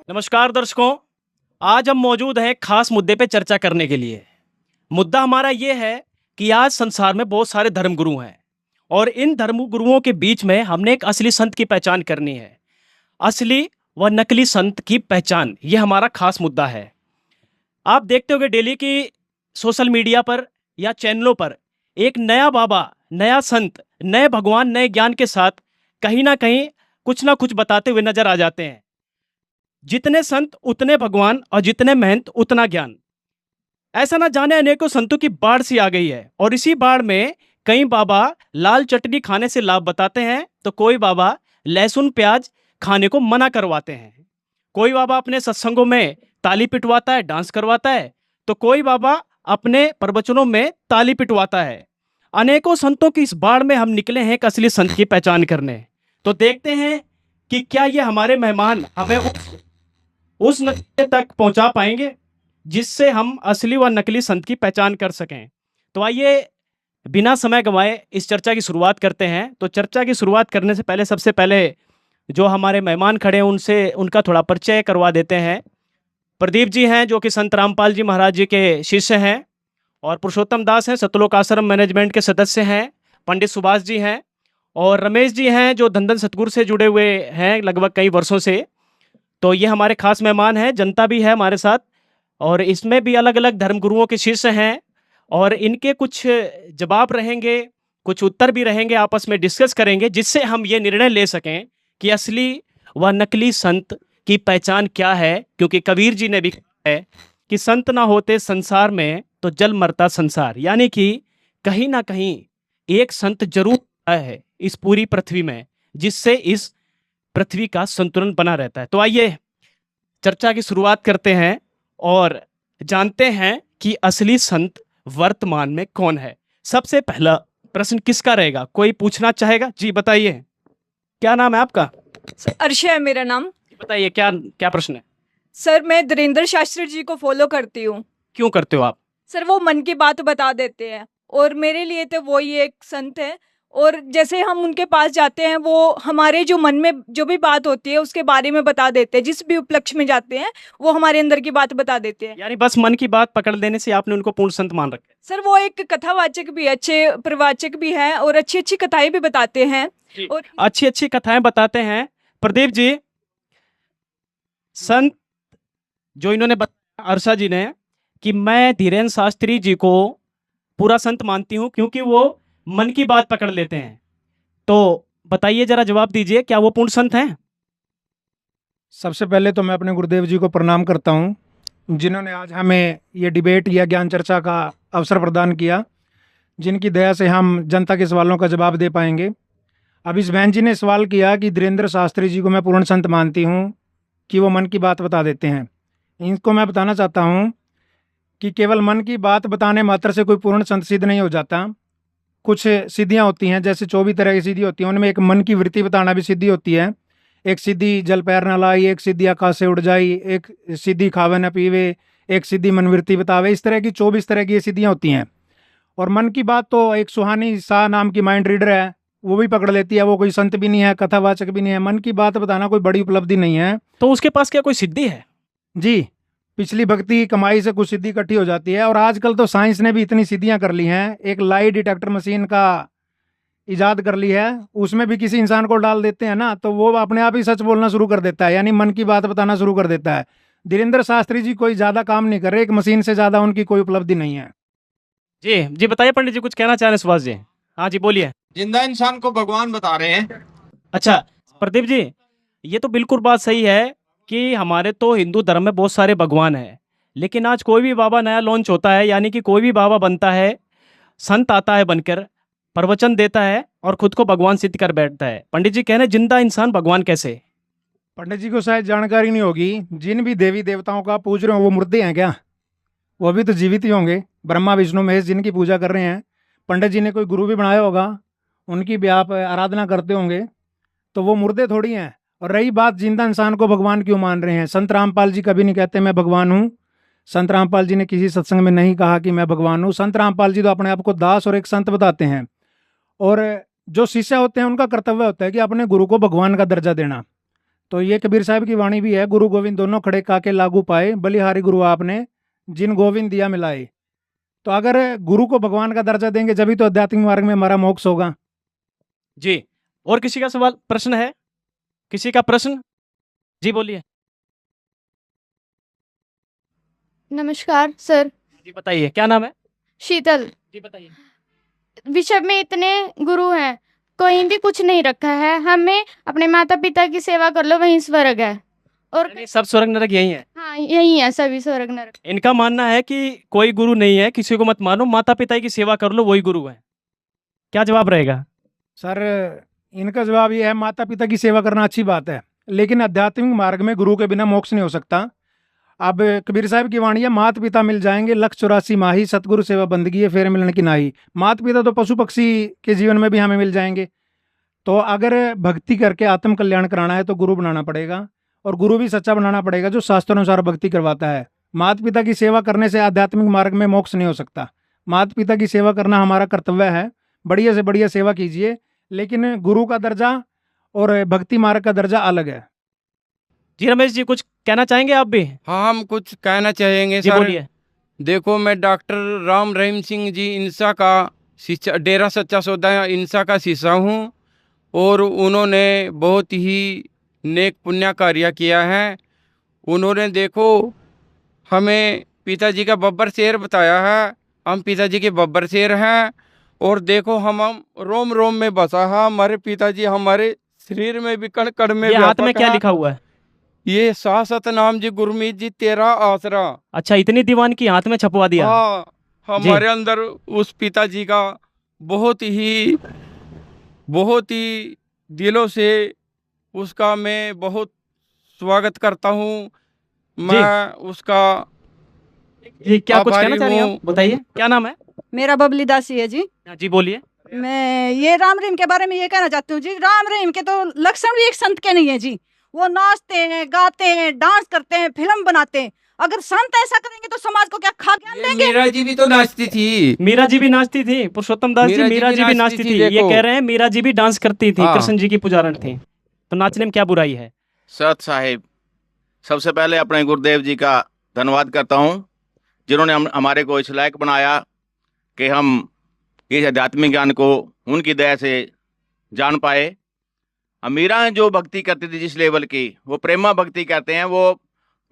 नमस्कार दर्शकों। आज हम मौजूद हैं एक खास मुद्दे पे चर्चा करने के लिए। मुद्दा हमारा ये है कि आज संसार में बहुत सारे धर्मगुरु हैं और इन धर्मगुरुओं के बीच में हमने एक असली संत की पहचान करनी है। असली व नकली संत की पहचान, ये हमारा खास मुद्दा है। आप देखते होंगे डेली की सोशल मीडिया पर या चैनलों पर एक नया बाबा, नया संत, नए भगवान, नए ज्ञान के साथ कहीं ना कुछ बताते हुए नजर आ जाते हैं। जितने संत उतने भगवान और जितने महंत उतना ज्ञान। ऐसा ना जाने अनेकों संतों की बाढ़ सी आ गई है और इसी बाढ़ में कई बाबा लाल चटनी खाने से लाभ बताते हैं तो कोई बाबा लहसुन प्याज खाने को मना करवाते हैं। कोई बाबा अपने सत्संगों में ताली पिटवाता है, डांस करवाता है, तो कोई बाबा अपने प्रवचनों में ताली पिटवाता है। अनेकों संतों की इस बाढ़ में हम निकले हैं एक असली संत की पहचान करने। तो देखते हैं कि क्या ये हमारे मेहमान हमें उस नतीजे तक पहुंचा पाएंगे जिससे हम असली व नकली संत की पहचान कर सकें। तो आइए बिना समय गंवाए इस चर्चा की शुरुआत करते हैं। तो चर्चा की शुरुआत करने से पहले सबसे पहले जो हमारे मेहमान खड़े हैं उनसे उनका थोड़ा परिचय करवा देते हैं। प्रदीप जी हैं जो कि संत रामपाल जी महाराज जी के शिष्य हैं, और पुरुषोत्तम दास हैं सतलोक आश्रम मैनेजमेंट के सदस्य हैं। पंडित सुभाष जी हैं और रमेश जी हैं जो धन धन सतगुरु से जुड़े हुए हैं लगभग कई वर्षों से। तो ये हमारे खास मेहमान हैं। जनता भी है हमारे साथ और इसमें भी अलग अलग धर्मगुरुओं के शिष्य हैं और इनके कुछ जवाब रहेंगे, कुछ उत्तर भी रहेंगे, आपस में डिस्कस करेंगे जिससे हम ये निर्णय ले सकें कि असली व नकली संत की पहचान क्या है। क्योंकि कबीर जी ने भी कहा है कि संत ना होते संसार में तो जल मरता संसार, यानी कि कहीं ना कहीं एक संत जरूर है इस पूरी पृथ्वी में जिससे इस पृथ्वी का संतुलन बना रहता है। तो आइए चर्चा की शुरुआत करते हैं और जानते हैं कि असली संत वर्तमान में कौन है। सबसे पहला प्रश्न किसका रहेगा? कोई पूछना चाहेगा? जी बताइए, क्या नाम है आपका? अर्षा है मेरा नाम। बताइए क्या क्या प्रश्न है? सर मैं धीरेन्द्र शास्त्री जी को फॉलो करती हूँ। क्यों करते हो आप? सर वो मन की बात बता देते हैं और मेरे लिए तो वो ही एक संत है। और जैसे हम उनके पास जाते हैं वो हमारे जो मन में जो भी बात होती है उसके बारे में बता देते हैं। जिस भी उपलक्ष्य में जाते हैं वो हमारे अंदर की बात बता देते हैं। यानी बस मन की बात पकड़ लेने से आपने उनको पूर्ण संत मान रखा है? सर वो एक कथावाचक भी, अच्छे प्रवाचक भी हैं और अच्छी अच्छी कथाएं भी बताते हैं और अच्छी अच्छी कथाएं बताते हैं। प्रदीप जी, संत जो इन्होंने बताया अर्षा जी ने कि मैं धीरेन्द्र शास्त्री जी को पूरा संत मानती हूं क्योंकि वो मन की बात पकड़ लेते हैं, तो बताइए जरा जवाब दीजिए, क्या वो पूर्ण संत हैं? सबसे पहले तो मैं अपने गुरुदेव जी को प्रणाम करता हूं जिन्होंने आज हमें ये डिबेट या ज्ञान चर्चा का अवसर प्रदान किया, जिनकी दया से हम जनता के सवालों का जवाब दे पाएंगे। अब इस बहन जी ने सवाल किया कि धीरेन्द्र शास्त्री जी को मैं पूर्ण संत मानती हूं कि वो मन की बात बता देते हैं। इनको मैं बताना चाहता हूं कि केवल मन की बात बताने मात्र से कोई पूर्ण संत सिद्ध नहीं हो जाता। कुछ सिद्धियां होती हैं, जैसे 24 तरह की सिद्धि होती हैं, उनमें एक मन की वृत्ति बताना भी सिद्धि होती है। एक सिद्धि जल पैर न लाई, एक सिद्धि आकाश से उड़ जाई, एक सिद्धि खावे न पीवे, एक सिद्धि मनवृत्ति बतावे। इस तरह की 24 तरह की ये सिद्धियां होती हैं। और मन की बात तो एक सुहानी शाह नाम की माइंड रीडर है, वो भी पकड़ लेती है। वो कोई संत भी नहीं है, कथावाचक भी नहीं है। मन की बात बताना कोई बड़ी उपलब्धि नहीं है। तो उसके पास क्या कोई सिद्धि है? जी, पिछली भक्ति की कमाई से कुछ सिद्धि इकट्ठी हो जाती है। और आजकल तो साइंस ने भी इतनी सिद्धियां कर ली हैं, एक लाई डिटेक्टर मशीन का इजाद कर ली है, उसमें भी किसी इंसान को डाल देते हैं ना तो वो अपने आप ही सच बोलना शुरू कर देता है, यानी मन की बात बताना शुरू कर देता है। धीरेन्द्र शास्त्री जी कोई ज्यादा काम नहीं कर रहे, एक मशीन से ज्यादा उनकी कोई उपलब्धि नहीं है। जी जी बताइए पंडित जी, कुछ कहना चाह रहे हैं सुभाष जी? हाँ जी बोलिए। जिंदा इंसान को भगवान बता रहे हैं। अच्छा प्रदीप जी, ये तो बिल्कुल बात सही है कि हमारे तो हिंदू धर्म में बहुत सारे भगवान हैं, लेकिन आज कोई भी बाबा नया लॉन्च होता है, यानी कि कोई भी बाबा बनता है, संत आता है बनकर, प्रवचन देता है और खुद को भगवान सिद्ध कर बैठता है। पंडित जी कह रहे हैं जिंदा इंसान भगवान कैसे? पंडित जी को शायद जानकारी नहीं होगी, जिन भी देवी देवताओं का पूज रहे हो वो मुर्दे हैं क्या? वो भी तो जीवित ही होंगे। ब्रह्मा विष्णु महेश जिनकी पूजा कर रहे हैं, पंडित जी ने कोई गुरु भी बनाया होगा, उनकी भी आप आराधना करते होंगे, तो वो मुर्दे थोड़ी हैं। और रही बात जिंदा इंसान को भगवान क्यों मान रहे हैं, संत रामपाल जी कभी नहीं कहते मैं भगवान हूँ। संत रामपाल जी ने किसी सत्संग में नहीं कहा कि मैं भगवान हूँ। संत रामपाल जी तो अपने आप को दास और एक संत बताते हैं। और जो शिष्य होते हैं उनका कर्तव्य होता है कि अपने गुरु को भगवान का दर्जा देना, तो ये कबीर साहब की वाणी भी है, गुरु गोविंद दोनों खड़े काके लागू पाए, बलिहारी गुरु आपने जिन गोविंद दिया मिलाए। तो अगर गुरु को भगवान का दर्जा देंगे जभी तो आध्यात्मिक मार्ग में हमारा मोक्ष होगा। जी, और किसी का सवाल प्रश्न है? किसी का प्रश्न? जी बोलिए। नमस्कार सर। जी बताइए, क्या नाम है? शीतल। जी बताइए। विश्व में इतने गुरु हैं, कोई भी कुछ नहीं रखा है। हमें अपने माता पिता की सेवा कर लो, वहीं स्वर्ग है। और यानी सब स्वर्ग नरक यही है। हाँ, यही है सभी स्वर्ग नरक। इनका मानना है कि कोई गुरु नहीं है, किसी को मत मानो, माता पिता की सेवा कर लो, वही गुरु है। क्या जवाब रहेगा? सर इनका जवाब ये है, माता पिता की सेवा करना अच्छी बात है, लेकिन आध्यात्मिक मार्ग में गुरु के बिना मोक्ष नहीं हो सकता। अब कबीर साहब की वाणी है, मात पिता मिल जाएंगे 184 माही, सतगुरु सेवा बंदगी है फेर मिलन की नाही। मात पिता तो पशु पक्षी के जीवन में भी हमें मिल जाएंगे। तो अगर भक्ति करके आत्म कल्याण कराना है तो गुरु बनाना पड़ेगा, और गुरु भी सच्चा बनाना पड़ेगा जो शास्त्रानुसार भक्ति करवाता है। माता पिता की सेवा करने से आध्यात्मिक मार्ग में मोक्ष नहीं हो सकता। माता पिता की सेवा करना हमारा कर्तव्य है, बढ़िया से बढ़िया सेवा कीजिए, लेकिन गुरु का दर्जा और भक्ति मार्ग का दर्जा अलग है। जी रमेश जी, कुछ कहना चाहेंगे आप भी? हाँ, हम कुछ कहना चाहेंगे जी सर। बोलिए। देखो, मैं डॉक्टर राम रहीम सिंह जी इंसा का शिष्य, डेरा सच्चा सौदा इंसा का शिष्य हूँ, और उन्होंने बहुत ही नेक पुण्य कार्य किया है। उन्होंने देखो हमें पिताजी का बब्बर शेर बताया है, हम पिताजी के बब्बर शेर हैं। और देखो हम रोम रोम में बसा है हमारे पिताजी, हमारे शरीर में भी कण कण में ये हाथ में व्यापक क्या है। लिखा हुआ है? ये शाश्वत नाम जी गुरमीत जी तेरा आसरा। अच्छा, इतनी दीवान की हाथ में छपवा दिया। हाँ, हमारे अंदर उस पिताजी का बहुत ही दिलों से उसका मैं बहुत स्वागत करता हूँ। मैं उसका जी, क्या कुछ कहना आभारी चाह रही हैं हूँ। आप? बताइए, क्या नाम है? मेरा बबली दासी है जी। जी बोलिए। मैं ये राम रहीम के बारे में ये कहना चाहती हूँ जी, राम रहीम के तो लक्षण भी एक संत के नहीं है जी। वो नाचते हैं, गाते हैं, डांस करते हैं, फिल्म बनाते हैं। अगर संत ऐसा करेंगे तो समाज को क्या खा ज्ञान देंगे? मीरा जी भी तो नाचती थी। मीरा जी भी नाचती थी, पुरुषोत्तम दास जी, मीरा जी भी नाचती थी। ये देखो। कह रहे हैं मीरा जी भी डांस करती थी, हाँ। कृष्ण जी की पुजारन थी, तो नाचने में क्या बुराई है? सत साहिब, सबसे पहले अपने गुरुदेव जी का धन्यवाद करता हूँ, जिन्होंने हमारे को इस लायक बनाया कि हम इस आध्यात्मिक ज्ञान को उनकी दया से जान पाए। मीरा जो भक्ति करती थी जिस लेवल की, वो प्रेमा भक्ति कहते हैं, वो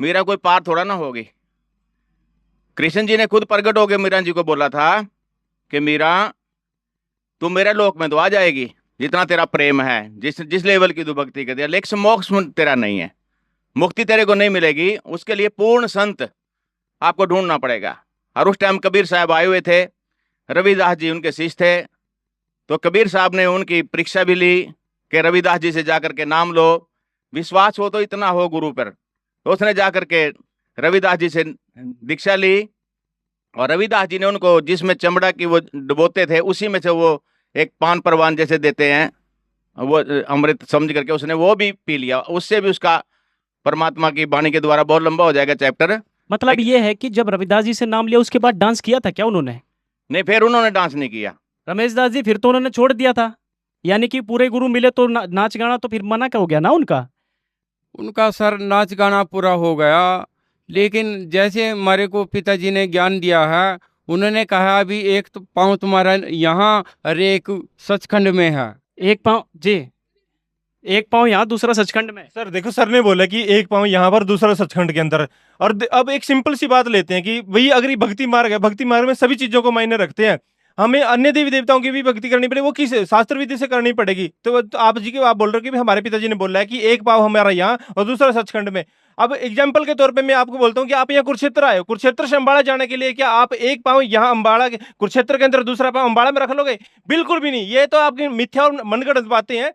मीरा कोई पार थोड़ा ना होगी। कृष्ण जी ने खुद प्रकट होकर मीरा जी को बोला था कि मीरा, तू मेरे लोक में तो आ जाएगी जितना तेरा प्रेम है, जिस लेवल की तू भक्ति करती है, लेकिन मोक्ष तेरा नहीं है, मुक्ति तेरे को नहीं मिलेगी। उसके लिए पूर्ण संत आपको ढूंढना पड़ेगा। और उस टाइम कबीर साहब आए हुए थे, रविदास जी उनके शिष्य थे। तो कबीर साहब ने उनकी परीक्षा भी ली कि रविदास जी से जाकर के नाम लो, विश्वास हो तो इतना हो गुरु पर। तो उसने जाकर के रविदास जी से दीक्षा ली, और रविदास जी ने उनको जिसमें चमड़ा की वो डुबोते थे उसी में से वो एक पान परवान जैसे देते हैं, वो अमृत समझ करके उसने वो भी पी लिया। उससे भी उसका परमात्मा की वाणी के द्वारा बहुत लंबा हो जाएगा चैप्टर। मतलब ये है कि जब रविदास जी से नाम लिया उसके बाद डांस किया था क्या उन्होंने? नहीं, फिर उन्होंने डांस नहीं किया। रमेश दास जी, फिर तो उन्होंने छोड़ दिया था। यानी कि पूरे गुरु मिले तो नाच गाना तो फिर मना का हो गया ना उनका सर नाच गाना पूरा हो गया, लेकिन जैसे हमारे को पिताजी ने ज्ञान दिया है, उन्होंने कहा अभी एक तो पाँव तुम्हारा यहाँ और एक सचखंड में है। एक पाँव जी, एक पाँव यहाँ दूसरा सचखंड में। सर देखो, सर ने बोला कि एक पाँव यहाँ पर दूसरा सचखंड के अंदर। और अब एक सिंपल सी बात लेते हैं कि वही अगर ये भक्ति मार्ग है, भक्ति मार्ग में सभी चीजों को मायने रखते हैं। हमें अन्य देवी देवताओं की भी भक्ति करनी पड़ेगी, वो किस शास्त्र विधि से करनी पड़ेगी। तो आप बोल रहे हो कि हमारे पिताजी ने बोला है कि एक पाँव हमारा यहाँ और दूसरा सचखंड में। अब एग्जाम्पल के तौर पे मैं आपको बोलता हूँ कि आप यहाँ कुरुक्षेत्र आए हो, कुरुक्षेत्र से अम्बाड़ा जाने के लिए क्या आप एक पाँव यहाँ अम्बाड़ा के कुरुक्षेत्र के अंदर दूसरा पाँव अम्बाड़ा में रख लोगे? बिल्कुल भी नहीं। ये तो आपकी मिथ्या और मनगढ़ंत बातें हैं।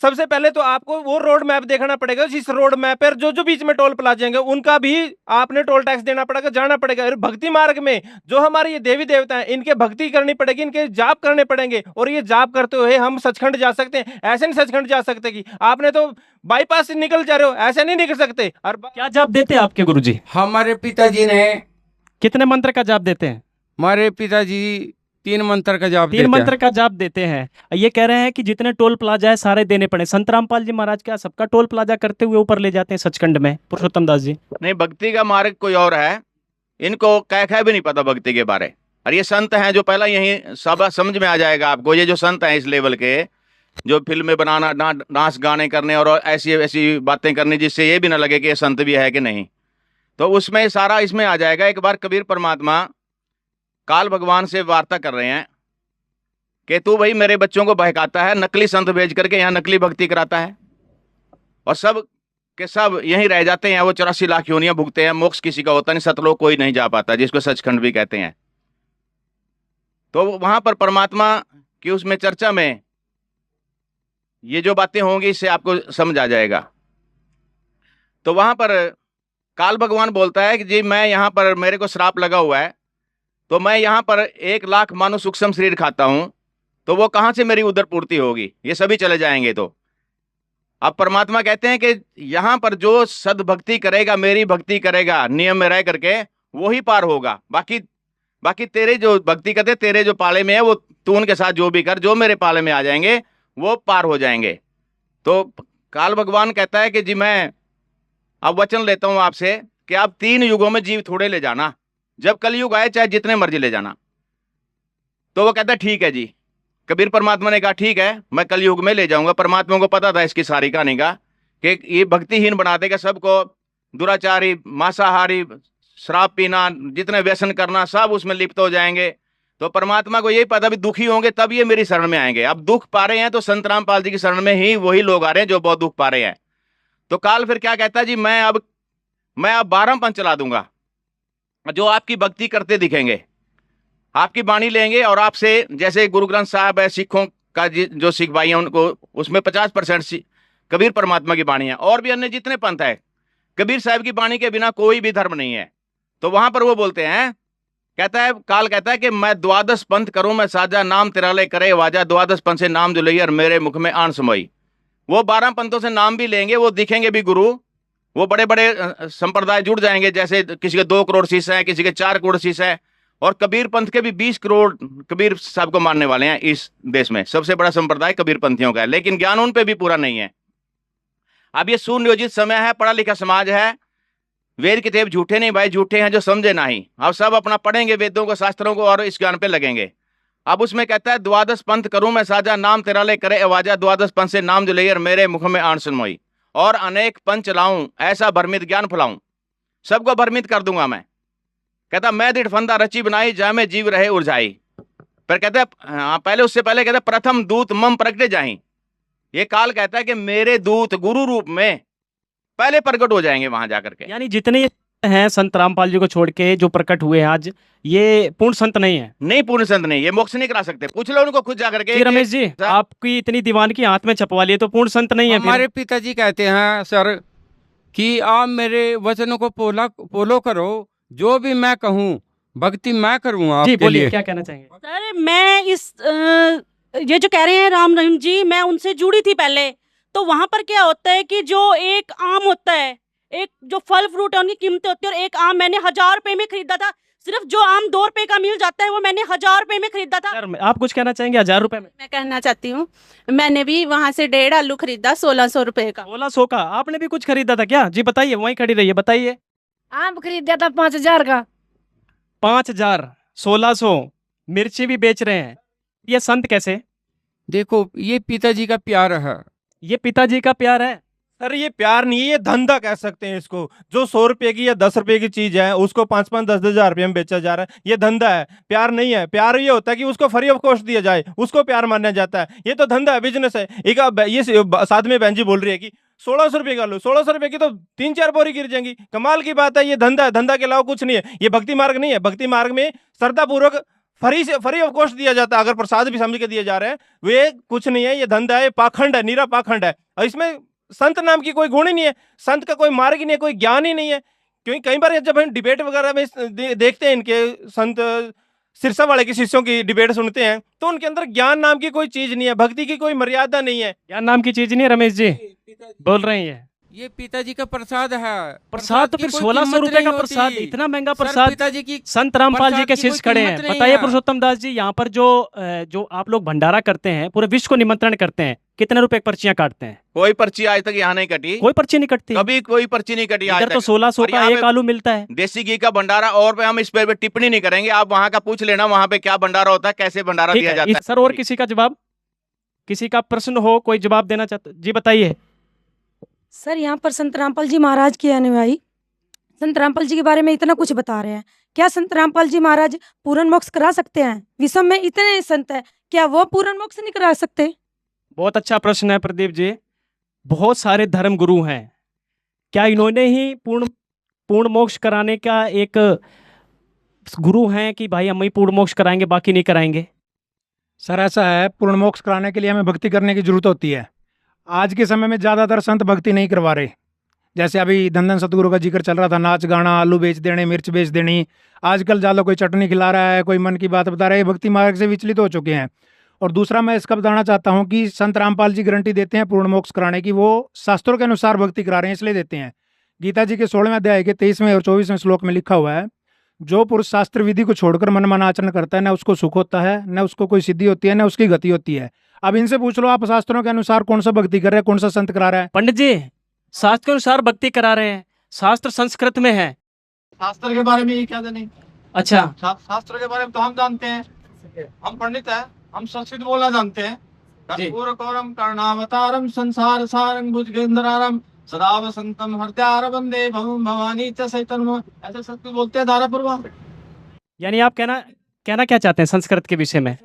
सबसे पहले तो आपको वो रोड मैप देखना पड़ेगा, जिस रोड मैप पर जो बीच में टोल प्लाजा हैं उनका भी आपने टोल टैक्स देना पड़ेगा, जाना पड़ेगा। और भक्ति मार्ग में जो हमारे ये देवी देवता हैं, इनके भक्ति करनी पड़ेगी, इनके जाप करने पड़ेंगे, और ये जाप करते हुए हम सचखंड जा सकते हैं। ऐसे नहीं सचखंड जा सकते कि आपने तो बाईपास से निकल जा रहे हो, ऐसे नहीं निकल सकते। और क्या जाप देते हैं आपके गुरुजी? हमारे पिताजी ने कितने मंत्र का जाप देते हैं? हमारे पिताजी 3 मंत्र का जाप 3 देते हैं। मंत्र का जाप देते हैं। ये कह रहे हैं कि जितने टोल प्लाजा है सारे देने पड़े। संत रामपाल जी महाराज क्या सबका टोल प्लाजा करते हुए ऊपर ले जाते हैं सचखंड में पुरुषोत्तम दास जी? नहीं, भक्ति का मार्ग कोई और है, इनको कह भी नहीं पता भक्ति के बारे। और ये संत हैं जो पहला यही सब समझ में आ जाएगा आपको। ये जो संत हैं इस लेवल के, जो फिल्में बनाना, डांस गाने करने और ऐसी ऐसी बातें करनी जिससे ये भी ना लगे कि ये संत भी है कि नहीं, तो उसमें सारा इसमें आ जाएगा। एक बार कबीर परमात्मा काल भगवान से वार्ता कर रहे हैं कि तू भाई मेरे बच्चों को बहकाता है, नकली संत भेज करके यहाँ नकली भक्ति कराता है, और सब के सब यहीं रह जाते हैं। वो 84 लाख योनियां भुगते हैं, मोक्ष किसी का होता नहीं, सतलोक कोई नहीं जा पाता, जिसको सचखंड भी कहते हैं। तो वहां पर परमात्मा की उसमें चर्चा में ये जो बातें होंगी इससे आपको समझ आ जाएगा। तो वहां पर काल भगवान बोलता है कि जी मैं यहाँ पर, मेरे को श्राप लगा हुआ है, तो मैं यहाँ पर 1 लाख मानो सूक्ष्म शरीर खाता हूं, तो वो कहाँ से मेरी उदर पूर्ति होगी? ये सभी चले जाएंगे। तो अब परमात्मा कहते हैं कि यहाँ पर जो सद्भक्ति करेगा, मेरी भक्ति करेगा, नियम में रह करके, वो ही पार होगा। बाकी तेरे जो भक्ति करते, तेरे जो पाले में है, वो तू उनके साथ जो भी कर, जो मेरे पाले में आ जाएंगे वो पार हो जाएंगे। तो काल भगवान कहता है कि जी मैं अब वचन लेता हूं आपसे कि आप 3 युगों में जीव थोड़े ले जाना, जब कलयुग आए चाहे जितने मर्जी ले जाना। तो वो कहता है ठीक है जी। कबीर परमात्मा ने कहा ठीक है, मैं कलयुग में ले जाऊंगा। परमात्मा को पता था इसकी सारी कहानी का कि ये भक्तिहीन बना देगा सबको, दुराचारी, मांसाहारी, शराब पीना, जितने व्यसन करना, सब उसमें लिप्त हो जाएंगे। तो परमात्मा को यही पता भी दुखी होंगे तब ये मेरी शरण में आएंगे। अब दुख पा रहे हैं तो संत रामपाल जी की शरण में ही वही लोग आ रहे हैं जो बहुत दुख पा रहे हैं। तो काल फिर क्या कहता है जी, मैं अब 12 पंथ चला दूंगा, जो आपकी भक्ति करते दिखेंगे, आपकी बाणी लेंगे और आपसे, जैसे गुरु ग्रंथ साहब है, सिखों का जो सिख भाई हैं उनको उसमें 50% कबीर परमात्मा की बाणी है, और भी अन्य जितने पंथ है, कबीर साहब की बाणी के बिना कोई भी धर्म नहीं है। तो वहां पर वो बोलते हैं, कहता है काल कहता है कि मैं 12 पंथ करूं मैं साजा, नाम तेरा ले करे वाजा, 12 पंथ से नाम जो लई और मेरे मुख में आन समोई। वो 12 पंथों से नाम भी लेंगे, वो दिखेंगे भी गुरु, वो बड़े बड़े संप्रदाय जुड़ जाएंगे, जैसे किसी के 2 करोड़ शिष्य हैं, किसी के 4 करोड़ शिष्य हैं, और कबीर पंथ के भी 20 करोड़ कबीर साहब को मानने वाले हैं इस देश में। सबसे बड़ा संप्रदाय कबीर पंथियों का है, लेकिन ज्ञान उन पे भी पूरा नहीं है। अब ये सुनियोजित समय है, पढ़ा लिखा समाज है, वेद किताब झूठे नहीं भाई, झूठे हैं जो समझे नहीं। अब सब अपना पढ़ेंगे वेदों को, शास्त्रों को, और इस ज्ञान पे लगेंगे। अब उसमें कहता है 12 पंथ करूं मैं साजा, नाम तेरा ले करे आवाजा, 12 पंथ से नाम जो लेयर मेरे मुख में आन सुनमोई, और अनेक पंथ चलाऊं ऐसा भ्रमित ज्ञान फैलाऊं, सबको भ्रमित कर दूंगा मैं। कहता मैं दृढ़ फंदा रची बनाई, जा में जीव रहे उर्जाई। पर कहता है पहले, उससे पहले कहता है प्रथम दूत मम प्रगटे जाही। ये काल कहता है कि मेरे दूत गुरु रूप में पहले प्रकट हो जाएंगे वहां जाकर के। यानी जितने हैं संत रामपाल जी को छोड़ के जो प्रकट हुए हैं आज, ये पूर्ण संत नहीं है? नहीं, पूर्ण संत नहीं, ये मोक्ष नहीं करा सकते। पूछ लो उनको खुद जाकर के। जी रमेश जी, आपकी इतनी दीवानगी हाथ में छपवा लिए तो पूर्ण संत नहीं है? हमारे पिताजी कहते हैं सर कि आप मेरे वचनों को फॉलो करो, जो भी मैं कहूँ भक्ति मैं करूँगा जी आपके बोलिए, लिए। क्या कहना चाहेंगे? सर मैं इस ये जो कह रहे हैं राम रहीम जी, मैं उनसे जुड़ी थी पहले। तो वहां पर क्या होता है कि जो एक आम होता है, एक जो फल फ्रूट है उनकी कीमतें होती है, और एक आम मैंने 1000 रुपए में खरीदा था। सिर्फ जो आम 2 रुपए का मिल जाता है वो मैंने 1000 रुपए में खरीदा था। सर आप कुछ कहना चाहेंगे 1000 रुपए में? मैं कहना चाहती हूँ, मैंने भी वहाँ से 1.5 आलू खरीदा 1600 रुपए का। 1600 का आपने भी कुछ खरीदा था क्या? जी बताइए, वहीं खड़ी रहिए, बताइए। आम खरीदा था 5000 का। 5000, 1600, मिर्ची भी बेच रहे हैं। ये संत कैसे? देखो ये पिताजी का प्यार है। ये पिताजी का प्यार है? सर ये प्यार नहीं है, ये धंधा कह सकते हैं इसको। जो 100 रुपए की या 10 रुपए की चीज है उसको 5-5, 10-10 हजार रुपए में बेचा जा रहा है, ये धंधा है, प्यार नहीं है। प्यार ये होता है कि उसको फ्री ऑफ कॉस्ट दिया जाए, उसको प्यार माना जाता है। ये तो धंधा है, बिजनेस है। एक ये साथ में बहन जी बोल रही है कि 1600 रुपए का लो, 1600 रुपए की तो 3-4 बोरी गिर जाएंगी। कमाल की बात है, ये धंधा है, धंधा के अलावा कुछ नहीं है। ये भक्ति मार्ग नहीं है। भक्ति मार्ग में श्रद्धापूर्वक फ्री ऑफ कॉस्ट दिया जाता है। अगर प्रसाद भी समझ के दिए जा रहे हैं, वे कुछ नहीं है, ये धंधा है, पाखंड है, नीरा पाखंड है। और इसमें संत नाम की कोई गुण ही नहीं है, संत का कोई मार्ग ही नहीं है, कोई ज्ञान ही नहीं है। क्योंकि कई बार जब हम डिबेट वगैरह में देखते हैं, इनके संत सिरसा वाले के शिष्यों की डिबेट सुनते हैं, तो उनके अंदर ज्ञान नाम की कोई चीज नहीं है, भक्ति की कोई मर्यादा नहीं है। ज्ञान नाम की चीज नहीं है, रमेश जी बोल रहे हैं। ये पिताजी का प्रसाद है। प्रसाद तो की फिर कोई 1600 कीमत रुपए नहीं का होती। प्रसाद, इतना महंगा सर, प्रसाद। पिताजी की संत रामपाल जी प्रसाद के की कोई शिष्य खड़े कीमत हैं। नहीं बताइए है। पुरुषोत्तम दास जी, यहाँ पर जो आप लोग भंडारा करते हैं, पूरे विश्व को निमंत्रण करते हैं, कितने रुपए की पर्चियां काटते हैं? कोई पर्ची आज तक यहाँ नहीं कटी, कोई पर्ची नहीं कटती। कभी कोई पर्ची नहीं कटी आज इधर तो तक। 1600 और का यहाँ एक पे आलू मिलता है। देसी घी का भंडारा, और पे हम इस पे टिप्पणी नहीं करेंगे, आप वहां का पूछ लेना वहां पे क्या भंडारा होता है, कैसे भंडारा ठीक दिया है जाता है। सर, और किसी का जवाब, किसी का प्रश्न हो, कोई जवाब देना चाहते जी, बताइए। सर यहाँ पर संत रामपाल जी महाराज की अनुयायी संत रामपाल जी के बारे में इतना कुछ बता रहे हैं, क्या संत रामपाल जी महाराज पूर्ण मोक्ष करा सकते हैं? विश्व में इतने संत हैं, क्या वो पूर्ण मोक्ष नहीं करा सकते? बहुत अच्छा प्रश्न है प्रदीप जी। बहुत सारे धर्म गुरु हैं, क्या इन्होंने ही पूर्ण मोक्ष कराने का एक गुरु हैं कि भाई हम ही पूर्ण मोक्ष कराएंगे, बाकी नहीं कराएंगे? सर ऐसा है, पूर्ण मोक्ष कराने के लिए हमें भक्ति करने की जरूरत होती है। आज के समय में ज़्यादातर संत भक्ति नहीं करवा रहे। जैसे अभी धन सतगुरु का जिक्र चल रहा था, नाच गाना, आलू बेच देने, मिर्च बेच देनी। आजकल ज़्यादा कोई चटनी खिला रहा है, कोई मन की बात बता रहा है, ये भक्ति मार्ग से विचलित हो चुके हैं। और दूसरा मैं इसका बताना चाहता हूँ कि संत रामपाल जी गारंटी देते हैं पूर्ण मोक्ष कराने की, वो शास्त्रों के अनुसार भक्ति करा रहे हैं इसलिए देते हैं। गीता जी के 16वें अध्याय के 23वें और 24वें श्लोक में लिखा हुआ है, जो पुरुष शास्त्र विधि को छोड़कर मन आचरण करता है, न उसको सुख होता है, न उसको कोई सिद्धि होती है, न उसकी गति होती है। अब इनसे पूछ लो, आप शास्त्रों के अनुसार कौन सा भक्ति कर रहे हैं, कौन सा संत करा रहा है? पंडित जी, शास्त्र के अनुसार भक्ति करा रहे हैं, शास्त्र संस्कृत में है। शास्त्र के बारे में ये क्या जाने? अच्छा, शास्त्र के बारे में तो हम जानते हैं, हम पंडित हैं, हम संस्कृत बोलना जानते हैं। कर्पूरकौरम कर्णावतारम संसार सारं भुजगेंद्रारम सदा वसंतम हृदयार वंदे भवम भवानी च चैतन्यम, ऐसे संस्कृत बोलते हैं धारा पूर्वा। यानी आप कहना क्या चाहते हैं संस्कृत के विषय में?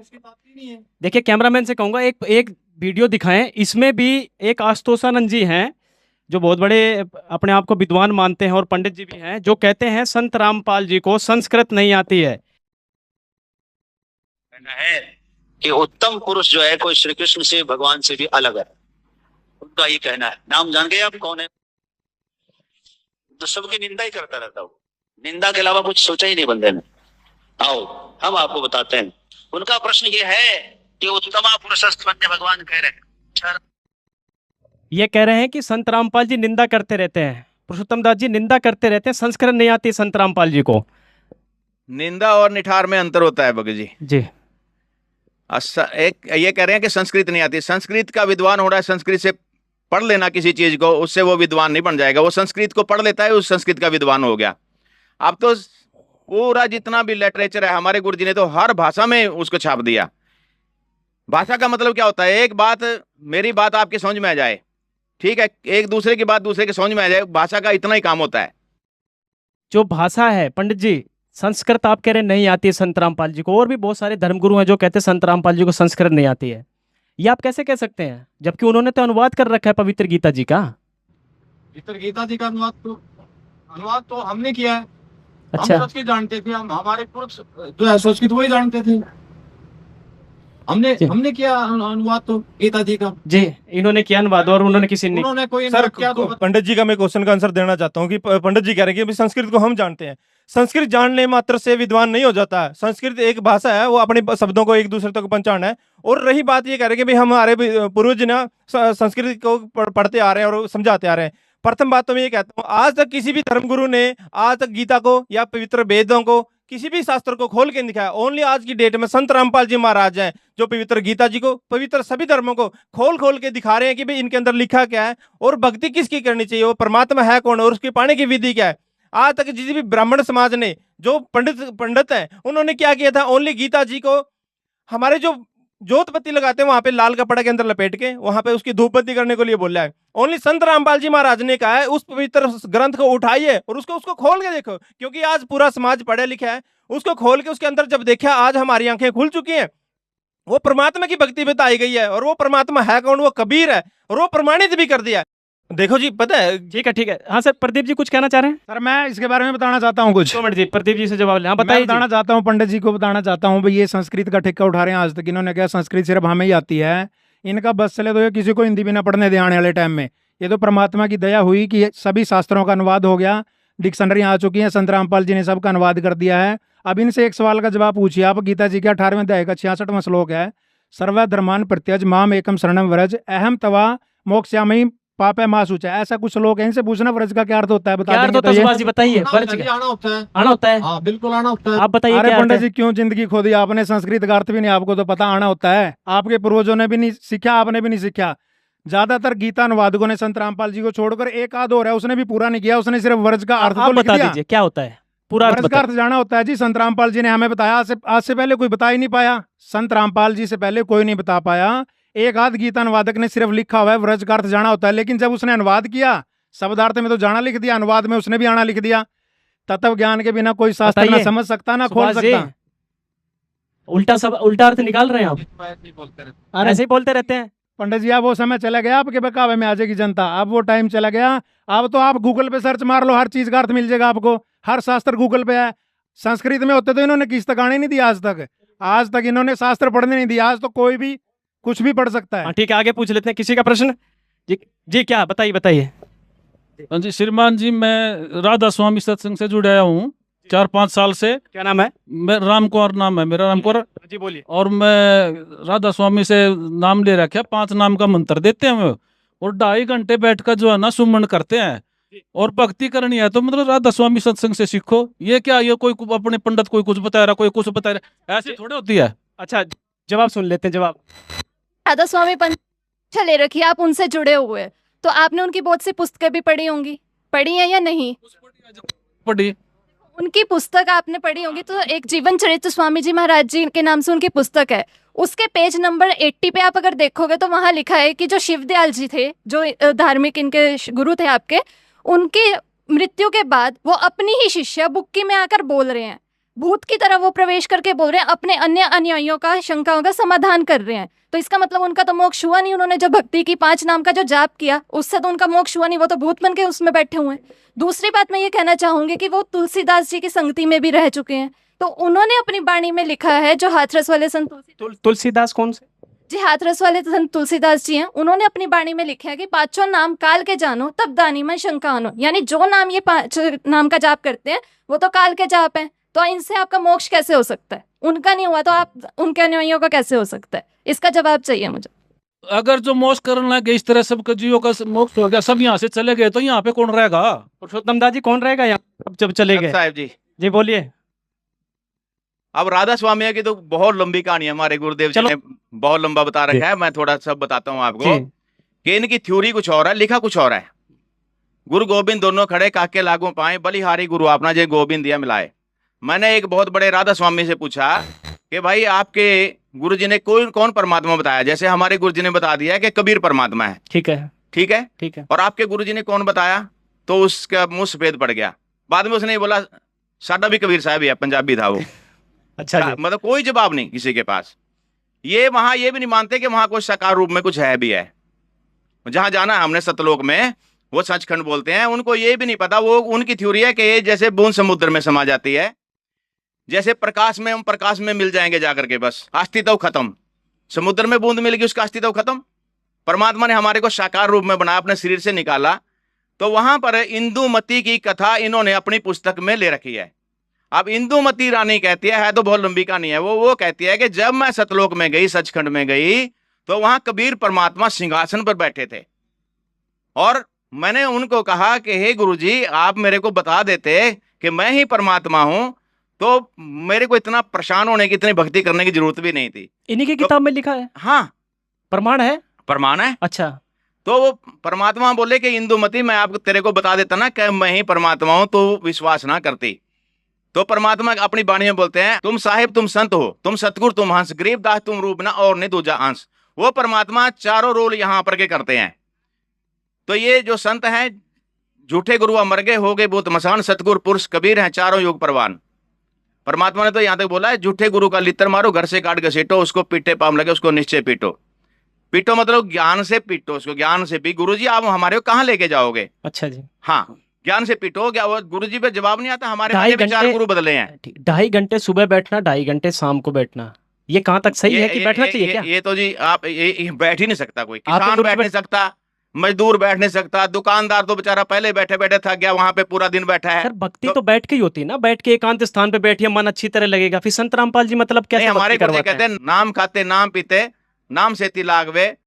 देखिए, कैमरामैन से कहूंगा एक वीडियो दिखाएं। इसमें भी एक आशुतोषानंद जी हैं जो बहुत बड़े अपने आप को विद्वान मानते हैं और पंडित जी भी हैं, जो कहते हैं संत रामपाल जी को संस्कृत नहीं आती है। है कि उत्तम पुरुष जो है कोई श्री कृष्ण से, भगवान से भी अलग है, उनका ये कहना है। नाम जान गए आप कौन है? तो सबकी निंदा ही करता रहता हूँ, निंदा के अलावा कुछ सोचा ही नहीं बंदे ने। आओ हम आपको बताते हैं। उनका प्रश्न ये है कि उत्तमा पुरुषस्तन्य भगवान कह रहे हैं, ये कह रहे हैं कि संत रामपाल जी निंदा करते रहते हैं, पुरुषोत्तम दास जी निंदा करते रहते हैं, संस्कृत नहीं आती संत रामपाल जी को। निंदा और निठार में अंतर होता है भगत जी। जी, एक ये कह रहे हैं कि संस्कृत नहीं आती। संस्कृत का विद्वान हो रहा है, संस्कृत से पढ़ लेना किसी चीज को, उससे वो विद्वान नहीं बन जाएगा। वो संस्कृत को पढ़ लेता है, उस संस्कृत का विद्वान हो गया। अब तो पूरा जितना भी लिटरेचर है, हमारे गुरु जी ने तो हर भाषा में उसको छाप दिया। भाषा का मतलब क्या होता है? एक बात, मेरी बात आपके समझ में आ जाए, ठीक है, एक दूसरे की बात दूसरे के समझ में आ जाए, भाषा का इतना ही काम होता है। जो भाषा है पंडित जी, संस्कृत आप कह रहे नहीं आती है संत रामपाल जी को, और भी बहुत सारे धर्मगुरु हैं जो कहते हैं संत रामपाल जी को संस्कृत नहीं आती है। ये आप कैसे कह सकते हैं, जबकि उन्होंने तो अनुवाद कर रखा है पवित्र गीता जी का? पवित्र गीता जी का अनुवाद तो हमने किया है। अच्छा, हम संस्कृत जानते थे, हम हमारे पुरुष जो है संस्कृत वही जानते थे। हमने किया अनुवाद तो गीता जी का। जी, इन्होंने किया अनुवाद और उन्होंने किसी ने। उन्होंने कोई सर, क्या तो पंडित जी का मैं क्वेश्चन का आंसर देना चाहता हूँ कि पंडित जी कह रहे हैं कि संस्कृत को हम जानते हैं। संस्कृत जानने मात्र से विद्वान नहीं हो जाता है। संस्कृत एक भाषा है, वो अपने शब्दों को एक दूसरे तक पहचाना है। और रही बात ये कह रहे हैं कि भाई हमारे पूर्वज ना संस्कृत को पढ़ते आ रहे हैं और समझाते आ रहे हैं। प्रथम बात तो मैं ये कहता हूँ, आज तक किसी भी धर्मगुरु ने आज तक गीता को या पवित्र वेदों को, किसी भी शास्त्र को खोल के नहीं दिखाया। ओनली आज की डेट में संत रामपाल जी महाराज हैं जो पवित्र गीता जी को, पवित्र सभी धर्मों को खोल के दिखा रहे हैं कि भाई इनके अंदर लिखा क्या है और भक्ति किसकी करनी चाहिए, वो परमात्मा है कौन और उसकी पाने की विधि क्या है। आज तक जिस भी ब्राह्मण समाज ने, जो पंडित हैं, उन्होंने क्या किया था, ओनली गीता जी को हमारे जो जोत बत्ती लगाते हैं वहां पे लाल कपड़ा के अंदर लपेट के वहां पे उसकी धूप बत्ती करने के लिए बोला है। ओनली संत रामपाल जी महाराज ने कहा है उस पवित्र ग्रंथ को उठाइए और उसको खोल के देखो, क्योंकि आज पूरा समाज पढ़े लिखा है। उसको खोल के उसके अंदर जब देखा, आज हमारी आंखें खुल चुकी हैं। वो परमात्मा की भक्ति बताई गई है और वो परमात्मा है कौन, वो कबीर है और वो प्रमाणित भी कर दिया। देखो जी, पता है। ठीक है। हाँ सर, प्रदीप जी कुछ कहना चाह रहे हैं? सर मैं इसके बारे में बताना चाहता हूँ कुछ। 2 मिनट जी, प्रदीप जी से जवाब लें। हाँ बताइए। बताना चाहता हूँ, पंडित जी को बताना चाहता हूँ भाई, ये संस्कृत का ठेका उठा रहे हैं आज तक। इन्होंने कहा संस्कृत सिर्फ हमें ही आती है, इनका बस चले तो ये किसी को हिंदी भी ना पढ़ने दे आने वाले टाइम में। ये तो परमात्मा की दया हुई कि सभी शास्त्रों का अनुवाद हो गया, डिक्शनरी आ चुकी है, संत रामपाल जी ने सबका अनुवाद कर दिया है। अब इनसे एक सवाल का जवाब पूछिए आप। गीता जी के 18वें अध्याय का 66वां श्लोक है, सर्वधर्मान प्रत्यज माम एकम शरणम व्रज अहम तवा मोक्षयामि पाप है मास ऊंचा। ऐसा कुछ लोग हैं, इनसे पूछना व्रज का क्या अर्थ होता है, बता क्या अर्थ देंगे होता तो है ये। सुभाष जी, बताइए। आना वर्ज होता है जी, क्या आना होता है। आना होता है? हाँ बिल्कुल आना होता है। आप बताइए अरे क्या अर्थ पंडित है? जी क्यों जिंदगी खो दी आपने, संस्कृत का अर्थ भी नहीं आपको तो पता, आना होता है। आपके पूर्वजों ने भी नहीं सीखा, आपने भी नहीं सीखा। ज्यादातर गीता अनुवादकों ने संत रामपाल जी को छोड़कर एक आध और है, उसने भी पूरा नहीं किया, उसने सिर्फ वर्ज का अर्थ आप तो लिख बता दिया। दीजिए क्या होता है, पूरा अर्थ वर्ज का बताइए। अर्थ जाना होता है जी, संत रामपाल जी ने हमें बताया, आज से पहले कोई बता ही नहीं पाया। संत रामपाल जी से पहले कोई नहीं बता पाया। एक आध गीता अनुवादक ने सिर्फ लिखा हुआ है व्रज का अर्थ जाना होता है, लेकिन जब उसने अनुवाद किया शब्दार्थ में तो जाना लिख दिया, अनुवाद में उसने भी आना लिख दिया। तत्व ज्ञान के बिना कोई शास्त्र ना बताइए। समझ सकता ना खोल सुभाष जी, सकता। उल्टा अर्थ निकाल रहे हैं आप, ऐसे ही बोलते रहते ऐसे ही बोलते रहते हैं। पंडित जी अब वो समय चला गया, आपके बहकावे में आ जाएगी जनता, अब वो टाइम चला गया। अब तो आप गूगल पे सर्च मार लो, हर चीज का अर्थ मिल जाएगा आपको, हर शास्त्र गूगल पे है। संस्कृत में होते तो इन्होंने किस तक आने नहीं दिया आज तक इन्होंने शास्त्र पढ़ने नहीं दिया। आज तो कोई भी कुछ भी पढ़ सकता है। हाँ ठीक है, आगे पूछ लेते हैं किसी का प्रश्न। जी क्या, बताइए बताइए। हाँ जी श्रीमान जी, मैं राधा स्वामी सत्संग से जुड़ा हूँ 4-5 साल से। क्या नाम है? मैं राम कुमार नाम है मेरा, राम कुमार जी बोलिए। और मैं राधा स्वामी से नाम ले रखा, 5 नाम का मंत्र देते हैं हम, और 2.5 घंटे बैठकर जो है ना सुमन करते हैं और भक्ति करनी है तो मतलब राधा स्वामी सत्संग से सीखो। ये क्या, ये कोई अपने पंडित कोई कुछ बता रहा, कोई कुछ बता रहा, ऐसे थोड़े होती है। अच्छा जवाब सुन लेते हैं। जवाब, राधा स्वामी पंच ले रखी है, आप उनसे जुड़े हुए हैं, तो आपने उनकी बहुत सी पुस्तकें भी पढ़ी होंगी, पढ़ी है या नहीं? पढ़ी। उनकी पुस्तक आपने पढ़ी होगी, तो एक जीवन चरित्र स्वामी जी महाराज जी के नाम से उनकी पुस्तक है। उसके पेज नंबर 80 पे आप अगर देखोगे तो वहां लिखा है कि जो शिवदयाल जी थे, जो धार्मिक इनके गुरु थे आपके, उनकी मृत्यु के बाद वो अपनी ही शिष्या बुक्की में आकर बोल रहे हैं, भूत की तरह वो प्रवेश करके बोल रहे हैं, अपने अन्य अनुयायियों का शंकाओं का समाधान कर रहे हैं। तो इसका मतलब उनका तो मोक्ष हुआ नहीं। उन्होंने जो भक्ति की 5 नाम का जो जाप किया उससे तो उनका मोक्ष हुआ नहीं, वो तो भूत बन के उसमें बैठे हुए हैं। दूसरी बात मैं ये कहना चाहूंगी कि वो तुलसीदास जी की संगति में भी रह चुके हैं, तो उन्होंने अपनी वाणी में लिखा है, जो हाथरस वाले संत तुलसीदास कौन से? जी हाथरस वाले संत तुलसीदास जी हैं, उन्होंने अपनी वाणी में लिखा है कि 5 नाम काल के जानो तब दानी में शंका आनो। यानी जो नाम ये 5 नाम का जाप करते हैं वो तो काल के जाप है, तो इनसे आपका मोक्ष कैसे हो सकता है? उनका नहीं हुआ तो आप उनके अनुयायियों का कैसे हो सकता है? इसका जवाब चाहिए मुझे। अगर जो मोक्ष करने लगे इस तरह सब जीवों का मोक्ष हो गया, सब यहाँ से चले गए, तो यहाँ पे कौन रहेगा? पुरुषोत्तम दास जी कौन रहेगा यहाँ जब चले गए? साहब जी जी बोलिए। अब राधा स्वामी की तो बहुत लंबी कहानी है, हमारे गुरुदेव जी ने बहुत लंबा बता रखा है। मैं थोड़ा सब बताता हूँ आपको कि इनकी थ्योरी कुछ और है, लिखा कुछ और है। गुरु गोविंद दोनों खड़े काके लागू पाए, बलिहारी गुरु आपना जे गोविंद दिया मिलाए। मैंने एक बहुत बड़े राधा स्वामी से पूछा कि भाई आपके गुरु जी ने कौन परमात्मा बताया? जैसे हमारे गुरु जी ने बता दिया कि कबीर परमात्मा है, ठीक है ठीक है ठीक है, और आपके गुरु जी ने कौन बताया? तो उसका मुंह सफेद पड़ गया। बाद में उसने बोला साडा भी कबीर साहब ही है, पंजाबी था वो। अच्छा जी। मतलब कोई जवाब नहीं किसी के पास। ये वहां ये भी नहीं मानते कि वहां कुछ साकार रूप में कुछ है भी है। जहां जाना है हमने सतलोक में, वो सचखंड बोलते हैं, उनको ये भी नहीं पता। वो उनकी थ्योरी है कि जैसे बूंद समुद्र में समा जाती है, जैसे प्रकाश में हम प्रकाश में मिल जाएंगे जाकर के, बस अस्तित्व खत्म। समुद्र में बूंद मिल गई, उसका अस्तित्व खत्म। परमात्मा ने हमारे को साकार रूप में बनाया, अपने शरीर से निकाला। तो वहां पर इंदुमती की कथा इन्होंने अपनी पुस्तक में ले रखी है। अब इंदुमती रानी कहती है तो बहुत लंबी कहानी है। वो कहती है कि जब मैं सतलोक में गई, सचखंड में गई, तो वहां कबीर परमात्मा सिंहासन पर बैठे थे, और मैंने उनको कहा कि हे गुरुजी, आप मेरे को बता देते कि मैं ही परमात्मा हूं, तो मेरे को इतना परेशान होने की, इतनी भक्ति करने की जरूरत भी नहीं थी। इन्हीं की किताब में लिखा है? हाँ, प्रमाण है? प्रमाण है। अच्छा। तो वो परमात्मा बोले कि इंदुमती, मैं आपको तेरे को बता देता ना कि मैं ही परमात्मा हूं, तो विश्वास ना करती। तो परमात्मा अपनी वाणी में बोलते हैं, तुम साहिब तुम संत हो, तुम सतगुरु तुम हंस, गरीबदास तुम रूप ना और नहीं दूजा अंश। वो परमात्मा चारों रोल यहाँ पर के करते हैं। तो ये जो संत हैं, झूठे गुरु अमर गए हो गए भूत मसान, सतगुरु पुरुष कबीर हैं चारों युग परवान। परमात्मा ने तो यहाँ तक बोला है, झूठे गुरु का लित्र मारो, घर से काट घसीटो, उसको पीटे पाम लगे उसको निश्चय पीटो। पीटो मतलब ज्ञान से पीटो उसको, ज्ञान से भी। गुरु जी आप हमारे को कहाँ लेके जाओगे? अच्छा जी। हाँ, ज्ञान से पीटो। क्या वो गुरु जी पे जवाब नहीं आता? हमारे 4 गुरु बदले हैं। 2.5 घंटे सुबह बैठना, 2.5 घंटे शाम को बैठना, ये कहाँ तक सही है कि बैठना चाहिए क्या? ये तो जी आप ये बैठ ही नहीं सकता कोई। किसान बैठ नहीं सकता, मजदूर बैठ नहीं सकता, दुकानदार तो बेचारा पहले बैठे बैठे थक गया, वहां पे पूरा दिन बैठा है। सर भक्ति तो बैठ के ही होती है ना, बैठ के एकांत स्थान पे बैठिए, मन अच्छी तरह लगेगा। फिर संत रामपाल जी मतलब कैसे? हमारे गुरु कहते हैं नाम खाते नाम पीते, नाम से तिलागवे,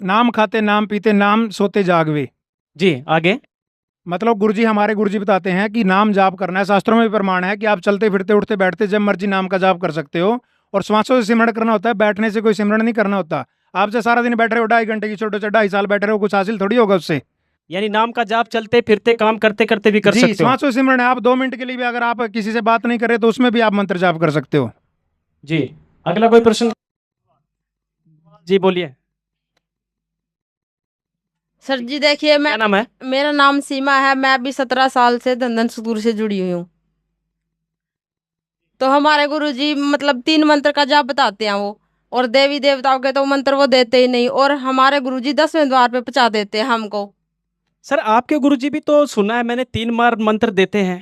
नाम खाते नाम पीते नाम सोते जागवे। जी आगे। मतलब गुरुजी हमारे गुरुजी बताते हैं कि नाम जाप करना है। शास्त्रों में भी प्रमाण है कि आप चलते फिरते उठते बैठते जब मर्जी नाम का जाप कर सकते हो। और श्वासों से सिमरण करना होता है, बैठने से कोई सिमरण नहीं करना होता। आपसे सारा दिन बैठ रहे हो, 2.5 घंटे की छोटे से 2.5 साल बैठे रहे हो, कुछ हासिल थोड़ी होगा उससे। यानी नाम का जाप चलते फिरते काम करते करते भी कर जी, सकते हो। श्वासों से सिमरण है। आप 2 मिनट के लिए भी अगर आप किसी से बात नहीं कर रहे तो उसमें भी आप मंत्र जाप कर सकते हो। जी अगला कोई प्रश्न? जी बोलिए। सर जी देखिए, मैं क्या नाम है? मेरा नाम सीमा है। मैं अभी 17 साल से धंधन सतगुरु से जुड़ी हुई हूँ। तो हमारे गुरु जी मतलब 3 मंत्र का जाप बताते हैं वो, और देवी देवताओं के तो मंत्र वो देते ही नहीं, और हमारे गुरु जी 10वें द्वार पे पहुंचा देते हैं हमको। सर आपके गुरुजी भी तो सुना है मैंने 3 बार मंत्र देते हैं,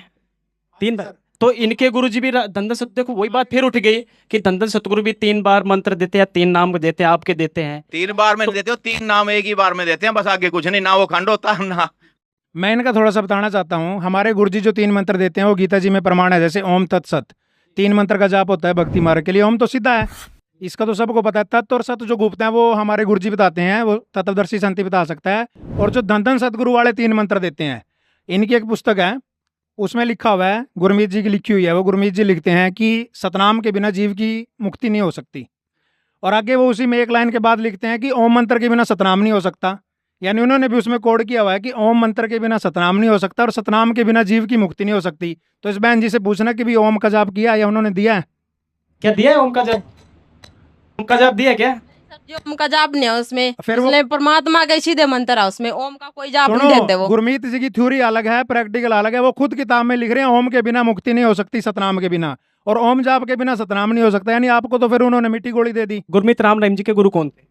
3 बार। तो इनके गुरुजी भी धंधन सत, देखो वही बात फिर उठ गई कि धंधन सतगुरु भी 3 बार मंत्र देते हैं, 3 नाम देते हैं, आपके देते हैं। 3 बार में देते हो, 3 नाम एक ही बार में देते हैं, बस आगे कुछ नहीं, ना वो खंड होता ना। मैं इनका थोड़ा सा बताना चाहता हूँ। हमारे गुरुजी जो 3 मंत्र देते हैं वो गीता जी में प्रमाण है। जैसे ओम तत्सत, 3 मंत्र का जाप होता है भक्ति मार्ग के लिए। ओम तो सीधा है, इसका तो सबको पता है। तत्व और सत जो गुप्त हैं वो हमारे गुरुजी बताते हैं, वो तत्वदर्शी संति बता सकता है। और जो धंधन सतगुरु वाले 3 मंत्र देते हैं, इनकी एक पुस्तक है, उसमें लिखा हुआ है, गुरमीत जी की लिखी हुई है। वो गुरमीत जी लिखते हैं कि सतनाम के बिना जीव की मुक्ति नहीं हो सकती। और आगे वो उसी में एक लाइन के बाद लिखते हैं कि ओम मंत्र के बिना सतनाम नहीं हो सकता। यानी उन्होंने भी उसमें कोड किया हुआ है कि ओम मंत्र के बिना सतनाम नहीं हो सकता और सतनाम के बिना जीव की मुक्ति नहीं हो सकती। तो इस बहन जी से पूछना कि भी ओम का जाप किया या उन्होंने दिया है? क्या दिया है ओम का जाप? ओम का जाप दिया क्या? जो ओम का जाप नहीं है उसमें, फिर वो उसमें परमात्मा के सीधे मंत्र है, उसमें ओम का कोई जाप नहीं देते वो। गुरमीत जी की थ्योरी अलग है, प्रैक्टिकल अलग है। वो खुद किताब में लिख रहे हैं ओम के बिना मुक्ति नहीं हो सकती सतनाम के बिना, और ओम जाप के बिना सतनाम नहीं हो सकता। यानी आपको तो फिर उन्होंने मिट्टी गोली दे दी। गुरमीत राम रहीम जी के गुरु कौन थे?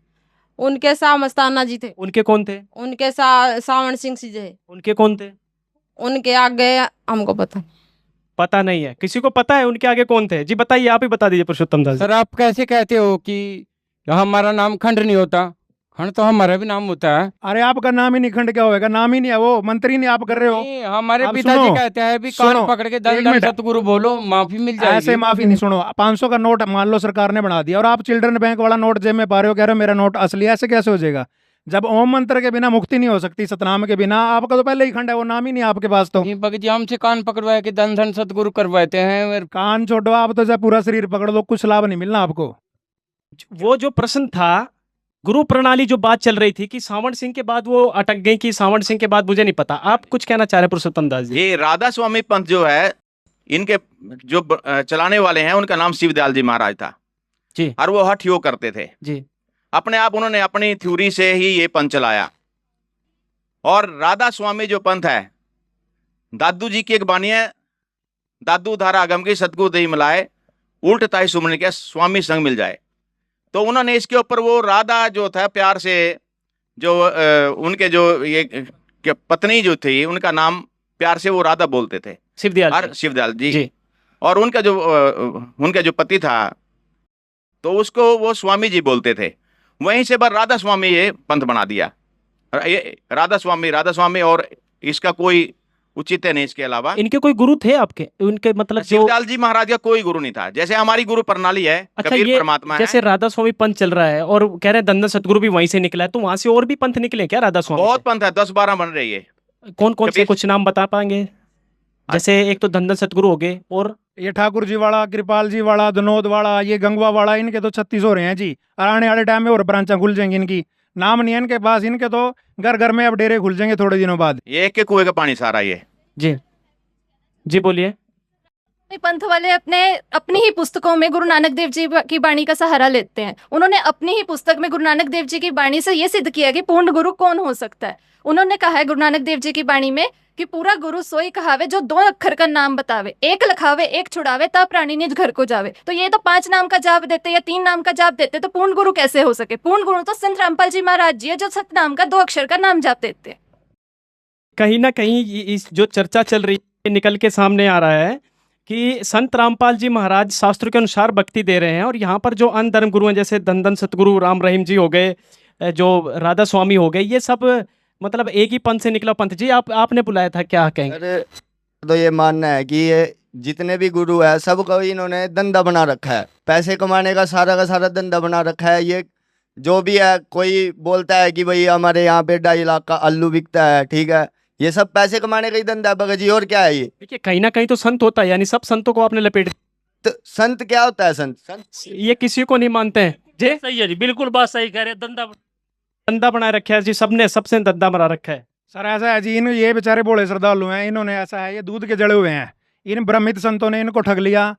उनके साथ मस्ताना जी थे। उनके कौन थे? उनके साथ सावण सिंह जी थे। उनके कौन थे? उनके आगे हमको पता नहीं है। किसी को पता है उनके आगे कौन थे? जी बताइए, आप ही बता दीजिए पुरुषोत्तम दास। सर आप कैसे कहते हो कि हमारा नाम खंड नहीं होता? खंड तो हमारा भी नाम होता है। अरे आपका नाम ही नहीं खंड क्या होगा? नाम ही नहीं है, वो मंत्री नहीं आप कर रहे हो। हमारे पिताजी कहते हैं भी कान पकड़ के धन सतगुरु बोलो, माफी मिल जाएगी। ऐसे माफी नहीं। सुनो, 500 का नोट मान लो सरकार ने बना दिया और आप चिल्ड्रन बैंक वाला नोट जेब में पा रहे हो, कह रहे हो मेरा नोट असली, ऐसे कैसे हो जाएगा? जब ओम मंत्र के बिना मुक्ति नहीं हो सकती, सतनाम के बिना, आपका तो पहले ही खंड है, वो नाम ही नहीं आपके पास। तो भगत जी हमसे कान पकड़वाए के धन सतगुरु करवाते हैं। कान छोड़ो, आप तो जब पूरा शरीर पकड़ लो, कुछ लाभ नहीं मिलना आपको। वो जो प्रश्न था, गुरु प्रणाली जो बात चल रही थी कि सावण सिंह के बाद वो अटक गई, कि सावण सिंह के बाद मुझे नहीं पता, आप कुछ कहना चाह रहे हैं पुरुषोत्तम दास जी? ये राधा स्वामी पंथ जो है, इनके जो चलाने वाले हैं, उनका नाम शिवदयाल जी महाराज था जी। और वो हठ योग करते थे जी। अपने आप, उन्होंने अपनी थ्योरी से ही ये पंथ चलाया। और राधा स्वामी जो पंथ है, दादू जी की एक बानी है, दादू धारा अगम की सतगुरु दही मिलाए, उल्ट ताई सुमन के स्वामी संग मिल जाए। तो उन्होंने इसके ऊपर वो राधा जो था प्यार से, जो उनके जो ये पत्नी जो थी, उनका नाम प्यार से वो राधा बोलते थे, शिवदयाल जी। और उनका जो पति था, तो उसको वो स्वामी जी बोलते थे। वहीं से पर राधा स्वामी ये पंथ बना दिया। ये राधा स्वामी, और इसका कोई उचित है नहीं इसके अलावा। इनके कोई गुरु थे आपके? उनके मतलब शिवदयाल जी महाराज का कोई गुरु नहीं था। जैसे हमारी गुरु प्रणाली है, अच्छा, कबीर ये परमात्मा है। जैसे राधा स्वामी पंथ चल रहा है और कह रहे हैं धंधन सतगुरु भी वहीं से निकला है, तो वहां से और भी पंथ निकले क्या राधा स्वामी? बहुत पंथ है, 10-12 बन रही है। कौन कौन से कुछ नाम बता पाएंगे? जैसे एक तो धंधन सतगुरु हो गए, और ये ठाकुर जी वाला, कृपाल जी वाला, धनोद वाला, ये गंगवा वाला, इनके तो 36 हो रहे हैं जी। और आने वाले टाइम में और ब्रांचा खुल जाएंगी इनकी। नाम नहीं है इनके पास, इनके तो घर घर में अब डेरे खुल जाएंगे थोड़े दिनों बाद। ये एक के कुएं का पानी सारा ये। जी बोलिए। पंथ वाले अपनी ही पुस्तकों में गुरु नानक देव जी की वाणी का सहारा लेते हैं। उन्होंने अपनी ही पुस्तक में गुरु नानक देव जी की वाणी से ये सिद्ध किया कि पूर्ण गुरु कौन हो सकता है। उन्होंने कहा है गुरु नानक देव जी की वाणी में कि पूरा गुरु सोई कहावे जो 2 अक्षर का नाम बतावे, एक लखावे एक छुड़ावे, ता प्राणी निज घर को जावे। तो ये तो 5 नाम का जाप देते या 3 नाम का जाप देते, तो पूर्ण गुरु कैसे हो सके? पूर्ण गुरु तो संत रामपाल जी महाराज जी है, जो सतनाम का 2 अक्षर का नाम जाप देते। कहीं ना कहीं इस जो चर्चा चल रही है, निकल के सामने आ रहा है कि संत रामपाल जी महाराज शास्त्र के अनुसार भक्ति दे रहे हैं, और यहाँ पर जो अन्य धर्म गुरु हैं, जैसे धंधन सतगुरु राम रहीम जी हो गए, जो राधा स्वामी हो गए, ये सब मतलब एक ही पंथ से निकला पंथ। जी आपने बुलाया था, क्या कहेंगे? अरे तो ये मानना है कि ये जितने भी गुरु है सबको इन्होंने धंधा बना रखा है, पैसे कमाने का सारा धंधा बना रखा है। ये जो भी है, कोई बोलता है कि भाई हमारे यहाँ पे 2.5 लाख का आलू बिकता है, ठीक है, ये सब पैसे कमाने का ही धंधा है भगत जी, और क्या है ये? देखिए कहीं ना कहीं तो संत होता है, यानी सब संतों को आपने लपेट तो संत क्या होता है? संत ये किसी को नहीं मानते हैं जी। सही है जी, बिल्कुल बात सही कह रहे हैं। धंधा बनाए रखा है जी, सबने सबसे धंधा बना रखा है। सर ऐसा है जी, इन ये बेचारे भोले श्रद्धालु हैं, इन्होंने ऐसा है, ये दूध के जड़े हुए हैं, इन ब्रह्मित संतों ने इनको ठग लिया।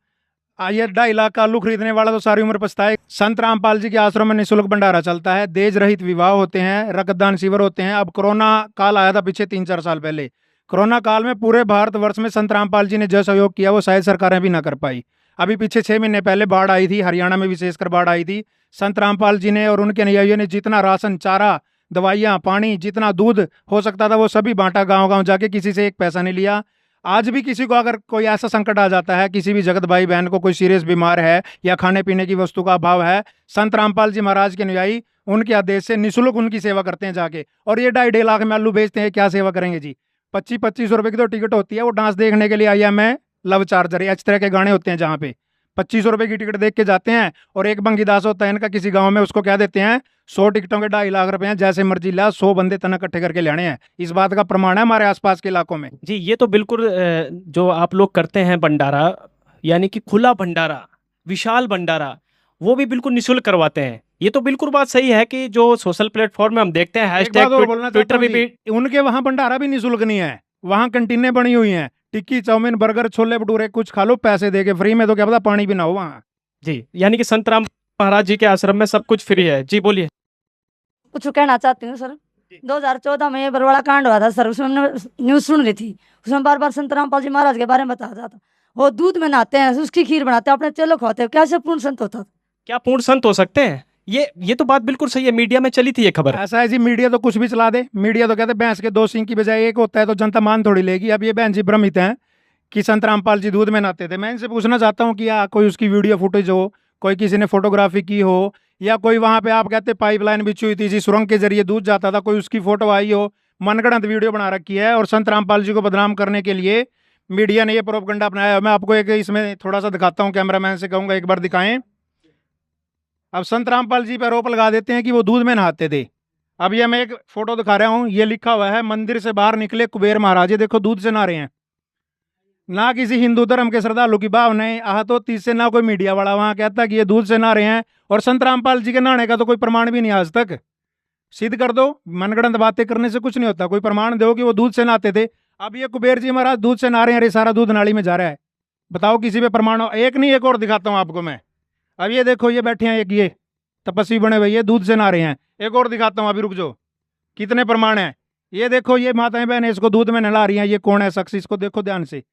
ये 2.5 लाख का आलू खरीदने वाला तो सारी उम्र पछताए। संत रामपाल जी के आश्रम में निःशुल्क भंडारा चलता है, देज रहित विवाह होते हैं, रक्तदान शिविर होते हैं। अब कोरोना काल आया था पीछे 3-4 साल पहले, कोरोना काल में पूरे भारतवर्ष में संत रामपाल जी ने जो सहयोग किया वो शायद सरकारें भी ना कर पाई। अभी पीछे 6 महीने पहले बाढ़ आई थी, हरियाणा में विशेषकर बाढ़ आई थी। संत रामपाल जी ने और उनके अनुयायियों ने जितना राशन, चारा, दवाइयाँ, पानी, जितना दूध हो सकता था वो सभी बांटा, गांव-गांव जाके, किसी से एक पैसा नहीं लिया। आज भी किसी को अगर कोई ऐसा संकट आ जाता है, किसी भी जगत भाई बहन को कोई सीरियस बीमार है या खाने पीने की वस्तु का अभाव है, संत रामपाल जी महाराज के अनुयायी उनके आदेश से निःशुल्क उनकी सेवा करते हैं जाके। और ये 2.5 लाख में आलू बेचते हैं, क्या सेवा करेंगे जी? 25-25 रुपए की तो टिकट होती है। वो डांस देखने के लिए आई है मैं लव चार्जर, इस तरह के गाने होते हैं जहाँ पे 25 रुपए की टिकट देख के जाते हैं। और एक बंगीदास होता है इनका किसी गांव में, उसको क्या देते हैं, 100 टिकटों के 2.5 लाख रुपए हैं, जैसे मर्जी ला, 100 बंदे तना इकट्ठे करके लाने हैं। इस बात का प्रमाण है हमारे आसपास के इलाकों में जी। ये तो बिल्कुल जो आप लोग करते हैं भंडारा, यानी कि खुला भंडारा, विशाल भंडारा, वो भी बिल्कुल निःशुल्क करवाते हैं। ये तो बिल्कुल बात सही है कि जो सोशल प्लेटफॉर्म में हम देखते हैं, ट्विटर भी, उनके वहाँ भंडारा भी निःशुल्क नहीं है, वहाँ कंटीनें बनी हुई हैं, टिक्की, चाउमीन, बर्गर, छोले भटूरे कुछ खा लो पैसे दे के, फ्री में, तो क्या पता पानी भी ना हो वहाँ जी। यानी कि संत राम महाराज जी के आश्रम में सब कुछ फ्री है जी। बोलिए। कुछ कहना चाहती हूँ सर। 2014 में ये बरवाड़ा कांड हुआ था सर, उसमें हमने न्यूज़ सुन रही थी, उसमें बार बार संत रामपाल जी महाराज के बारे में बताया जाता। वो दूध में नहाते हैं, उसकी खीर बनाते हैं, अपने चेलों को खाते हैं, क्या से पूर्ण संत होता? क्या पूर्ण संत हो सकते हैं? ये तो बात बिल्कुल सही है, मीडिया में चली थी ये खबर। ऐसा है जी, मीडिया तो कुछ भी चला दे। मीडिया तो कहते हैं भैंस के 2 सींग की बजाय एक होता है, तो जनता मान थोड़ी लेगी। अब ये बहन जी भ्रमित हैं कि संत रामपाल जी दूध में नहाते थे। मैं इनसे पूछना चाहता हूँ कि या कोई उसकी वीडियो फुटेज हो, कोई किसी ने फोटोग्राफी की हो, या कोई वहाँ पे आप कहते पाइपलाइन बिछी हुई थी जी, सुरंग के जरिए दूध जाता था, कोई उसकी फोटो आई हो, मनगढ़ंत वीडियो बना रखी है और संत रामपाल जी को बदनाम करने के लिए मीडिया ने ये प्रोपगंडा अपनाया। मैं आपको एक इसमें थोड़ा सा दिखाता हूँ, कैमरामैन से कहूँगा एक बार दिखाएं। अब संत रामपाल जी पर आरोप लगा देते हैं कि वो दूध में नहाते थे। अब ये मैं एक फोटो दिखा रहा हूँ, ये लिखा हुआ है, मंदिर से बाहर निकले कुबेर महाराज, ये देखो दूध से नहा रहे हैं। ना किसी हिंदू धर्म के श्रद्धालु की भावनाएं आहत होती इससे, ना कोई मीडिया वाला वहाँ कहता कि ये दूध से नहा रहे हैं। और संत रामपाल जी के नहाने का तो कोई प्रमाण भी नहीं आज तक। सिद्ध कर दो, मनगढ़ंत बातें करने से कुछ नहीं होता, कोई प्रमाण दो कि वो दूध से नहाते थे। अब ये कुबेर जी महाराज दूध से नहा रहे हैं, अरे सारा दूध नाली में जा रहा है, बताओ किसी पे प्रमाण हो? एक नहीं, एक और दिखाता हूँ आपको मैं। अब ये देखो, ये बैठे हैं, एक ये तपस्वी बने हुए, ये दूध से नहा रहे हैं। एक और दिखाता हूँ, अभी रुक जाओ, कितने प्रमाण हैं। ये देखो, ये माताएं बहनें इसको दूध में नहला रही हैं। ये कौन है शख्स, इसको देखो ध्यान से।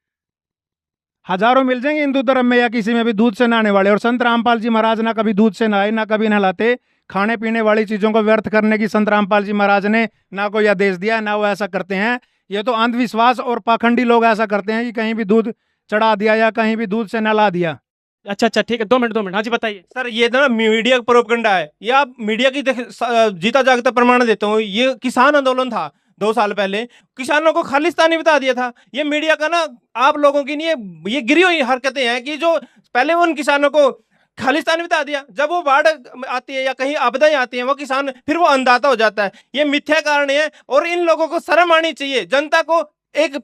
हजारों मिल जाएंगे हिंदू धर्म में या किसी में भी दूध से नहाने वाले। और संत रामपाल जी महाराज ना कभी दूध से नहाए, ना कभी नहलाते। खाने पीने वाली चीजों को व्यर्थ करने की संत रामपाल जी महाराज ने ना कोई आदेश दिया, ना वो ऐसा करते हैं। ये तो अंधविश्वास और पाखंडी लोग ऐसा करते हैं कि कहीं भी दूध चढ़ा दिया या कहीं भी दूध से नहला दिया। अच्छा ठीक है, 2 मिनट। हाँ जी बताइए सर। ये ना मीडिया का प्रोपगंडा है, ये आप मीडिया की जीता जागता प्रमाण देता हूँ। ये किसान आंदोलन था 2 साल पहले, किसानों को खालिस्तानी बता दिया था। ये मीडिया का ना आप लोगों की नहीं, ये गिरी हुई हरकतें हैं कि जो पहले उन किसानों को खालिस्तानी बता दिया, जब वो बाढ़ आती है या कहीं आपदाएं आती हैं, वो किसान फिर वो अंधाता हो जाता है। ये मिथ्या कारण है और इन लोगों को शर्म आनी चाहिए। जनता को एक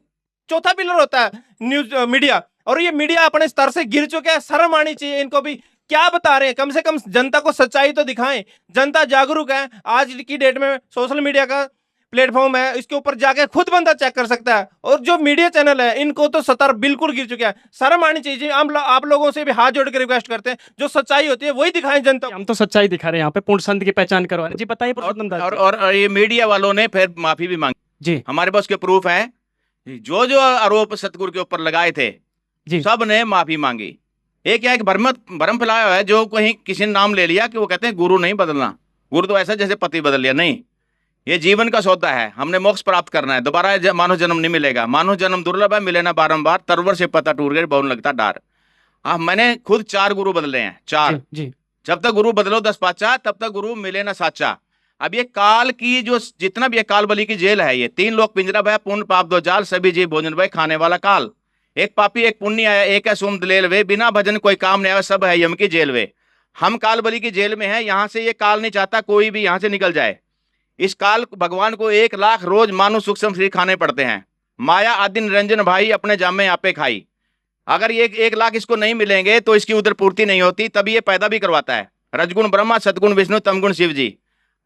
चौथा पिलर होता है न्यूज मीडिया, और ये मीडिया अपने स्तर से गिर चुके हैं। शर्म आनी चाहिए इनको भी, क्या बता रहे हैं, कम से कम जनता को सच्चाई तो दिखाएं। जनता जागरूक है, आज की डेट में सोशल मीडिया का प्लेटफॉर्म है, इसके ऊपर जाके खुद बंदा चेक कर सकता है। और जो मीडिया चैनल है इनको तो सतर बिल्कुल गिर चुके हैं। शर्म आनी चाहिए। आप लोगों से भी हाथ जोड़ के रिक्वेस्ट करते हैं, जो सच्चाई होती है वही दिखाएं जनता। हम तो सच्चाई दिखा रहे हैं यहाँ पे, पूर्ण संत की पहचान करवा रहे। जी बताइए। और ये मीडिया वालों ने फिर माफी भी मांगी जी, हमारे पास के प्रूफ है। जो आरोप सतगुरु के ऊपर लगाए थे सब ने माफी मांगी। एक भ्रम फैलाया है, जो कहीं किसी ने नाम ले लिया कि वो कहते हैं गुरु नहीं बदलना, गुरु तो ऐसा जैसे पति बदल लिया। नहीं, ये जीवन का सौदा है, हमने मोक्ष प्राप्त करना है, दोबारा मानव जन्म नहीं मिलेगा। मानव जन्म दुर्लभ है, मिले ना बारंबार, तरवर से पता टूट गए बहुन लगता डार। मैंने खुद 4 गुरु बदले हैं, 4 जी। जब तक गुरु बदलो 10 पाचा, तब तक गुरु मिले ना साचा। अब ये काल की जो जितना भी काल बलि की जेल है, ये 3 लोग पिंजरा भय, पुण्य पाप 2 जाल, सभी जीव भोजन भय, खाने वाला काल। एक पापी एक पुण्य आया, एक है सुम दलेल वे, बिना भजन कोई काम नहीं आया, सब है यम की जेल वे। हम काल बलि की जेल में हैं, यहाँ से ये काल नहीं चाहता कोई भी यहाँ से निकल जाए। इस काल भगवान को 1 लाख रोज मानो सूक्ष्म शरीर खाने पड़ते हैं। माया आदि निरंजन भाई अपने जामे आपे खाई। अगर ये 1 लाख इसको नहीं मिलेंगे तो इसकी उधर पूर्ति नहीं होती, तभी ये पैदा भी करवाता है। रजगुण ब्रह्मा, सतगुण विष्णु, तमगुण शिव जी।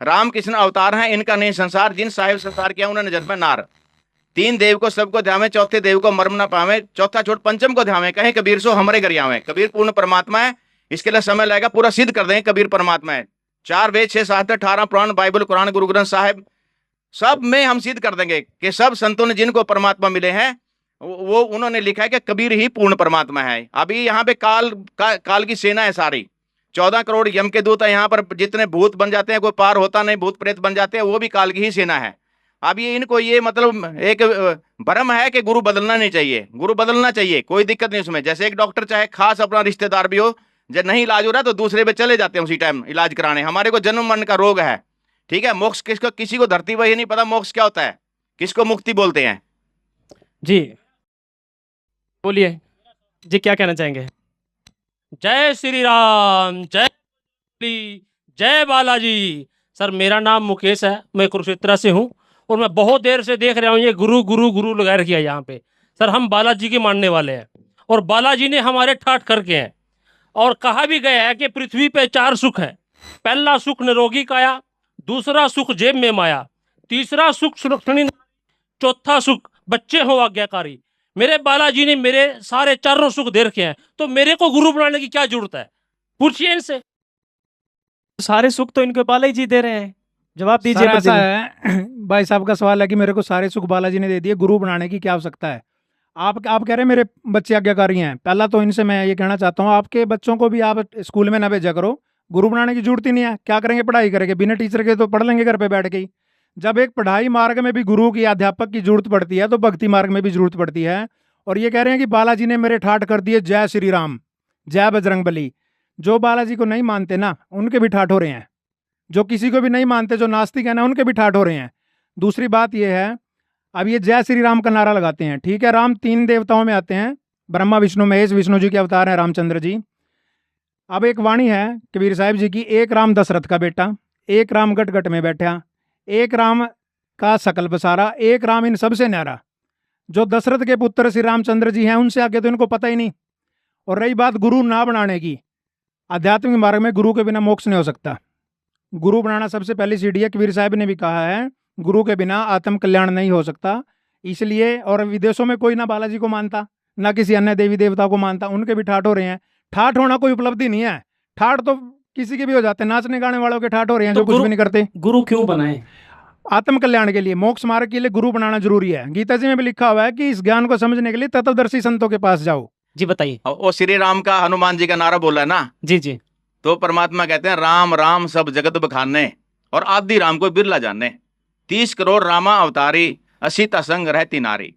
राम कृष्ण अवतार हैं, इनका नहीं संसार। जिन साहिब संसार किया उन्होंने जन्म नार। 3 देव को सबको ध्यावे, चौथे देव को मर्म न पावे, चौथा छोड़ पंचम को ध्यावे, कहें कबीर सो हमरे घर आवे। कबीर पूर्ण परमात्मा है, इसके लिए समय लगेगा, पूरा सिद्ध कर देंगे कबीर परमात्मा है। 4 वेद, 6 शास्त्र, 18 पुराण, बाइबल, कुरान, गुरु ग्रंथ साहिब, सब में हम सिद्ध कर देंगे कि सब संतों ने जिनको परमात्मा मिले हैं वो उन्होंने लिखा है कि कबीर ही पूर्ण परमात्मा है। अभी यहाँ पे काल की सेना है सारी। 14 करोड़ यम के दूत है यहाँ पर। जितने भूत बन जाते हैं, कोई पार होता नहीं, भूत प्रेत बन जाते हैं, वो भी काल की ही सेना है। अब ये इनको ये मतलब एक भ्रम है कि गुरु बदलना नहीं चाहिए। गुरु बदलना चाहिए, कोई दिक्कत नहीं उसमें। जैसे एक डॉक्टर चाहे खास अपना रिश्तेदार भी हो, जब नहीं इलाज हो रहा तो दूसरे पे चले जाते हैं उसी टाइम इलाज कराने। हमारे को जन्म मरण का रोग है, ठीक है। मोक्ष किसको, किसी को धरती वही नहीं पता मोक्ष क्या होता है, किसको मुक्ति बोलते हैं। जी बोलिए जी, क्या कहना चाहेंगे? जय श्री राम, जय बालाजी। सर मेरा नाम मुकेश है, मैं कुरुक्षेत्र से हूँ और मैं बहुत देर से देख रहा हूँ ये गुरु गुरु गुरु लगा रखी है यहाँ पे। सर हम बालाजी के मानने वाले हैं और बालाजी ने हमारे ठाठ करके हैं। और कहा भी गया है कि पृथ्वी पे 4 सुख है। पहला सुख निरोगी काया, दूसरा सुख जेब में माया, तीसरा सुख सुलक्षणी, चौथा सुख बच्चे हो आज्ञाकारी। मेरे बालाजी ने मेरे सारे 4 सुख दे रखे हैं, तो मेरे को गुरु बनाने की क्या जरूरत है? पूछिए इनसे। सारे सुख तो इनके बालाजी जी दे रहे हैं, जवाब दीजिए। सर ऐसा है, भाई साहब का सवाल है कि मेरे को सारे सुख बालाजी ने दे दिए, गुरु बनाने की क्या आवश्यकता है? आप कह रहे हैं मेरे बच्चे आज्ञाकारी हैं। पहला तो इनसे मैं ये कहना चाहता हूँ, आपके बच्चों को भी आप स्कूल में ना भेजा करो, गुरु बनाने की जरूरत ही नहीं है। क्या करेंगे? पढ़ाई करेंगे, बिना टीचर के तो पढ़ लेंगे घर पे बैठ के ही। जब एक पढ़ाई मार्ग में भी गुरु की, अध्यापक की जरूरत पड़ती है, तो भक्ति मार्ग में भी जरूरत पड़ती है। और ये कह रहे हैं कि बालाजी ने मेरे ठाठ कर दिए, जय श्री राम, जय बजरंगबली। जो बालाजी को नहीं मानते ना, उनके भी ठाठ हो रहे हैं। जो किसी को भी नहीं मानते, जो नास्तिक है ना, उनके भी ठाठ हो रहे हैं। दूसरी बात यह है, अब ये जय श्री राम का नारा लगाते हैं, ठीक है। राम 3 देवताओं में आते हैं, ब्रह्मा विष्णु महेश। विष्णु जी के अवतार हैं रामचंद्र जी। अब एक वाणी है कबीर साहिब जी की, एक राम दशरथ का बेटा, एक राम गट गट में बैठा, एक राम का सकल बसारा, एक राम इन सबसे न्यारा। जो दशरथ के पुत्र श्री रामचंद्र जी हैं, उनसे आगे तो इनको पता ही नहीं। और रही बात गुरु ना बनाने की, आध्यात्मिक मार्ग में गुरु के बिना मोक्ष नहीं हो सकता। गुरु बनाना सबसे पहली सीढ़ी है। कबीर साहब ने भी कहा है, गुरु के बिना आत्म कल्याण नहीं हो सकता। इसलिए, और विदेशों में कोई ना बालाजी को मानता, ना किसी अन्य देवी देवता को मानता, उनके भी ठाठ हो रहे हैं। ठाठ होना कोई उपलब्धि नहीं है, ठाठ तो किसी के भी हो जाते हैं। नाचने गाने वालों के ठाठ हो रहे हैं, जो कुछ भी नहीं करते। गुरु क्यों बनाए? आत्म कल्याण के लिए, मोक्ष मार्ग के लिए गुरु बनाना जरूरी है। गीता जी में भी लिखा हुआ है कि इस ज्ञान को समझने के लिए तत्वदर्शी संतों के पास जाओ। जी बताइए। वो श्री राम का हनुमान जी का नारा बोला है ना। जी जी। तो परमात्मा कहते हैं, राम राम सब जगत बखाने और आदि राम को बिरला जाने। 30 करोड़ रामा अवतारी, असीता संग रहती नारी।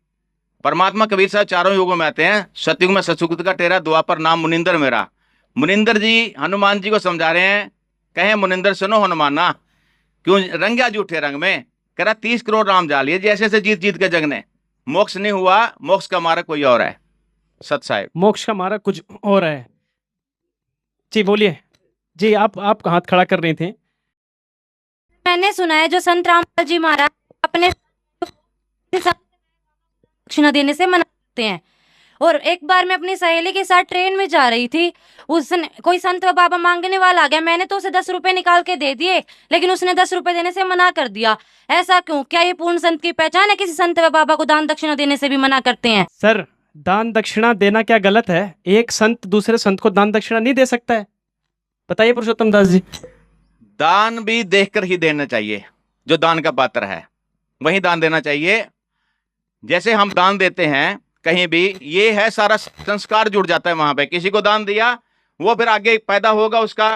परमात्मा कबीर साहब 4 युगों में आते हैं। सतयुग में सतयुग का तेरा, द्वापर नाम मुनिंदर मेरा। मुनिंदर जी हनुमान जी को समझा रहे हैं, कहे मुनिंदर सुनो हनुमाना, क्यों रंगा जूठे रंग में। कह रहा 30 करोड़ राम जा लिए जैसे से जीत जीत के जग ने, मोक्ष नहीं हुआ। मोक्ष का मार्ग कोई और है। सत साहिब, मोक्ष का मार्ग कुछ और है। जी बोलिए जी, आप हाथ खड़ा कर रहे थे। मैंने सुना है जो संत रामपाल जी महाराज अपने दक्षिणा देने से मना करते हैं। और एक बार मैं अपनी सहेली के साथ ट्रेन में जा रही थी, उसने कोई संत व बाबा मांगने वाला आ गया। मैंने तो उसे 10 रुपए निकाल के दे दिए, लेकिन उसने 10 रुपए देने से मना कर दिया। ऐसा क्यों? क्या ये पूर्ण संत की पहचान है? किसी संत व बाबा को दान दक्षिणा देने से भी मना करते हैं। सर दान दक्षिणा देना क्या गलत है? एक संत दूसरे संत को दान दक्षिणा नहीं दे सकता है? बताइए पुरुषोत्तम दास जी। दान भी देखकर ही देना चाहिए। जो दान का पात्र है वही दान देना चाहिए। जैसे हम दान देते हैं कहीं भी, ये है सारा संस्कार जुड़ जाता है वहां पे। किसी को दान दिया, वो फिर आगे पैदा होगा, उसका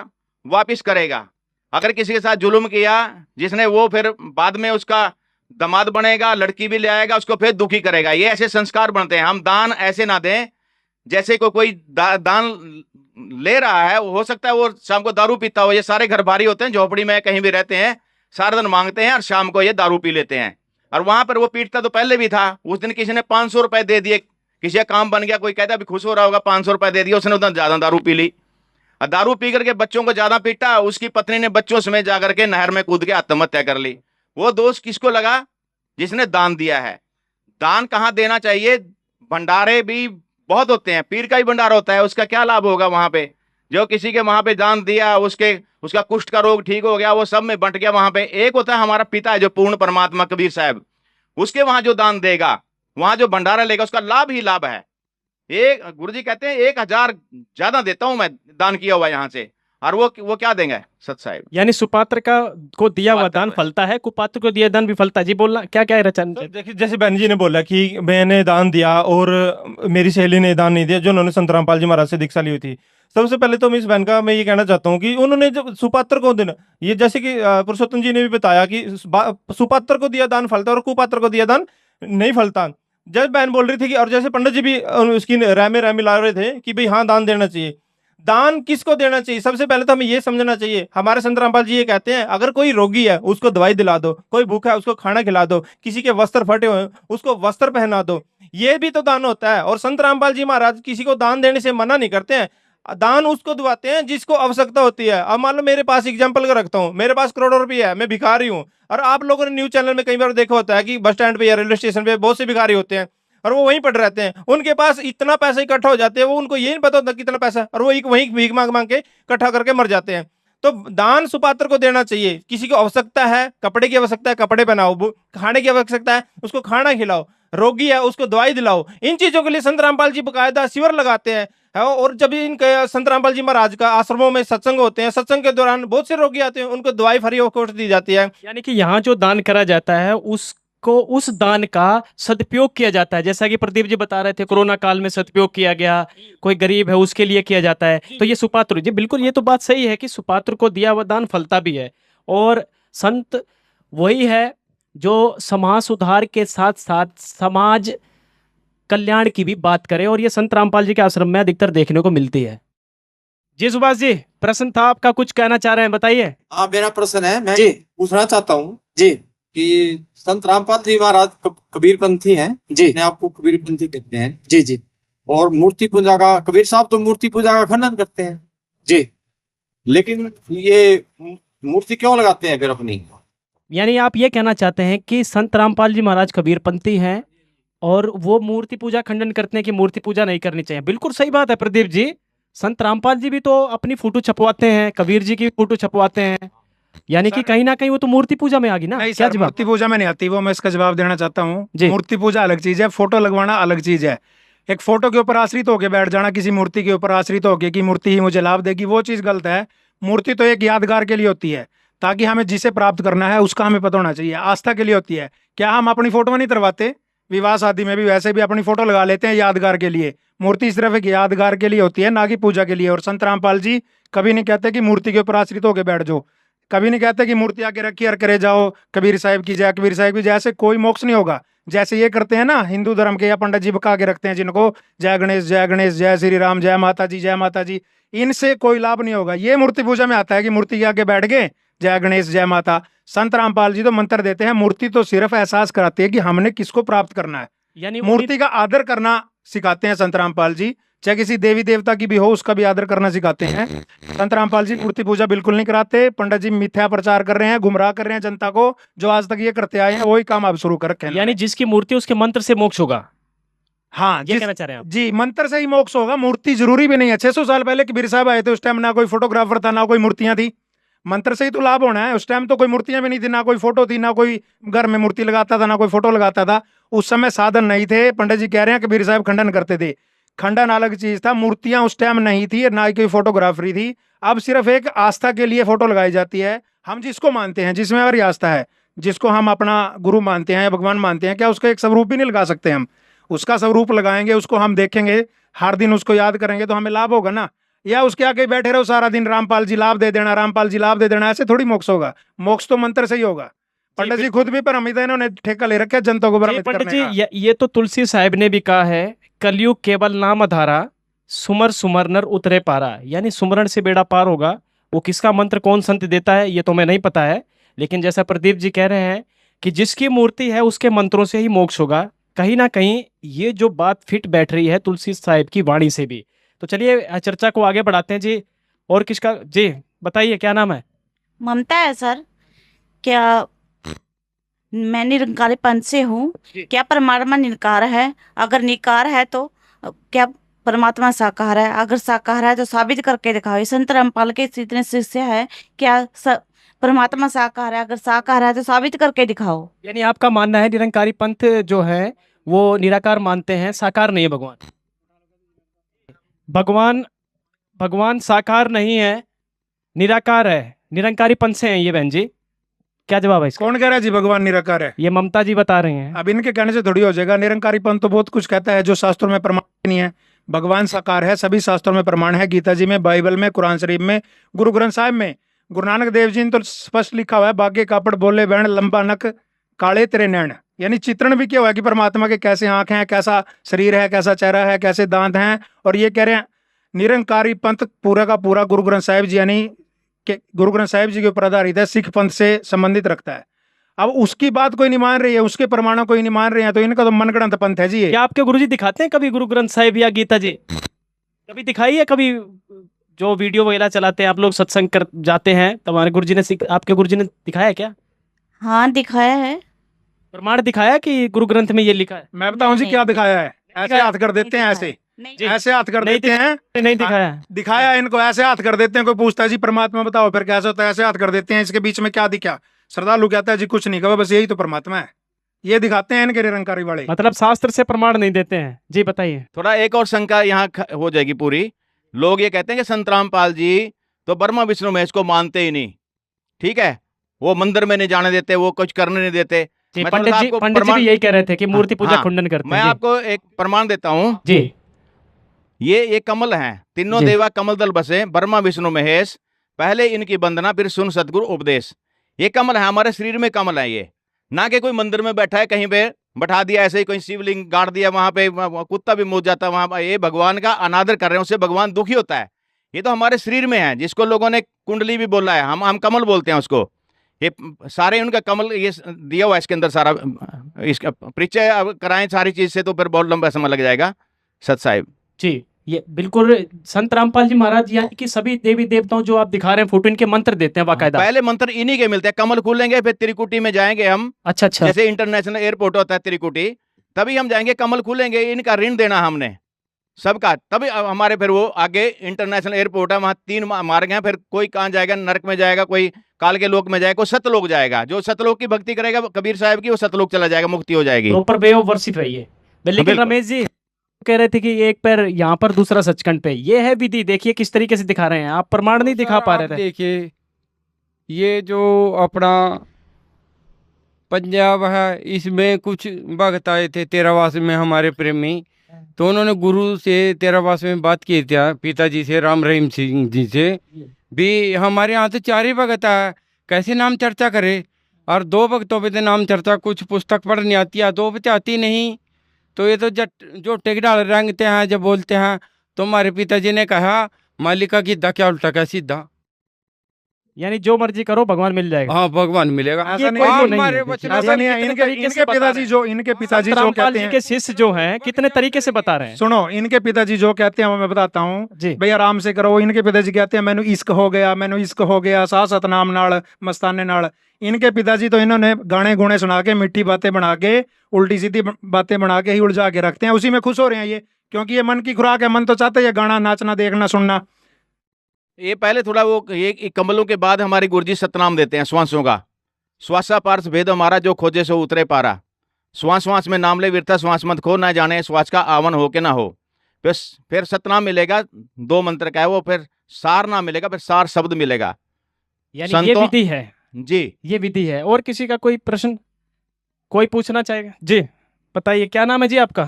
वापिस करेगा। अगर किसी के साथ जुल्म किया जिसने, वो फिर बाद में उसका दामाद बनेगा, लड़की भी ले आएगा, उसको फिर दुखी करेगा। ये ऐसे संस्कार बनते हैं। हम दान ऐसे ना दें जैसे कोई दान ले रहा है, हो सकता है वो शाम को दारू पीता हो। ये सारे घर भारी होते हैं, झोपड़ी में कहीं भी रहते हैं, सारा दिन मांगते हैं और शाम को ये दारू पी लेते हैं। और वहां पर वो पीटता तो पहले भी था। उस दिन किसी ने 500 रुपए दे दिए, किसी का काम बन गया, कोई कहता है अभी खुश हो रहा होगा, 500 रुपए दे दिया, उसने उतना ज्यादा दारू पी ली। और दारू पी करके बच्चों को ज्यादा पीटा, उसकी पत्नी ने बच्चों समेत जाकर के नहर में कूद के आत्महत्या कर ली। वो दोष किसको लगा? जिसने दान दिया है। दान कहाँ देना चाहिए? भंडारे भी बहुत होते हैं, पीर का ही भंडारा होता है, उसका क्या लाभ होगा वहां पे? जो किसी के वहां पे दान दिया, उसका कुष्ठ का रोग ठीक हो गया, वो सब में बंट गया। वहां पे एक होता है हमारा पिता है जो पूर्ण परमात्मा कबीर साहब, उसके वहां जो दान देगा, वहां जो भंडारा लेगा, उसका लाभ ही लाभ है। एक गुरुजी कहते हैं 1000 ज्यादा देता हूं मैं दान किया हुआ यहाँ से, और वो क्या देंगे सत साहिब? यानी सुपात्र को दिया हुआ दान फलता है, कुपात्र को दिया दान भी फलता है। जी बोलना क्या क्या है रचन? देखिए जैसे बहन जी ने बोला कि मैंने दान दिया और मेरी सहेली ने दान नहीं दिया, जो उन्होंने संत रामपाल जी महाराज से दीक्षा ली हुई थी। सबसे पहले तो मैं इस बहन का मैं ये कहना चाहता हूँ कि उन्होंने जब सुपात्र को देना, ये जैसे कि पुरुषोत्तम जी ने भी बताया कि सुपात्र को दिया दान फलता और कुपात्र को दिया दान नहीं फलता। जब बहन बोल रही थी कि, और जैसे पंडित जी भी उसकी राय में मिला रहे थे कि भाई हाँ दान देना चाहिए। दान किसको देना चाहिए? सबसे पहले तो हमें ये समझना चाहिए, हमारे संत रामपाल जी ये कहते हैं अगर कोई रोगी है उसको दवाई दिला दो, कोई भूखा है उसको खाना खिला दो, किसी के वस्त्र फटे हुए उसको वस्त्र पहना दो, ये भी तो दान होता है। और संत रामपाल जी महाराज किसी को दान देने से मना नहीं करते हैं, दान उसको दिवाते हैं जिसको आवश्यकता होती है। अब मान लो मेरे पास एग्जाम्पल का रखता हूँ, मेरे पास करोड़ों रुपये है, मैं भिखारी हूँ, और आप लोगों ने न्यूज चैनल में कई बार देखा होता है कि बस स्टैंड पे या रेलवे स्टेशन पे बहुत से भिखारी होते हैं और वो वहीं पड़ रहते हैं, उनके पास इतना पैसा इकट्ठा हो जाते हैं, वो उनको ये नहीं पता होता कितना पैसा, और वो वहीं भीख मांग मांग के इकट्ठा करके मर जाते हैं। तो दान सुपात्र को देना चाहिए। किसी को आवश्यकता है, कपड़े की आवश्यकता है कपड़े पहनाओ, खाने की आवश्यकता है उसको खाना खिलाओ, रोगी है उसको दवाई दिलाओ। इन चीजों के लिए संत रामपाल जी बकायदा शिविर लगाते हैं। और जब इनके संत रामपाल जी महाराज का आश्रमों में सत्संग होते हैं, सत्संग के दौरान बहुत से रोगी आते हैं, उनको दवाई फ्री ऑफ कॉस्ट दी जाती है। यानी कि यहाँ जो दान करा जाता है उसको उस दान का सदुपयोग किया जाता है। जैसा कि प्रदीप जी बता रहे थे, कोरोना काल में सदुपयोग किया गया, कोई गरीब है उसके लिए किया जाता है। तो ये सुपात्र जी बिल्कुल, ये तो बात सही है कि सुपात्र को दिया हुआ दान फलता भी है। और संत वही है जो समाज सुधार के साथ साथ समाज कल्याण की भी बात करे, और ये संत रामपाल जी के आश्रम में अधिकतर देखने को मिलती है। जी सुभाष जी, प्रश्न था आपका, कुछ कहना चाह रहे हैं, बताइए। हाँ, मेरा प्रश्न है, मैं जी पूछना चाहता हूँ जी कि संत रामपाल जी महाराज कबीरपंथी हैं जी, अपने आपको कबीरपंथी कहते हैं जी जी, और मूर्ति पूजा का, कबीर साहब तो मूर्ति पूजा का खंडन करते हैं जी, लेकिन ये मूर्ति क्यों लगाते हैं फिर अपनी? यानी आप ये कहना चाहते हैं कि संत रामपाल जी महाराज कबीरपंथी हैं और वो मूर्ति पूजा खंडन करते हैं कि मूर्ति पूजा नहीं करनी चाहिए। बिल्कुल सही बात है प्रदीप जी, संत रामपाल जी भी तो अपनी फोटो छपवाते हैं, कबीर जी की फोटो छपवाते हैं, यानी कि कहीं ना कहीं वो तो मूर्ति पूजा में आ गई ना। नहीं क्या सर, मूर्ति पूजा में नहीं आती वो, मैं इसका जवाब देना चाहता हूँ। मूर्ति पूजा अलग चीज है, फोटो लगवाना अलग चीज है। एक फोटो के ऊपर आश्रित होकर बैठ जाना, किसी मूर्ति के ऊपर आश्रित होकर कि मूर्ति ही मुझे लाभ देगी, वो चीज गलत है। मूर्ति तो एक यादगार के लिए होती है, ताकि हमें जिसे प्राप्त करना है उसका हमें पता होना चाहिए। आस्था के लिए होती है। क्या हम अपनी फोटो नहीं करवाते? विवाह शादी में भी वैसे भी अपनी फोटो लगा लेते हैं यादगार के लिए। मूर्ति सिर्फ एक यादगार के लिए होती है, ना कि पूजा के लिए। और संत रामपाल जी कभी नहीं कहते कि मूर्ति के ऊपर आश्रित होकर बैठ जाओ, कभी नहीं कहते कि मूर्ति आके रखी और करे जाओ कबीर साहब की जय, कबीर साहब की जय से कोई मोक्ष नहीं होगा। जैसे ये करते हैं ना हिंदू धर्म के, या पंडित जी बका के रखते हैं जिनको, जय गणेश जय गणेश, जय श्री राम, जय माता जी जय माता जी, इनसे कोई लाभ नहीं होगा। ये मूर्ति पूजा में आता है कि मूर्ति के आगे बैठ गए जय गणेश जय माता। संत रामपाल जी तो मंत्र देते हैं, मूर्ति तो सिर्फ एहसास कराती है कि हमने किसको प्राप्त करना है। यानी मूर्ति का आदर करना सिखाते हैं संत रामपाल जी, चाहे किसी देवी देवता की भी हो उसका भी आदर करना सिखाते हैं। संत रामपाल जी मूर्ति पूजा बिल्कुल नहीं कराते। पंडित जी मिथ्या प्रचार कर रहे हैं, गुमराह कर रहे हैं जनता को, जो आज तक ये करते आए हैं वही काम आप शुरू कर रखे हैं। यानी जिसकी मूर्ति उसके मंत्र से मोक्ष होगा। हाँ, ये कहना चाह रहे हैं आप? जी, मंत्र से ही मोक्ष होगा, मूर्ति जरूरी भी नहीं है। 600 साल पहले कबीर साहब आए थे, उस टाइम ना कोई फोटोग्राफर था ना कोई मूर्तियां थी, मंत्र से ही तो लाभ होना है। उस टाइम तो कोई मूर्तियां भी नहीं थी, ना कोई फोटो थी, ना कोई घर में मूर्ति लगाता था, ना कोई फोटो लगाता था। उस समय साधन नहीं थे। पंडित जी कह रहे हैं कबीर साहब खंडन करते थे, खंडन अलग चीज था। मूर्तियां उस टाइम नहीं थी, ना ही कोई फोटोग्राफरी थी। अब सिर्फ एक आस्था के लिए फोटो लगाई जाती है। हम जिसको मानते हैं, जिसमें हमारी आस्था है, जिसको हम अपना गुरु मानते हैं या भगवान मानते हैं, क्या उसका एक स्वरूप भी नहीं लगा सकते? हम उसका स्वरूप लगाएंगे, उसको हम देखेंगे, हर दिन उसको याद करेंगे तो हमें लाभ होगा ना। या उसके आगे बैठे रहो सारा दिन, रामपाल जी लाभ दे देना, रामपाल जी लाभ दे देना, ऐसे थोड़ी मोक्ष होगा। मोक्ष तो मंत्र से ही होगा। पंडित जी खुद भी भ्रमित है, इन्होंने ठेका ले रखा है जनता को भ्रमित पंडित करने का। जी, ये तो तुलसी साहिब ने भी कहा है, कलयुग केवल नाम आधारा, सुमर सुमर नर उतरे पारा। यानी सुमरण से बेड़ा पार होगा। वो किसका मंत्र कौन संत देता है ये तो मैं नहीं पता है, लेकिन जैसा प्रदीप जी कह रहे हैं कि जिसकी मूर्ति है उसके मंत्रों से ही मोक्ष होगा, कहीं ना कहीं ये जो बात फिट बैठ रही है तुलसी साहिब की वाणी से भी। तो चलिए चर्चा को आगे बढ़ाते हैं जी। और किसका? जी बताइए क्या नाम है? ममता है सर। क्या मैं निरंकारी पंथ से हूँ। क्या परमात्मा निराकार है? अगर निकार है तो क्या परमात्मा साकार है? अगर साकार है तो साबित करके दिखाओ। ये संत रामपाल के इतने शिष्य है, क्या परमात्मा साकार है? अगर साकार है तो साबित करके दिखाओ। यानी आपका मानना है निरंकारी पंथ जो है वो निराकार मानते हैं, साकार नहीं है भगवान। भगवान साकार नहीं है, निराकार है। निरंकारी पंथ से हैं ये बहन जी, क्या जवाब है इसका? कौन कह रहा है जी भगवान निराकार है? ये ममता जी बता रही हैं। अब इनके कहने से थोड़ी हो जाएगा। निरंकारी पंथ तो बहुत कुछ कहता है जो शास्त्रों में प्रमाण नहीं है। भगवान साकार है, सभी शास्त्रों में प्रमाण है। गीता जी में, बाइबल में, कुरान शरीफ में, गुरु ग्रंथ साहिब में, गुरु नानक देव जी ने तो स्पष्ट लिखा हुआ है, बागे कापड़ बोले बैण लंबा नक काले तेरे नैन। यानी चित्रण भी क्या हुआ कि परमात्मा के कैसे आंख हैं, कैसा शरीर है, कैसा चेहरा है, कैसे दांत हैं। और ये कह रहे हैं निरंकारी पंथ पूरा का पूरा गुरु ग्रंथ साहिब जी यानी कि गुरु ग्रंथ साहिब जी के ऊपर आधारित है, सिख पंथ से संबंधित रखता है। अब उसकी बात कोई नहीं मान रही है, उसके प्रमाणों कोई नहीं मान रहे हैं, तो इनका तो मनगढ़ंत पंथ है जी ये। क्या आपके गुरुजी दिखाते हैं कभी गुरु ग्रंथ साहिब या गीता जी? कभी दिखाई है? कभी जो वीडियो वगैरह चलाते हैं आप लोग, सत्संग कर जाते हैं, तो हमारे गुरुजी ने आपके गुरुजी ने दिखाया है क्या? हाँ दिखाया है। प्रमाण दिखाया कि गुरु ग्रंथ में ये लिखा है? मैं बताऊं जी क्या दिखाया है। ऐसे हाथ कर देते हैं, ऐसे हाथ कर देते हैं। नहीं दिखाया। दिखाया इनको, ऐसे हाथ कर देते हैं। कोई पूछता है जी परमात्मा बताओ, फिर कैसे होता है? ऐसे हाथ कर देते हैं। इसके बीच में क्या दिखा? श्रद्धालु कहता है जी कुछ नहीं, कहा बस यही तो परमात्मा है। ये दिखाते हैं इनके निरंकारी वाले। मतलब शास्त्र से प्रमाण नहीं देते हैं। जी बताइए। थोड़ा एक और शंका यहाँ हो जाएगी पूरी। लोग ये कहते हैं कि संत रामपाल जी तो ब्रह्मा विष्णु महेश को मानते ही नहीं, ठीक है, वो मंदिर में नहीं जाने देते, वो कुछ करने नहीं देते। पंडित जी भी यही कह रहे थे कि मूर्ति पूजा खंडन करते हैं। मैं आपको एक प्रमाण देता हूँ जी। ये कमल हैं, तीनों देवा कमल दल बसे, ब्रह्मा विष्णु महेश, पहले इनकी वंदना फिर सुन सतगुरु उपदेश। ये कमल है, हमारे शरीर में कमल है ये, ना कि कोई मंदिर में बैठा है कहीं पे बैठा दिया ऐसे ही, कोई शिवलिंग गाड़ दिया वहां पे, कुत्ता भी मुड़ जाता वहां। ये भगवान का अनादर कर रहे हैं, उससे भगवान दुखी होता है। ये तो हमारे शरीर में है, जिसको लोगों ने कुंडली भी बोला है, हम कमल बोलते हैं उसको। ये सारे उनका कमल ये दिया हुआ है इसके अंदर सारा। इसका परिचय कराएं सारी चीज से तो फिर बहुत लंबा समय लग जाएगा सत साहिब जी। ये बिल्कुल संत रामपाल जी महाराज यानी कि सभी देवी देवताओं जो आप दिखा रहे हैं फोटो, इनके मंत्र देते हैं बाकायदा। पहले मंत्र इन्हीं के मिलते हैं। कमल खोलेंगे फिर त्रिकुटी में जाएंगे हम। अच्छा। जैसे इंटरनेशनल एयरपोर्ट होता है त्रिकुटी, तभी हम जाएंगे, कमल खुलेंगे, इनका ऋण देना हमने सबका, तभी हमारे फिर वो आगे इंटरनेशनल एयरपोर्ट है, वहाँ 3 मार्ग हैं। फिर कोई कहाँ जाएगा, नरक में जाएगा, कोई काल के लोक में जाएगा, कोई सतलोक जाएगा। जो सतलोक की भक्ति करेगा कबीर साहब की, वो सतलोक चला जाएगा, मुक्ति हो जाएगी। प्रॉपर वे ऑफ वर्शिप है ये। लेकिन रमेश जी कह रहे थे कि एक पैर यहाँ पर दूसरा सचखंड पे, ये है विधि। देखिए किस तरीके से दिखा रहे हैं आप, प्रमाण नहीं दिखा पा रहे थे। देखिए ये जो अपना पंजाब है, इसमें कुछ भक्त आए थे तेरावास में हमारे प्रेमी, तो उन्होंने गुरु से तेरावास में बात की थी, पिताजी से, राम रहीम सिंह जी से भी। हमारे यहाँ तो 4 ही भगत है, कैसे नाम चर्चा करे? और 2 भक्तों पे तो नाम चर्चा, कुछ पुस्तक पढ़नी आती है, 2 पे आती नहीं। तो ये तो जो टेकडाल रंगते हैं, जब बोलते हैं, तो हमारे पिताजी ने कहा मालिका की दा क्या उल्टा क्या सीधा, यानी जो मर्जी करो भगवान मिल जाएगा। हाँ भगवान मिलेगा। ऐसा नहीं है। इनके पिताजी जो कहते हैं, के शिष्य जो हैं कितने तरीके से बता रहे हैं। सुनो, इनके पिताजी जो कहते हैं वो मैं बताता हूँ भाई, आराम से करो। इनके पिताजी कहते हैं मैनू इश्क हो गया सा सतनाम नाल मस्ताने नाल। इनके पिताजी तो इन्होंने गाने गुणे सुना के, मिट्टी बातें बना के, उल्टी सीधी बातें बना के ही उलझा के रखते हैं, उसी में खुश हो रहे हैं ये, क्योंकि ये मन की खुराक है। मन तो चाहता है ये गाना, नाचना, देखना, सुनना। ये पहले थोड़ा वो ये कमलों के बाद हमारे गुरुजी सतनाम देते हैं श्वासों का। श्वासा पार्थ भेद हमारा, जो खोजे सो उतरे पारा। श्वास श्वास में नाम ले विरता, श्वास मत खो, ना जाने श्वास का आवन हो के ना हो। फिर सतनाम मिलेगा, 2 मंत्र का है वो। फिर सार नाम मिलेगा, फिर सार शब्द मिलेगा। यानी ये विधि है जी, ये विधि है। और किसी का कोई प्रश्न, कोई पूछना चाहेगा? जी बताइए, क्या नाम है जी आपका?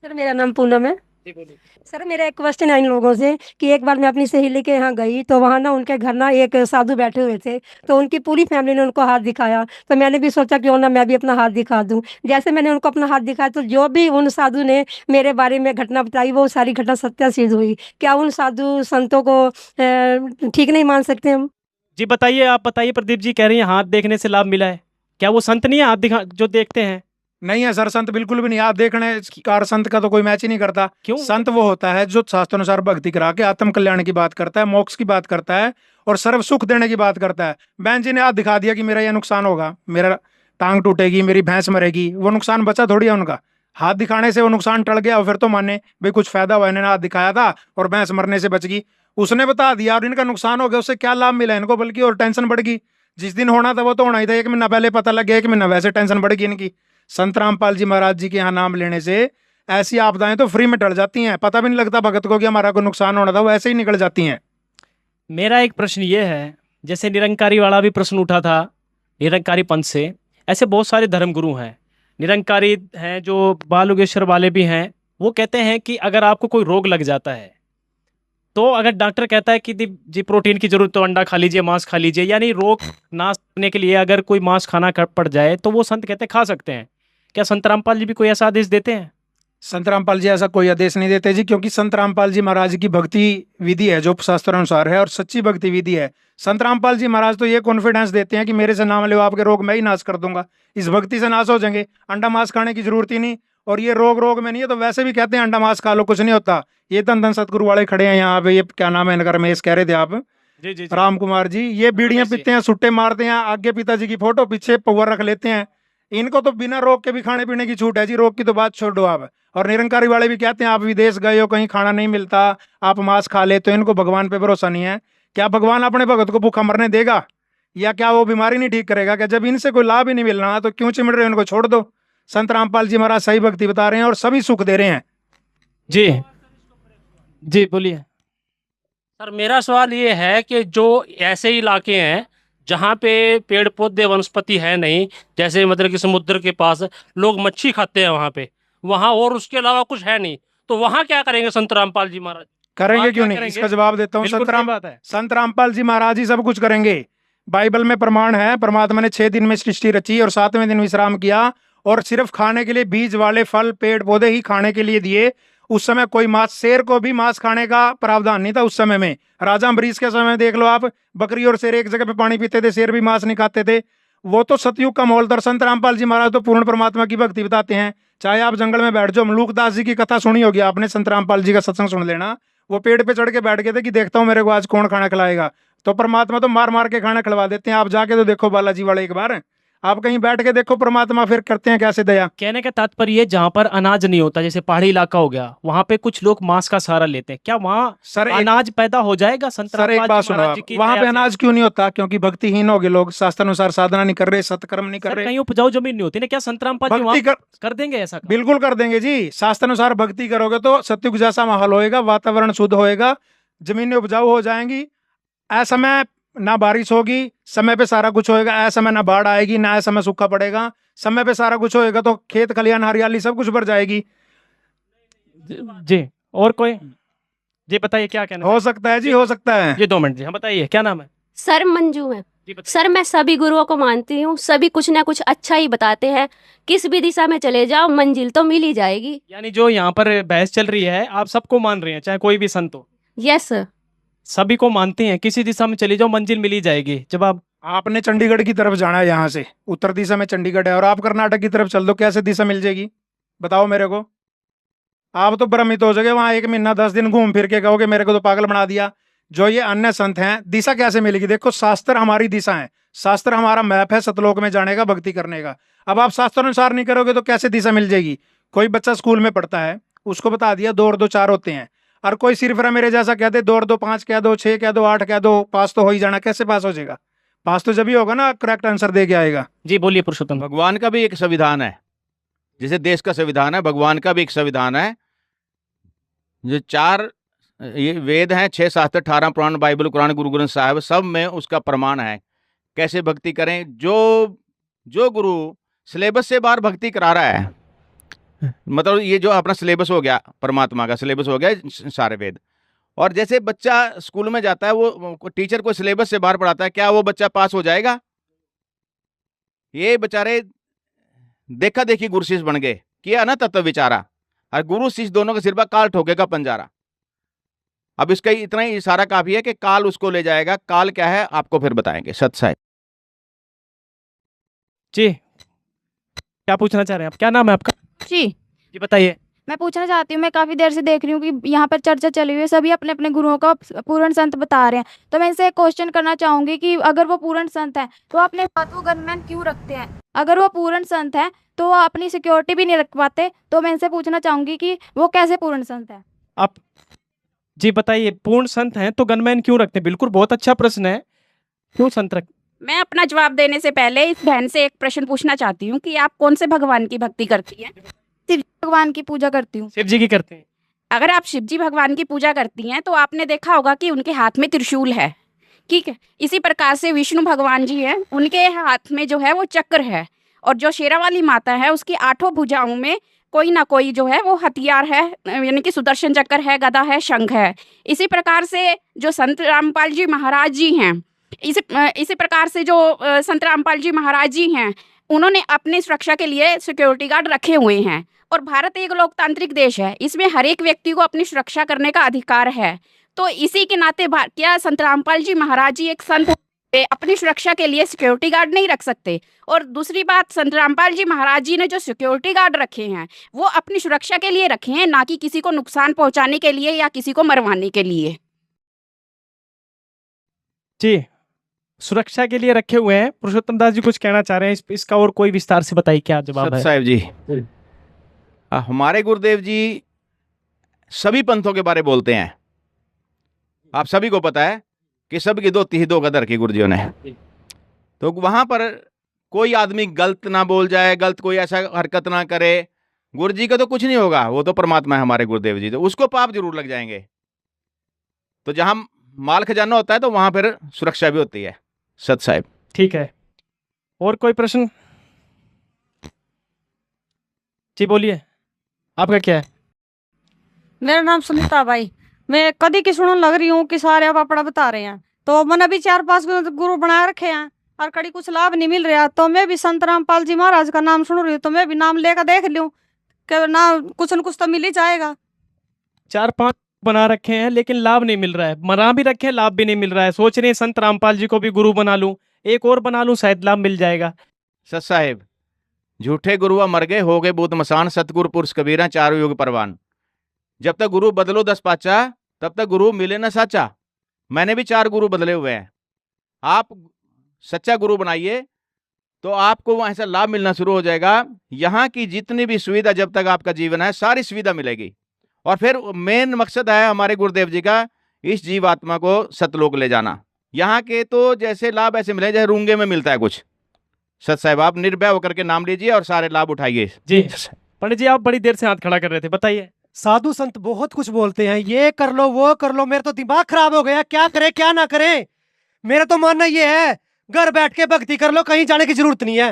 सर मेरा नाम पूनम है। सर मेरा एक क्वेश्चन है इन लोगों से कि एक बार मैं अपनी सहेली के यहाँ गई, तो वहाँ ना उनके घर ना एक साधु बैठे हुए थे, तो उनकी पूरी फैमिली ने उनको हाथ दिखाया। तो मैंने भी सोचा क्यों ना मैं भी अपना हाथ दिखा दूं। जैसे मैंने उनको अपना हाथ दिखाया, तो जो भी उन साधु ने मेरे बारे में घटना बताई, वो सारी घटना सत्य सिद्ध हुई। क्या उन साधु संतों को ठीक नहीं मान सकते हम? जी बताइए, आप बताइए। प्रदीप जी कह रही हैं हाथ देखने से लाभ मिला है। क्या वो संत नहीं है हाथ दिखा जो देखते हैं? नहीं है सर, संत बिल्कुल भी नहीं। आप देखने कार संत का तो कोई मैच ही नहीं करता। क्यों? संत वो होता है जो शास्त्रानुसार भक्ति करा के आत्म कल्याण की बात करता है, मोक्ष की बात करता है और सर्व सुख देने की बात करता है। बहन जी ने हाथ दिखा दिया कि मेरा यह नुकसान होगा, मेरा टांग टूटेगी, मेरी भैंस मरेगी, वो नुकसान बचा थोड़ी है उनका। हाथ दिखाने से वो नुकसान टल गया और फिर तो माने भाई कुछ फायदा हुआ, इन्होंने हाथ दिखाया था और भैंस मरने से बच गई। उसने बता दिया और इनका नुकसान हो गया, उससे क्या लाभ मिला इनको, बल्कि और टेंशन बढ़ गई। जिस दिन होना था वो तो होना ही था, 1 महीना पहले पता लग गया, 1 महीना वैसे टेंशन बढ़ गई इनकी। संत रामपाल जी महाराज जी के यहाँ नाम लेने से ऐसी आपदाएं तो फ्री में टल जाती हैं, पता भी नहीं लगता भगत को कि हमारा कोई नुकसान होना था, वो ऐसे ही निकल जाती हैं। मेरा एक प्रश्न ये है, जैसे निरंकारी वाला भी प्रश्न उठा था निरंकारी पंथ से, ऐसे बहुत सारे धर्मगुरु हैं, निरंकारी हैं जो बाल योगेश्वर वाले भी हैं। वो कहते हैं कि अगर आपको कोई रोग लग जाता है तो अगर डॉक्टर कहता है कि जी प्रोटीन की जरूरत तो अंडा खा लीजिए, मांस खा लीजिए, यानी रोग नाश करने के लिए अगर कोई मांस खाना पड़ जाए तो वो संत कहते हैं खा सकते हैं। क्या संत रामपाल जी भी कोई ऐसा आदेश देते हैं? संत रामपाल जी ऐसा कोई आदेश नहीं देते जी, क्योंकि संत रामपाल जी महाराज की भक्ति विधि है जो शास्त्र अनुसार है और सच्ची भक्ति विधि है। संत रामपाल जी महाराज तो ये कॉन्फिडेंस देते हैं कि मेरे से नाम लो, आपके रोग मैं ही नाश कर दूंगा, इस भक्ति से नाश हो जाएंगे, अंडा मांस खाने की जरूरत ही नहीं। और ये रोग में नहीं है तो वैसे भी कहते हैं अंडा मांस खा लो कुछ नहीं होता। ये धन धन सतगुरु वाले खड़े हैं यहाँ पे, ये क्या नाम है इनका, रमेश कह रहे थे आप, जी। राम कुमार जी, ये बीड़ियां पीते हैं, सुट्टे मारते हैं, आगे पिताजी की फोटो पीछे पवर रख लेते हैं। इनको तो बिना रोग के भी खाने पीने की छूट है जी, रोग की तो बात छोड़ दो आप। और निरंकारी वाले भी कहते हैं आप विदेश गए हो, कहीं खाना नहीं मिलता, आप मांस खा लेते हो, इनको भगवान पे भरोसा नहीं है। क्या भगवान अपने भगत को भूखा मरने देगा, या क्या वो बीमारी नहीं ठीक करेगा? क्या जब इनसे कोई लाभ ही नहीं मिल रहा तो क्यों चिमड़ रहे हो, इनको छोड़ दो। संत रामपाल जी महाराज सही भक्ति बता रहे हैं और सभी सुख दे रहे हैं। जी बोलिए सर। मेरा सवाल ये है कि जो ऐसे इलाके हैं जहाँ पे पेड़ पौधे वनस्पति है नहीं, जैसे मतलब कि समुद्र के पास लोग मच्छी खाते हैं वहाँ और उसके अलावा कुछ है नहीं, तो वहाँ क्या करेंगे संत रामपाल जी महाराज? करेंगे क्यों नहीं, इसका जवाब देता हूँ। संत रामपाल जी महाराज ही सब कुछ करेंगे। बाइबल में प्रमाण है, परमात्मा ने 6 दिन में सृष्टि रची और 7वें दिन विश्राम किया और सिर्फ खाने के लिए बीज वाले फल पेड़ पौधे ही खाने के लिए दिए। उस समय कोई मांस, शेर को भी मांस खाने का प्रावधान नहीं था उस समय में। राजा अम्बरीश के समय देख लो आप, बकरी और शेर एक जगह पे पानी पीते थे, शेर भी मांस नहीं खाते थे। वो तो सतयुग का माहौल था। संत रामपाल जी महाराज तो पूर्ण परमात्मा की भक्ति बताते हैं। चाहे आप जंगल में बैठ जाओ, मलूकदास जी की कथा सुनी होगी आपने, संत रामपाल जी का सत्संग सुन लेना। वो पेड़ पे चढ़ के बैठ गए थे कि देखता हूँ मेरे को आज कौन खाना खिलाएगा, तो परमात्मा तो मार मार के खाना खिलवा देते हैं। आप जाके तो देखो बालाजी वाले, एक बार आप कहीं बैठ के देखो परमात्मा फिर करते हैं कैसे दया। कहने का तात्पर्य जहाँ पर अनाज नहीं होता, जैसे पहाड़ी इलाका हो गया, वहाँ पे कुछ लोग मांस का सहारा लेते हैं, क्या वहाँ सर अनाज पैदा हो जाएगा? सर एक बात सुनो आप, वहाँ पे अनाज क्यों नहीं होता? क्योंकि भक्तिहीन हो गए लोग, शास्त्रानुसार साधना नहीं कर रहे, सत्कर्म नहीं कर रहे। कहीं उपजाऊ जमीन नहीं होती ना, क्या संत रामपाल जी वहाँ कर देंगे ऐसा? बिल्कुल कर देंगे जी। शास्त्रानुसार भक्ति करोगे तो सत्युग जैसा माहौल होएगा, वातावरण शुद्ध होएगा, जमीनें उपजाऊ हो जाएंगी, असमय ना बारिश होगी, समय पे सारा कुछ होएगा, असमय ना बाढ़ आएगी, ना असमय सूखा पड़ेगा, समय पे सारा कुछ होएगा तो खेत खलियान हरियाली सब कुछ भर जाएगी। जी और कोई जी बताइए क्या कहना हो सकता है जी, हो सकता है जी। 2 मिनट जी, हाँ बताइए क्या नाम है? सर मंजू है सर। मैं सभी गुरुओं को मानती हूँ, सभी कुछ ना कुछ अच्छा ही बताते हैं, किस भी दिशा में चले जाओ मंजिल तो मिल ही जाएगी। यानी जो यहाँ पर बहस चल रही है आप सबको मान रहे हैं, चाहे कोई भी संत हो? यस सर, सभी को मानते हैं, किसी दिशा में चली जाओ मंजिल मिल ही जाएगी। जब आपने चंडीगढ़ की तरफ जाना है, यहाँ से उत्तर दिशा में चंडीगढ़ है और आप कर्नाटक की तरफ चल दो, कैसे दिशा मिल जाएगी बताओ मेरे को? आप तो भ्रमित हो जाओगे, वहाँ 1 महीना 10 दिन घूम फिर के कहोगे मेरे को तो पागल बना दिया। जो ये अन्य संत हैं, दिशा कैसे मिलेगी? देखो शास्त्र हमारी दिशा है, शास्त्र हमारा मैप है सतलोक में जाने का, भक्ति करने का। अब आप शास्त्र अनुसार नहीं करोगे तो कैसे दिशा मिल जाएगी? कोई बच्चा स्कूल में पढ़ता है, उसको बता दिया 2 और 2 4 होते हैं, और कोई सिर्फ मेरे जैसा कह दे 2 और 2 5 कह दो, 6 कह दो, 8 कह दो, पास तो हो ही जाना। कैसे पास हो जाएगा? पास तो जब ही होगा ना करेक्ट आंसर दे के आएगा। जी बोलिए पुरुषोत्तम। भगवान का भी एक संविधान है, जैसे देश का संविधान है, भगवान का भी एक संविधान है। जो 4 ये वेद हैं, 6 शास्त्र, 18 पुराण, बाइबल, कुरान, गुरु ग्रंथ साहिब, सब में उसका प्रमाण है कैसे भक्ति करें। जो गुरु सिलेबस से बाहर भक्ति करा रहा है, मतलब ये जो अपना सिलेबस हो गया, परमात्मा का सिलेबस हो गया सारे वेद, और जैसे बच्चा स्कूल में जाता है, वो टीचर को सिलेबस से बाहर पढ़ाता है, क्या वो बच्चा पास हो जाएगा? ये बेचारे देखा देखी गुरु शिष्य बन गए, किया ना तत्व विचारा, और गुरु शिष्य दोनों के सिर पर काल ठोकेगा पंजारा। अब इसका इतना ही इशारा काफी है कि काल उसको ले जाएगा। काल क्या है आपको फिर बताएंगे। सत साहिब जी क्या पूछना चाह रहे हैं आप? क्या नाम है आपका? जी बताइए। मैं पूछना चाहती हूँ, मैं काफी देर से देख रही हूँ कि यहाँ पर चर्चा चली हुई है, सभी अपने अपने गुरुओं का पूर्ण संत बता रहे हैं। तो मैं इनसे एक क्वेश्चन करना चाहूंगी कि अगर वो पूर्ण संत है तो अपने साथ वो गनमैन क्यों रखते हैं? अगर वो पूर्ण संत है तो वो अपनी सिक्योरिटी भी नहीं रख पाते, तो मैं इनसे पूछना चाहूंगी कि वो कैसे पूर्ण संत है? आप जी बताइए, पूर्ण संत हैं तो गनमैन क्यों रखते हैं? बिल्कुल, बहुत अच्छा प्रश्न है, क्यों संत रख? मैं अपना जवाब देने से पहले इस बहन से एक प्रश्न पूछना चाहती हूँ कि आप कौन से भगवान की भक्ति करती हैं? शिव भगवान की पूजा करती हूँ। शिव जी की करते हैं। अगर आप शिव जी भगवान की पूजा करती हैं तो आपने देखा होगा कि उनके हाथ में त्रिशूल है, ठीक है। इसी प्रकार से विष्णु भगवान जी हैं, उनके हाथ में जो है वो चक्र है, और जो शेरावाली माता है उसकी 8 भुजाओं में कोई ना कोई जो है वो हथियार है, यानी कि सुदर्शन चक्र है, गदा है, शंख है। इसी प्रकार से जो संत रामपाल जी महाराज जी हैं, इसी प्रकार से जो संत रामपाल जी महाराज जी हैं, उन्होंने अपनी सुरक्षा के लिए सिक्योरिटी गार्ड रखे हुए हैं। और भारत एक लोकतांत्रिक देश है, इसमें हर एक व्यक्ति को अपनी सुरक्षा करने का अधिकार है। तो इसी के नाते क्या संत रामपाल जी महाराज जी एक संत अपनी सुरक्षा के लिए सिक्योरिटी गार्ड नहीं रख सकते? और दूसरी बात, संत रामपाल जी महाराज जी ने जो सिक्योरिटी गार्ड रखे हैं वो अपनी सुरक्षा के लिए रखे हैं, ना कि किसी को नुकसान पहुंचाने के लिए या किसी को मरवाने के लिए। जी, सुरक्षा के लिए रखे हुए हैं। पुरुषोत्तम दास जी कुछ कहना चाह रहे हैं, इसका और कोई विस्तार से बताइए, क्या जवाब है? साहब जी, हमारे गुरुदेव जी सभी पंथों के बारे बोलते हैं। आप सभी को पता है कि सबकी दो तीही दो कदर की गुरुजियों ने, तो वहां पर कोई आदमी गलत ना बोल जाए, गलत कोई ऐसा हरकत ना करे, गुरु जी का तो कुछ नहीं होगा, वो तो परमात्मा है हमारे गुरुदेव जी, तो उसको पाप जरूर लग जाएंगे। तो जहां माल खजाना होता है तो वहां फिर सुरक्षा भी होती है। सत साहिब, ठीक है। और कोई प्रश्न? जी बोलिए, आपका क्या है? मेरा नाम सुनीता भाई। मैं कदी की सुनने लग रही हूँ कि सारे आप अपना बता रहे हैं, तो मैंने भी 4-5 गुरु बना रखे हैं और कड़ी कुछ लाभ नहीं मिल रहा। तो मैं भी संत रामपाल जी महाराज का नाम सुन रही हूँ, तो मैं भी नाम लेकर देख लूँ कि ना कुछ न कुछ तो मिल ही जाएगा। 4-5 बना रखे हैं लेकिन लाभ नहीं मिल रहा है, बना भी रखे हैं, लाभ भी नहीं मिल रहा है। सोच रहे हैं संत रामपाल जी को भी गुरु बना लूं, एक और बना लूं, शायद लाभ मिल जाएगा। सत साहिब, झूठे गुरुआ मर गए, हो गए बूत मसान, सतगुरु पुरुष कबीरा, चारों युग परवान। जब तक गुरु बदलो 10 पाचा, तब तक गुरु मिले ना साचा। मैंने भी 4 गुरु बदले हुए हैं। आप सच्चा गुरु बनाइए तो आपको वहां से लाभ मिलना शुरू हो जाएगा। यहाँ की जितनी भी सुविधा, जब तक आपका जीवन है, सारी सुविधा मिलेगी। और फिर मेन मकसद है हमारे गुरुदेव जी का, इस जीवात्मा को सतलोक ले जाना। यहाँ के तो जैसे लाभ ऐसे मिले जैसे रूंगे में मिलता है कुछ। सत साहब, आप निर्भय होकर के नाम लीजिए और सारे लाभ उठाइए। जी पंडित जी, आप बड़ी देर से हाथ खड़ा कर रहे थे, बताइए। साधु संत बहुत कुछ बोलते हैं, ये कर लो वो कर लो, मेरा तो दिमाग खराब हो गया, क्या करे क्या ना करे। मेरा तो मानना ये है, घर बैठ के भक्ति कर लो, कहीं जाने की जरूरत नहीं है।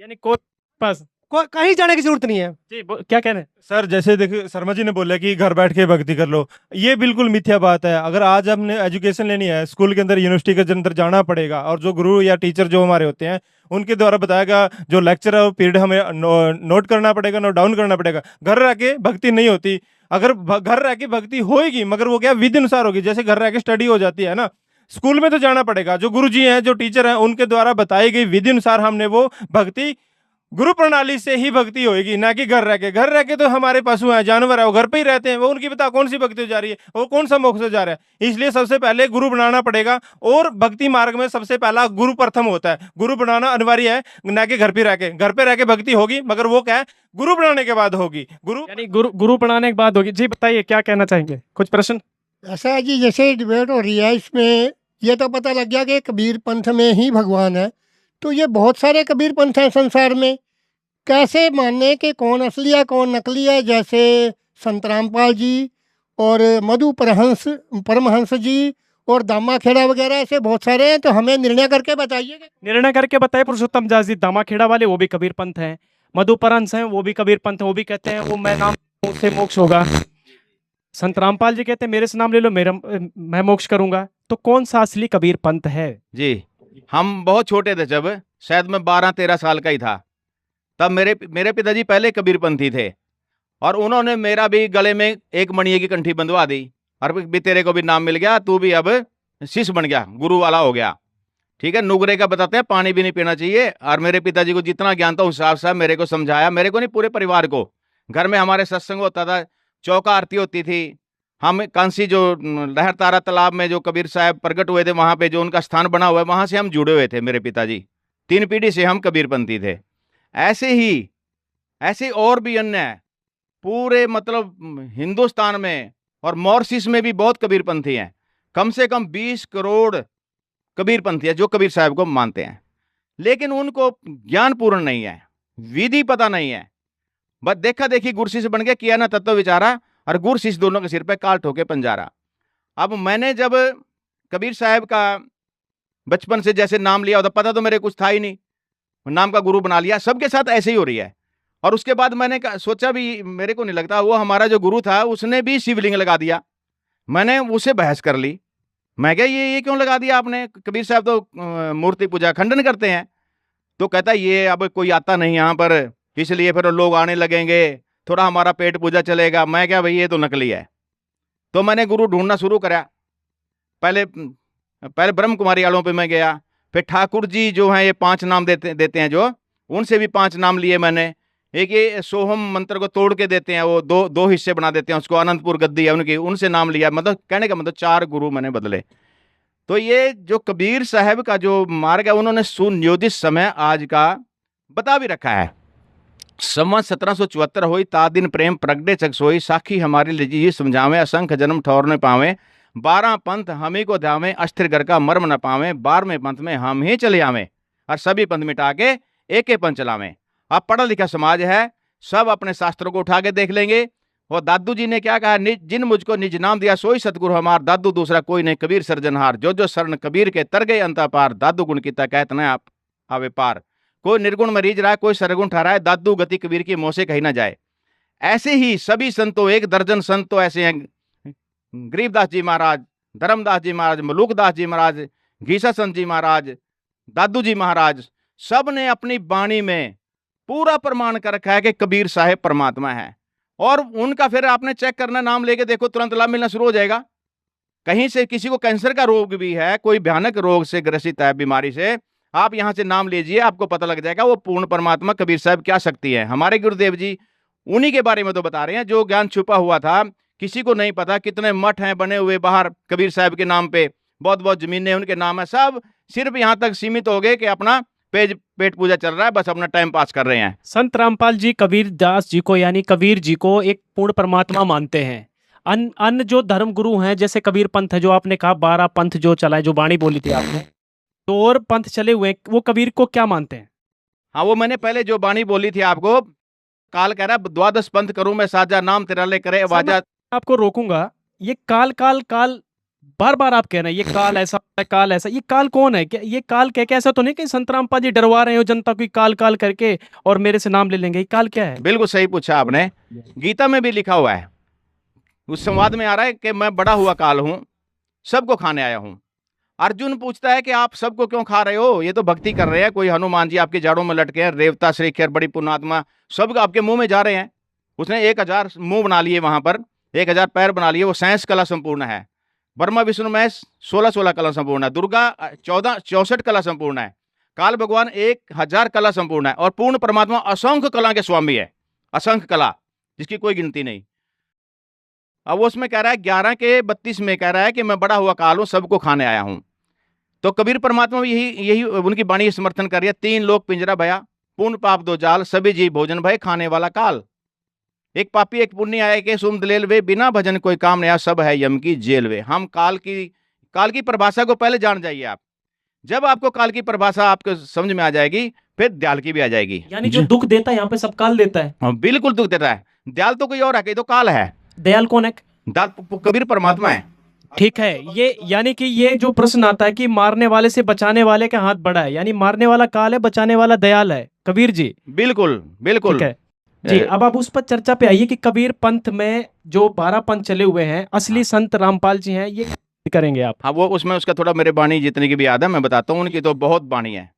यानी कोई पास कहीं जाने की जरूरत नहीं है। जी क्या कह रहे हैं सर? जैसे देखिए शर्मा जी ने बोला कि घर बैठ के भक्ति कर लो, ये बिल्कुल मिथ्या बात है। अगर आज हमने एजुकेशन लेनी है, स्कूल के अंदर, यूनिवर्सिटी के अंदर जाना पड़ेगा, और जो गुरु या टीचर जो हमारे होते हैं उनके द्वारा बताया गया जो लेक्चर है वो पीरियड हमें नोट करना पड़ेगा, नोट डाउन करना पड़ेगा। घर रह के भक्ति नहीं होती। अगर घर रह के भक्ति होएगी, मगर वो क्या विधि अनुसार होगी। जैसे घर रह के स्टडी हो जाती है ना, स्कूल में तो जाना पड़ेगा। जो गुरु जी हैं, जो टीचर हैं, उनके द्वारा बताई गई विधि अनुसार हमने वो भक्ति, गुरु प्रणाली से ही भक्ति होगी, ना कि घर रह के। घर रह के तो हमारे पशु हैं, जानवर है, वो घर पे ही रहते हैं, वो उनकी बता कौन सी भक्ति हो जा रही है, वो कौन सा मोक्ष हो जा रहा है। इसलिए सबसे पहले गुरु बनाना पड़ेगा, और भक्ति मार्ग में सबसे पहला गुरु प्रथम होता है। गुरु बनाना अनिवार्य है, ना कि घर पे रह के। घर पे रह के भक्ति होगी, मगर वो क्या है, गुरु बनाने के बाद होगी। गुरु बनाने के बाद होगी। जी बताइए, क्या कहना चाहेंगे? कुछ प्रश्न? ऐसा है जी, जैसे डिबेट हो रही है, इसमें ये तो पता लग गया कि कबीर पंथ में ही भगवान है। तो ये बहुत सारे कबीर पंथ हैं संसार में, कैसे मानने कि कौन असली है कौन नकली है? जैसे संत रामपाल जी और मधु परमहंस जी और दामा खेड़ा वगैरह, ऐसे बहुत सारे हैं। तो हमें निर्णय करके बताइए। निर्णय करके बताइए पुरुषोत्तम दास जी। दामा खेड़ा वाले वो भी कबीर पंथ हैं, मधु परमहंस हैं वो भी कबीर पंथ है, वो भी कहते हैं वो मैं नाम से मोक्ष होगा। संत रामपाल जी कहते हैं मेरे से नाम ले लो, मैं मोक्ष करूंगा। तो कौन सा असली कबीर पंथ है? जी, हम बहुत छोटे थे, जब शायद मैं 12-13 साल का ही था, तब मेरे पिताजी पहले कबीरपंथी थे, और उन्होंने मेरा भी गले में एक मणिये की कंठी बंधवा दी, और भी तेरे को भी नाम मिल गया, तू भी अब शिष्य बन गया, गुरु वाला हो गया। ठीक है, नुगरे का बताते हैं, पानी भी नहीं पीना चाहिए। और मेरे पिताजी को जितना ज्ञान था उस हिसाब से मेरे को समझाया, मेरे को नहीं पूरे परिवार को। घर में हमारे सत्संग होता था, चौका आरती होती थी। हम कांसी जो लहर तारा तालाब में जो कबीर साहब प्रकट हुए थे, वहाँ पे जो उनका स्थान बना हुआ है, वहाँ से हम जुड़े हुए थे। मेरे पिताजी 3 पीढ़ी से हम कबीरपंथी थे। ऐसे और भी अन्य पूरे मतलब हिंदुस्तान में और मॉरिशस में भी बहुत कबीरपंथी हैं। कम से कम 20 करोड़ कबीरपंथी है जो कबीर साहब को मानते हैं, लेकिन उनको ज्ञान पूर्ण नहीं है, विधि पता नहीं है। बस देखा देखी गुरशिष्य बन के किया ना तत्व विचारा, और गुरशिष्य दोनों के सिर पे काल ठोके पंजारा। अब मैंने जब कबीर साहब का बचपन से जैसे नाम लिया, पता तो मेरे कुछ था ही नहीं, नाम का गुरु बना लिया। सबके साथ ऐसे ही हो रही है। और उसके बाद मैंने सोचा भी, मेरे को नहीं लगता वो हमारा जो गुरु था उसने भी शिवलिंग लगा दिया। मैंने उसे बहस कर ली, मैं क्या ये क्यों लगा दिया आपने? कबीर साहब तो मूर्ति पूजा खंडन करते हैं। तो कहता ये अब कोई आता नहीं यहाँ पर, इसलिए फिर लोग आने लगेंगे, थोड़ा हमारा पेट पूजा चलेगा। मैं क्या भाई ये तो नकली है। तो मैंने गुरु ढूंढना शुरू करा। पहले ब्रह्म कुमारी वालों पे मैं गया, फिर ठाकुर जी जो हैं ये 5 नाम देते हैं जो, उनसे भी 5 नाम लिए मैंने। एक ये सोहम मंत्र को तोड़ के देते हैं, वो दो हिस्से बना देते हैं उसको, अनंतपुर गद्दी है उनकी, उनसे नाम लिया। मतलब कहने का मतलब 4 गुरु मैंने बदले। तो ये जो कबीर साहब का जो मार्ग है, उन्होंने सुनियोजित समय आज का बता भी रखा है। संवत 1774 होई ता दिन प्रेम प्रगटे चक सोई, साखी हमारी लिजी समझावे, असंख्य जन्म ठौर न पावे, 12 पंथ हमी को ध्यावे, अस्थिर घर का मर्म न पावे, 12वें पंथ में हम ही चले आवे, और सभी पंथ मिटा के एक पंथ चलावे। अब पढ़ा लिखा समाज है, सब अपने शास्त्रों को उठा के देख लेंगे। और दादू जी ने क्या कहा, जिन मुझको निज नाम दिया सोई सतगुरु हमार, दादू दूसरा कोई नहीं कबीर सर्जनहार, जो शरण कबीर के तर गए अंता पार, दादू गुण कीता कहत न आप आवे पार, कोई निर्गुण मरीज रहा है, कोई सरगुण ठहराए, दादू गति कबीर की मोह से कही ना जाए। ऐसे ही सभी संतों, 1 दर्जन संत तो ऐसे हैं, गरीबदास जी महाराज, धर्मदास जी महाराज, मलूकदास जी महाराज, घीसा संत जी महाराज, दादू जी महाराज, सब ने अपनी वाणी में पूरा प्रमाण कर रखा है कि कबीर साहेब परमात्मा है। और उनका फिर आपने चेक करना, नाम लेके देखो, तुरंत लाभ मिलना शुरू हो जाएगा। कहीं से किसी को कैंसर का रोग भी है, कोई भयानक रोग से ग्रसित है, बीमारी से, आप यहां से नाम लीजिए, आपको पता लग जाएगा वो पूर्ण परमात्मा कबीर साहब क्या शक्ति है। हमारे गुरुदेव जी उन्हीं के बारे में तो बता रहे हैं जो ज्ञान छुपा हुआ था, किसी को नहीं पता। कितने मठ हैं बने हुए बाहर कबीर साहब के नाम पे, बहुत जमीनें उनके नाम है, सब सिर्फ यहाँ तक सीमित हो गए कि अपना पेट पूजा चल रहा है, बस अपना टाइम पास कर रहे हैं। संत रामपाल जी कबीर दास जी को यानी कबीर जी को एक पूर्ण परमात्मा मानते हैं। अन्य जो धर्म गुरु हैं, जैसे कबीर पंथ है जो आपने कहा, 12 पंथ जो चलाए, जो बाणी बोली थी आपने, तो और पंथ चले हुए, वो कबीर को क्या मानते हैं? हाँ, वो मैंने पहले जो बाणी बोली थी आपको, काल कह रहा 12 पंथ करूं मैं साजा, नाम तेरा ले करे आवाजा। आपको रोकूंगा, ये काल बार बार आप कह रहे हैं, ये काल ऐसा काल ऐसा, ये काल कौन है? क्या ये काल कह ऐसा तो नहीं कि संत रामपाल जी डरवा रहे हो जनता को काल करके और मेरे से नाम ले लेंगे? ये काल क्या है? बिल्कुल सही पूछा आपने, गीता में भी लिखा हुआ है, उस संवाद में आ रहा है कि मैं बड़ा हुआ काल हूं, सबको खाने आया हूं। अर्जुन पूछता है कि आप सबको क्यों खा रहे हो? ये तो भक्ति कर रहे हैं, कोई हनुमान जी आपके जाड़ों में लटके हैं, रेवता श्रीखर बड़ी पुण्यात्मा, सब आपके मुंह में जा रहे हैं। उसने 1000 मुंह बना लिए, वहां पर 1000 पैर बना लिए, वो 67 कला संपूर्ण है। ब्रह्मा विष्णु महेश 16 कला संपूर्ण है। दुर्गा 64 कला संपूर्ण है। काल भगवान 1000 कला संपूर्ण है। और पूर्ण परमात्मा असंख्य कला के स्वामी है, असंख्य कला जिसकी कोई गिनती नहीं। अब वो उसमें कह रहा है 11 के 32 में कह रहा है कि मैं बड़ा हुआ काल हूं, सबको खाने आया हूं। तो कबीर परमात्मा भी यही उनकी वाणी समर्थन कर रही है। 3 लोक पिंजरा भया, पूर्ण पाप 2 जाल, सभी जीव भोजन भय, खाने वाला काल। एक पापी एक पुण्य आए के सुम दलेल वे, बिना भजन कोई काम नहीं, सब है यम की जेल वे। हम काल की परिभाषा को पहले जान जाइए आप। जब आपको काल की परिभाषा आपको समझ में आ जाएगी, फिर दयाल की भी आ जाएगी। यानी जो दुख देता है यहाँ पे सब काल देता है। हाँ, बिल्कुल दुख देता है। दयाल तो कोई और है, तो काल है। दयाल कौन है? दयाल कबीर परमात्मा है। ठीक है, ये यानी कि ये जो प्रश्न आता है कि मारने वाले से बचाने वाले का हाथ बड़ा है, यानी मारने वाला काल है, बचाने वाला दयाल है कबीर जी। बिल्कुल बिल्कुल ठीक है जी। अब आप उस पर चर्चा पे आइए कि कबीर पंथ में जो 12 पंथ चले हुए हैं, असली संत रामपाल जी हैं, ये करेंगे आप? हाँ, वो उसमें उसका थोड़ा मेरे बाणी जितनी की भी याद है मैं बताता हूँ, उनकी तो बहुत बाणी है।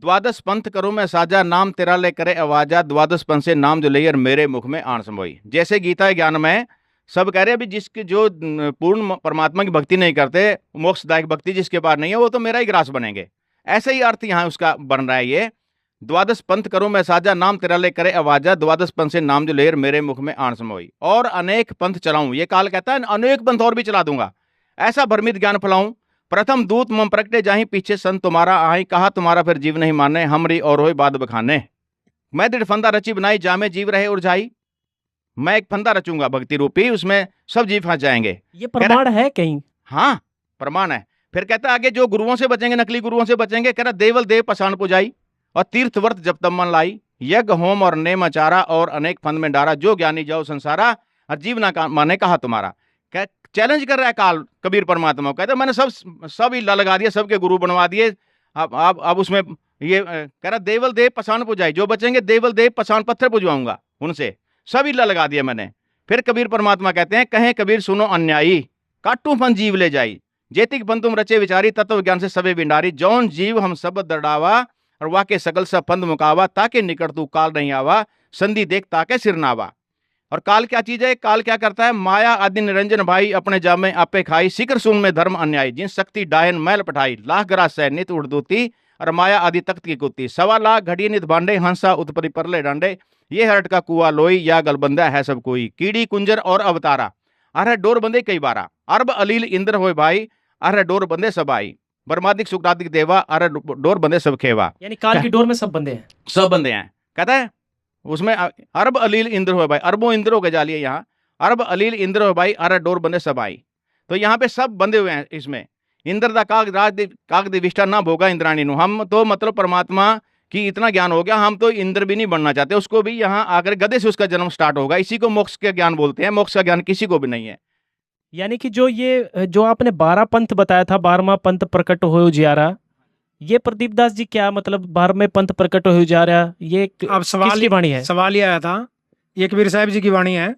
12 पंथ करूं मैं साजा, नाम तेरा ले करे आवाजा, 12 पंथ से नाम जो ले मेरे मुख में आन समोई। जैसे गीता ज्ञान में सब कह रहे हैं अभी जिसके जो पूर्ण परमात्मा की भक्ति नहीं करते, मोक्षदायक भक्ति जिसके पास नहीं है, वो तो मेरा ही ग्रास बनेंगे। ऐसे ही अर्थ यहाँ उसका बन रहा है। ये द्वादश पंथ करो मैं साजा, नाम तेरा ले करे आवाजा, द्वादश पंथ से नाम जो लेर मेरे मुख में आन समोई। और अनेक पंथ चलाऊं, ये काल कहता है अनेक पंथ और भी चला दूंगा, ऐसा भ्रमित ज्ञान फैलाऊं। प्रथम दूत मम प्रगटे जाहि, पीछे संत तुम्हारा आही, कहा तुम्हारा फिर जीव नहीं माने, हमरी और होई बाद बखाने। मैं दृढ़ फंदा रची बनाई, जामे जीव रहे उलझाई। मैं एक फंदा रचूंगा भक्ति रूपी, उसमें सब जीव फंस जाएंगे। ये प्रमाण है कहीं? हाँ प्रमाण है। फिर कहता आगे जो गुरुओं से बचेंगे, नकली गुरुओं से बचेंगे, कह रहा देवल देव पसान पुजाई और तीर्थ व्रत जब तब मन लाई, यज्ञ होम और नेम आचारा और अनेक फंद में डारा, जो ज्ञानी जाओ संसारा और जीव ना माने कहा तुम्हारा। क्या चैलेंज कर रहा है काल कबीर परमात्मा को, कहते मैंने सब ही लगा दिए, सबके गुरु बनवा दिए। अब उसमें ये कह रहा देवल देव पसान पुजाई, जो बचेंगे देवल देव पसान पत्थर पुजवाऊंगा उनसे, सब ही लगा दिया मैंने। फिर कबीर परमात्मा कहते हैं कहें कबीर सुनो अन्यायी, काटू फन जीव ले जाई, जेतिक बन तुम रचे विचारी, तत्व ज्ञान से सबे बिंडारी, जौन जीव हम सब दर्डावा और वाके सकल सब पंद मुकावा, ताके निकट तू काल नहीं आवा, संधि देख ताके सिर नावा। और काल क्या चीज है? काल क्या करता है? माया आदि निरंजन भाई, अपने जामे आपे खाई, शिखर सुन में धर्म अन्यायी, जिन शक्ति डायन मैल पठाई, लाख ग्रास है नित उड़दूती, और माया आदि तख्त की कुत्ती, 1.25 लाख घड़ी नित भांडे, हंसा उत्परि परले डांडे, ये हरट का कुआ लोई, या गलबंदा है सब कोई, कीड़ी कुंजर और अवतारा, अरे डोर बंदे कई बारा, अरब अलील इंद्र होए भाई, अरे डोर बंदे सब आई, बर्मादिक सुखदादिक देवा, अरे डोर बंदे सब खेवा। यानी काल की डोर में सब बंदे हैं, सब बंदे हैं। कहता है उसमें अरब अलील इंद्र हो भाई, अरबों इंद्र हो गए जालिए यहाँ, अरब अलील इंद्र हो भाई, अरे डोर बंदे सब आई। तो यहाँ पे सब बंधे हुए हैं इसमें। इंद्र दा काग दिविष्टा ना भोगा इंद्राणी नु, हम तो मतलब परमात्मा की इतना ज्ञान हो गया, हम तो इंद्र भी नहीं बनना चाहते, उसको भी यहाँ आकर गधे से उसका जन्म स्टार्ट होगा। इसी को मोक्ष का ज्ञान बोलते हैं, मोक्ष का ज्ञान किसी को भी नहीं है। यानी कि जो आपने 12 पंथ बताया था, 12वां पंथ प्रकट हो जा रहा, ये प्रदीप दास जी क्या मतलब 12वें पंथ प्रकट हो जा रहा, ये अब किसकी वाणी है? सवाल ये आया था, ये कबीर साहब जी की वाणी है।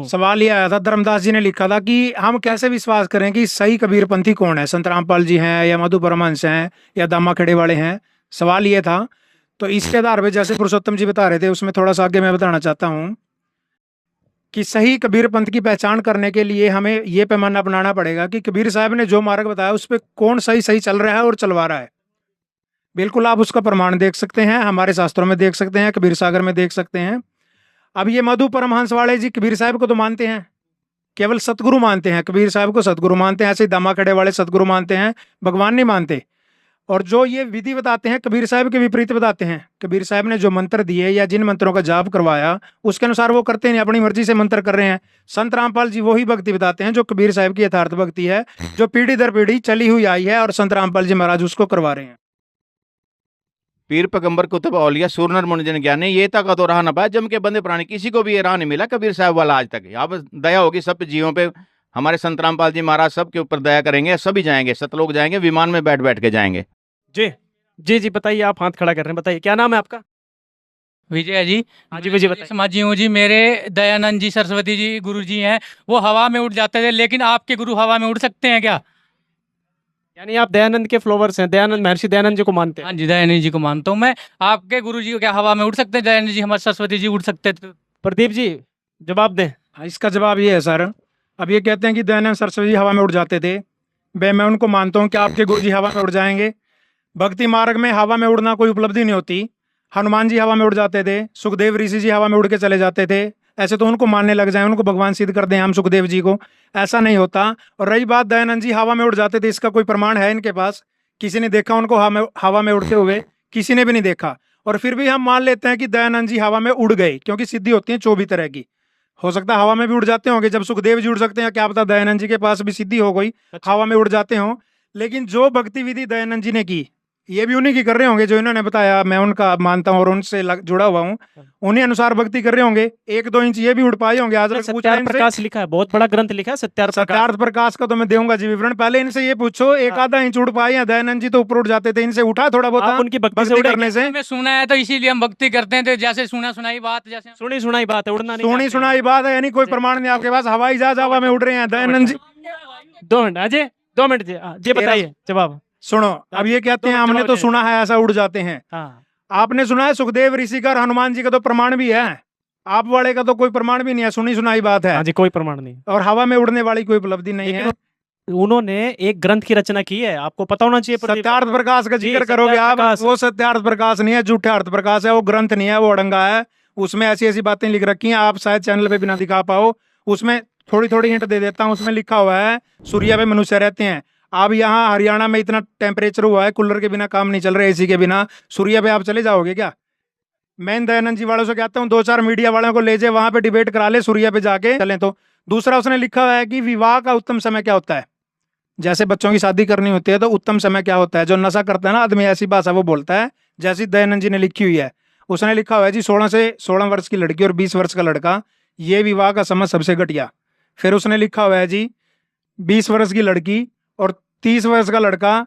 सवाल ये आया था, धर्मदास जी ने लिखा था कि हम कैसे विश्वास करें कि सही कबीरपंथी कौन है, संत रामपाल जी हैं या मधु परमहंस हैं या दामा खेड़े वाले हैं। सवाल ये था। तो इसके आधार पर जैसे पुरुषोत्तम जी बता रहे थे, उसमें थोड़ा सा आगे मैं बताना चाहता हूँ कि सही कबीर पंथ की पहचान करने के लिए हमें ये पैमाना अपनाना पड़ेगा कि कबीर साहब ने जो मार्ग बताया उस पर कौन सही चल रहा है और चलवा रहा है। बिल्कुल आप उसका प्रमाण देख सकते हैं, हमारे शास्त्रों में देख सकते हैं, कबीर सागर में देख सकते हैं। अब ये मधु परमहंस वाले जी कबीर साहब को तो मानते हैं, केवल सतगुरु मानते हैं, कबीर साहब को सतगुरु मानते हैं। ऐसे ही दामा खड़े वाले सतगुरु मानते हैं, भगवान नहीं मानते। और जो ये विधि बताते हैं कबीर साहब के विपरीत बताते हैं। कबीर साहब ने जो मंत्र दिए या जिन मंत्रों का जाप करवाया उसके अनुसार वो करते नहीं, अपनी मर्जी से मंत्र कर रहे हैं। संत रामपाल जी वही भक्ति बताते हैं जो कबीर साहब की यथार्थ भक्ति है, जो पीढ़ी दर पीढ़ी चली हुई आई है, और संत रामपाल जी महाराज उसको करवा रहे हैं। पीर पैगंबर कुतुब औलिया सूरनर मुनिजन ज्ञानी, ये तक तो रहा न पाया जम के बंदे प्राणी, किसी को भी ये राह नहीं मिला कबीर साहब वाला आज तक। यहाँ पर दया होगी सब जीवों पे, हमारे संत रामपाल जी महाराज सब के ऊपर दया करेंगे, सभी जाएंगे, सतलोक जाएंगे, विमान में बैठ बैठ के जाएंगे। जी बताइए, आप हाथ खड़ा कर रहे हैं, बताइए क्या नाम है आपका? विजय जी। हाँ जी विजय बताइए। समाजी हूँ जी। मेरे दयानंद जी सरस्वती जी गुरु जी हैं, वो हवा में उड़ जाते थे, लेकिन आपके गुरु हवा में उड़ सकते हैं क्या? यानी आप दयानंद के फ्लोवर्स हैं, दयानंद महर्षि दयानंद जी को मानते हैं? हाँ जी दयानंद जी को मानता हूँ मैं। आपके गुरु जी क्या हवा में उड़ सकते हैं? दयानंद जी हमारे सरस्वती जी उड़ सकते थे। प्रदीप जी जवाब दें। इसका जवाब ये है सर, अब ये कहते हैं कि दयानंद सरस्वती जी हवा में उड़ जाते थे, मैं उनको मानता हूँ कि आपके गुरु जी हवा में उड़ जाएंगे। भक्ति मार्ग में हवा में उड़ना कोई उपलब्धि नहीं होती। हनुमान जी हवा में उड़ जाते थे, सुखदेव ऋषि जी हवा में उड़ के चले जाते थे। ऐसे तो उनको मानने लग जाए, उनको भगवान सिद्ध कर दें हम सुखदेव जी को, ऐसा नहीं होता। और रही बात दयानंद जी हवा में उड़ जाते थे, इसका कोई प्रमाण है इनके पास? किसी ने देखा उनको हवा में उड़ते हुए? किसी ने भी नहीं देखा। और फिर भी हम मान लेते हैं कि दयानंद जी हवा में उड़ गए, क्योंकि सिद्धि होती है 24 तरह की। हो सकता है हवा में भी उड़ जाते होंगे, जब सुखदेव जी उड़ सकते हैं, क्या पता दयानंद जी के पास भी सिद्धि हो गई, हवा में उड़ जाते हों। लेकिन जो भक्ति विधि दयानंद जी ने की, ये भी उन्हीं की कर रहे होंगे जो इन्होंने बताया, मैं उनका मानता हूँ और उनसे जुड़ा हुआ हूँ, उन्हीं अनुसार भक्ति कर रहे होंगे। 1-2 इंच ये भी उड़ पाए होंगे। आज सत्यार्थ प्रकाश लिखा है, बहुत बड़ा ग्रंथ लिखा है सत्यार्थ प्रकाश का, तो मैं दूंगा जी विवरण। पहले इनसे ये पूछो 1-आधा इंच उड़ पाए हैं? दयानंद जी तो ऊपर उड़ जाते थे, इनसे उठा थोड़ा बहुत उनकी भक्ति करने से। में सुना है तो इसीलिए हम भक्ति करते हैं, तो जैसे सुनाई बात, जैसे सुनी सुनाई बात है, उड़ना नहीं। सुनाई बात है, यानी कोई प्रमाण नहीं आपके पास? हवाई जहाज हवा में उड़ रहे हैं दयानंद जी। 2 मिनट अजय, 2 मिनट जी बताइए जवाब। सुनो, अब ये कहते हैं हमने तो सुना है ऐसा उड़ जाते हैं। आपने सुना है सुखदेव ऋषि का और हनुमान जी का तो प्रमाण भी है। आप वाले का तो कोई प्रमाण भी नहीं है, सुनी सुनाई बात है। हाँ जी, कोई प्रमाण नहीं। और हवा में उड़ने वाली कोई उपलब्धि नहीं है। उन्होंने एक ग्रंथ की रचना की है, आपको पता होना चाहिए। सत्यार्थ प्रकाश का जिक्र करोगे आप, वो सत्यार्थ प्रकाश नहीं है, झूठे अर्थ प्रकाश है, वो ग्रंथ नहीं है, वो अड़ंगा है। उसमें ऐसी ऐसी बातें लिख रखी हैं, आप शायद चैनल पे बिना दिखा पाओ। उसमें थोड़ी थोड़ी हिंट दे देता हूँ। उसमें लिखा हुआ है सूर्य पे मनुष्य रहते हैं। अब यहाँ हरियाणा में इतना टेम्परेचर हुआ है, कूलर के बिना काम नहीं चल रहा, एसी के बिना। सूर्य पे आप चले जाओगे क्या? मैं इन दयानंद जी वालों से कहता हूँ 2-4 मीडिया वालों को ले जाए, वहां पे डिबेट करा ले, सूर्य पे जाके चलें। तो दूसरा उसने लिखा हुआ है कि विवाह का उत्तम समय क्या होता है। जैसे बच्चों की शादी करनी होती है तो उत्तम समय क्या होता है। जो नशा करता है ना आदमी, ऐसी भाषा वो बोलता है जैसी दयानंद जी ने लिखी हुई है। उसने लिखा हुआ है जी 16 वर्ष की लड़की और 20 वर्ष का लड़का, ये विवाह का समय सबसे घटिया। फिर उसने लिखा हुआ है जी 20 वर्ष की लड़की और 30 वर्ष का लड़का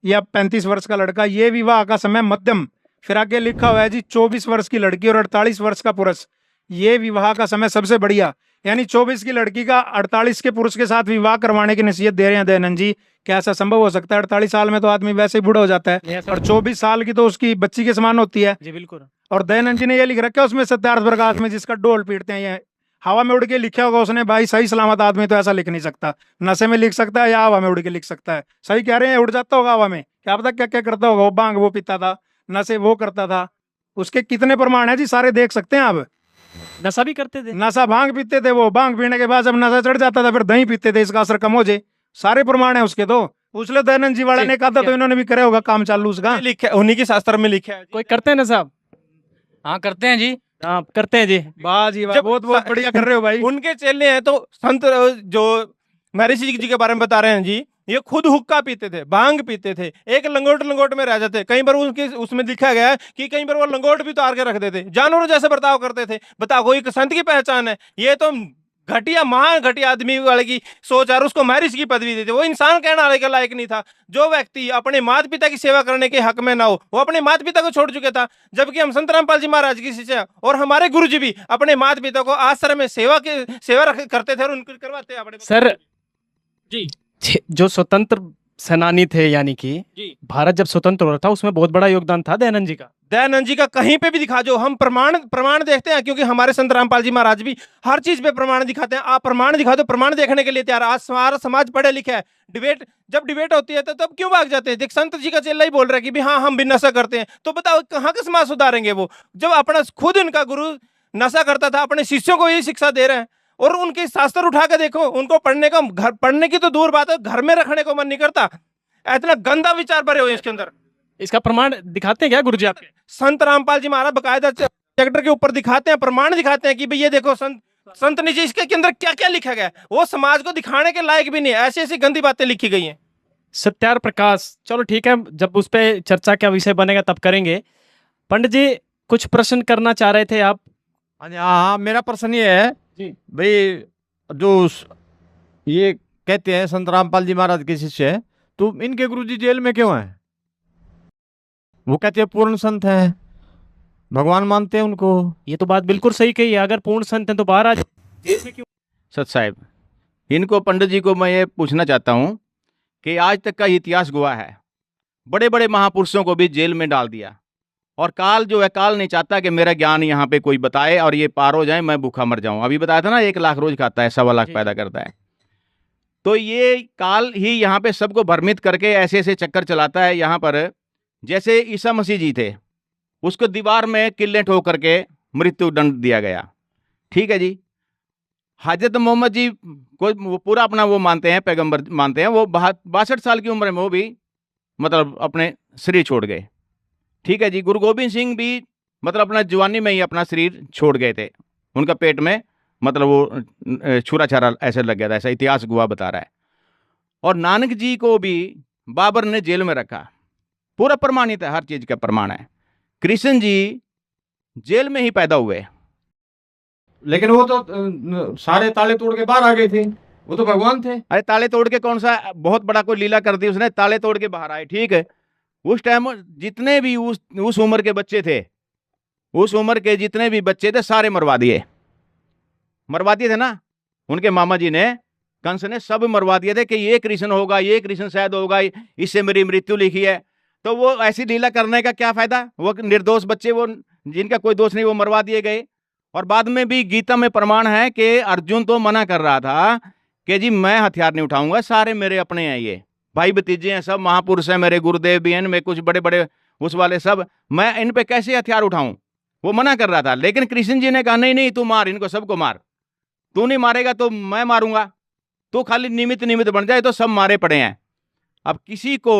या 35 वर्ष का लड़का, ये विवाह का समय मध्यम। फिर आगे लिखा हुआ है जी 24 वर्ष की लड़की और 48 वर्ष का पुरुष, ये विवाह का समय सबसे बढ़िया। यानी 24 की लड़की का 48 के पुरुष के साथ विवाह करवाने की नसीहत दे रहे हैं दयानंद जी। क्या ऐसा संभव हो सकता है? 48 साल में तो आदमी वैसे ही बूढ़ा हो जाता है, और 24 साल की तो उसकी बच्ची के समान होती है। जी बिल्कुल। और दयानंद जी ने ये लिख रखा है उसमें सत्यार्थ प्रकाश में, जिसका डोल पीटते हैं, ये हवा में उड़ के लिखा होगा उसने। भाई सही सलामत आदमी तो ऐसा लिख नहीं सकता, नशे में लिख सकता है या हवा में उड़ के लिख सकता है। सही कह रहे हैं, उड़ जाता होगा हवा में, क्या पता क्या क्या करता होगा। वो बांग वो पीता था, नशे वो करता था, उसके कितने प्रमाण है जी, सारे देख सकते हैं आप। नशा भी करते थे, नशा भांग पीते थे, वो भांग पीने के बाद जब नशा चढ़ जाता था फिर दही पीते थे, इसका असर कम हो जाए। सारे प्रमाण है उसके। तो उसले दयानंद जी वाले ने कहा था, तो इन्होंने भी करे होगा काम चालू उसका। लिखा उन्हीं के शास्त्र में लिखा है। कोई करते हैं ना साहब? हाँ करते हैं जी, हाँ करते हैं जी। वाह जी वाह, बहुत बहुत बढ़िया कर रहे हो भाई। उनके चेले हैं तो संत जो महर्षि जी के बारे में बता रहे हैं जी, ये खुद हुक्का पीते थे, भांग पीते थे, एक लंगोट में रह जाते। कई बार उनके उसमें लिखा गया है कि कई बार वो लंगोट भी उतार के रख देते, जानवरों जैसे बर्ताव करते थे। बताओ कोई संत की पहचान है? ये तो घटिया, महान घटिया आदमी वाले की सोच है, उसको महर्षि की पदवी देते। वो इंसान कहने वाले के लायक नहीं था। जो व्यक्ति अपने माता पिता की सेवा करने के हक में ना हो, वो अपने माता पिता को छोड़ चुके था। जबकि हम संत रामपाल जी महाराज की शिष्य और हमारे गुरु जी भी अपने माता पिता को आश्रम में सेवा करते थे और उनको करवाते अपने। सर जी, जो स्वतंत्र सेनानी थे, यानी कि भारत जब स्वतंत्र हो रहा था, उसमें बहुत बड़ा योगदान था दयानंद जी का। दयानंद जी का कहीं पे भी दिखा, जो हम प्रमाण देखते हैं, क्योंकि हमारे संत रामपाल जी महाराज भी हर चीज पे प्रमाण दिखाते हैं। आप प्रमाण दिखा दो, प्रमाण देखने के लिए तैयार। आज हमारा समाज पढ़े लिखे है, जब डिबेट होती है तो तब क्यों भाग जाते हैं? देख, संत जी का चेला ही बोल रहा है कि हाँ हम भी नशा करते हैं, तो बताओ कहाँ का समाज सुधारेंगे वो, जब अपना खुद उनका गुरु नशा करता था, अपने शिष्यों को यही शिक्षा दे रहे हैं। और उनके शास्त्र उठा के देखो, उनको पढ़ने की तो दूर बात है, घर में रखने को मन नहीं करता। इतना गंदा विचार भरे हुए इसके अंदर। इसका प्रमाण दिखाते हैं क्या गुरुजी आपके? संत रामपाल जी महाराज बकायदा ट्रैक्टर के ऊपर दिखाते हैं, प्रमाण दिखाते हैं कि भाई ये देखो संत निजी इसके अंदर क्या क्या लिखा गया है। वो समाज को दिखाने के लायक भी नहीं है, ऐसी ऐसी गंदी बातें लिखी गई हैं। सत्यार्थ प्रकाश, चलो ठीक है, जब उस पर चर्चा का विषय बनेगा तब करेंगे। पंडित जी कुछ प्रश्न करना चाह रहे थे आप? हाँ, मेरा प्रश्न ये है भाई, जो ये कहते हैं संत रामपाल जी महाराज के शिष्य है, तो इनके गुरुजी जेल में क्यों हैं? वो कहते हैं पूर्ण संत हैं, भगवान मानते हैं उनको। ये तो बात बिल्कुल सही कही है, अगर पूर्ण संत हैं तो बाहर आ जेल में क्यों? सत साहब, इनको पंडित जी को मैं ये पूछना चाहता हूँ कि आज तक का इतिहास गवाह है, बड़े बड़े महापुरुषों को भी जेल में डाल दिया, और काल जो है, काल नहीं चाहता कि मेरा ज्ञान यहाँ पे कोई बताए और ये पार हो जाए, मैं भूखा मर जाऊं। अभी बताया था ना 1 लाख रोज खाता है, 1.25 लाख पैदा करता है। तो ये काल ही यहाँ पे सबको भ्रमित करके ऐसे ऐसे चक्कर चलाता है। यहाँ पर जैसे ईसा मसीह जी थे, उसको दीवार में किल्ले ठोक करके मृत्यु दंड दिया गया, ठीक है जी। हजरत मोहम्मद जी को वो पूरा अपना वो मानते हैं, पैगंबर मानते हैं। वो 62 साल की उम्र में वो भी मतलब अपने शरीर छोड़ गए, ठीक है जी। गुरु गोविंद सिंह भी मतलब अपना जवानी में ही अपना शरीर छोड़ गए थे, उनका पेट में मतलब वो छुरा छारा ऐसे लग गया था, ऐसा इतिहास गवाह बता रहा है। और नानक जी को भी बाबर ने जेल में रखा, पूरा प्रमाणित है, हर चीज का प्रमाण है। कृष्ण जी जेल में ही पैदा हुए, लेकिन वो तो सारे ताले तोड़ के बाहर आ गए थे, वो तो भगवान थे। अरे ताले तोड़ के कौन सा बहुत बड़ा कोई लीला कर दी उसने, ताले तोड़ के बाहर आए, ठीक है। उस टाइम जितने भी उस उम्र के बच्चे थे, उस उम्र के जितने भी बच्चे थे सारे मरवा दिए थे ना। उनके मामा जी ने, कंस ने सब मरवा दिए थे कि ये कृष्ण होगा, ये कृष्ण शायद होगा, इससे मेरी मृत्यु लिखी है। तो वो ऐसी लीला करने का क्या फायदा? वो निर्दोष बच्चे, वो जिनका कोई दोष नहीं, वो मरवा दिए गए। और बाद में भी गीता में प्रमाण है कि अर्जुन तो मना कर रहा था कि जी मैं हथियार नहीं उठाऊंगा, सारे मेरे अपने हैं, ये भाई भतीजे हैं, सब महापुरुष हैं, मेरे गुरुदेव भी हैं, मैं कुछ बड़े बड़े उस वाले सब, मैं इन पे कैसे हथियार उठाऊं, वो मना कर रहा था। लेकिन कृष्ण जी ने कहा नहीं नहीं, तू मार, इनको सबको मार, तू नहीं मारेगा तो मैं मारूंगा, तो खाली निमित्त निमित्त बन जाए, तो सब मारे पड़े हैं। अब किसी को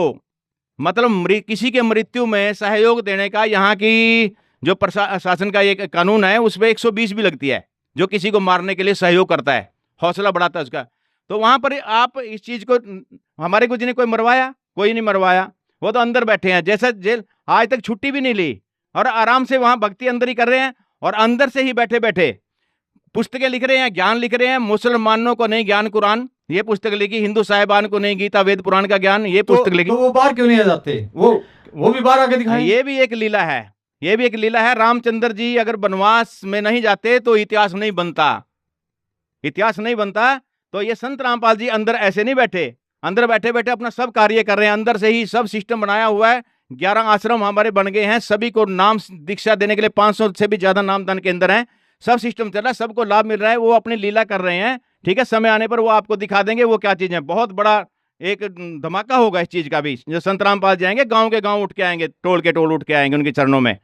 मतलब किसी के मृत्यु में सहयोग देने का यहाँ की जो प्रशासन का ये कानून है उसमें 120 भी लगती है, जो किसी को मारने के लिए सहयोग करता है, हौसला बढ़ाता है उसका। तो वहां पर आप इस चीज को, हमारे को जिन्हें कोई मरवाया, कोई नहीं मरवाया, वो तो अंदर बैठे हैं, जैसा जेल आज तक छुट्टी भी नहीं ली और आराम से वहां भक्ति अंदर ही कर रहे हैं, और अंदर से ही बैठे बैठे पुस्तकें लिख रहे हैं, ज्ञान लिख रहे हैं। मुसलमानों को नहीं ज्ञान कुरान, ये पुस्तक लिखी, हिंदू साहिबान को नहीं गीता वेद पुराण का ज्ञान, ये पुस्तक लिखी। तो वो बाहर क्यों नहीं आ जाते, वो भी बाहर आके दिखाएं। ये भी एक लीला है, ये भी एक लीला है। रामचंद्र जी अगर वनवास में नहीं जाते तो इतिहास नहीं बनता, इतिहास नहीं बनता। तो ये संत रामपाल जी अंदर ऐसे नहीं बैठे, अंदर बैठे बैठे अपना सब कार्य कर रहे हैं, अंदर से ही सब सिस्टम बनाया हुआ है। 11 आश्रम हमारे बन गए हैं, सभी को नाम दीक्षा देने के लिए 500 से भी ज्यादा नामदान केंद्र हैं, सब सिस्टम चल रहा है, सबको लाभ मिल रहा है। वो अपनी लीला कर रहे हैं, ठीक है। समय आने पर वो आपको दिखा देंगे वो क्या चीज है। बहुत बड़ा एक धमाका होगा इस चीज का भी। जो संत रामपाल जाएंगे गांव के गांव उठ के आएंगे, टोल के टोल उठ के आएंगे उनके चरणों में।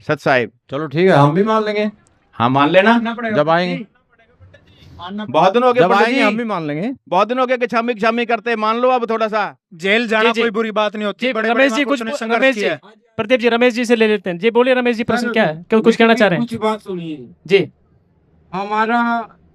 सत साहिब चलो ठीक है, हम भी मान लेंगे। हाँ मान लेना, जब आएंगे, बहुत दिन हो गए जब पंडित आएंगे जी, हम भी मान लेंगे। बहुत दिन हो गए कि छामी छामी करते, मान लो अब थोड़ा सा। जेल जाना कोई बुरी बात नहीं होती। बड़े रमेश जी कुछ, रमेश जी, प्रदीप जी रमेश जी से ले लेते हैं। जी बोलिए रमेश जी, प्रश्न क्या है, क्यों कुछ कहना चाह रहे हैं? कुछ बात सुनिए जी। हमारा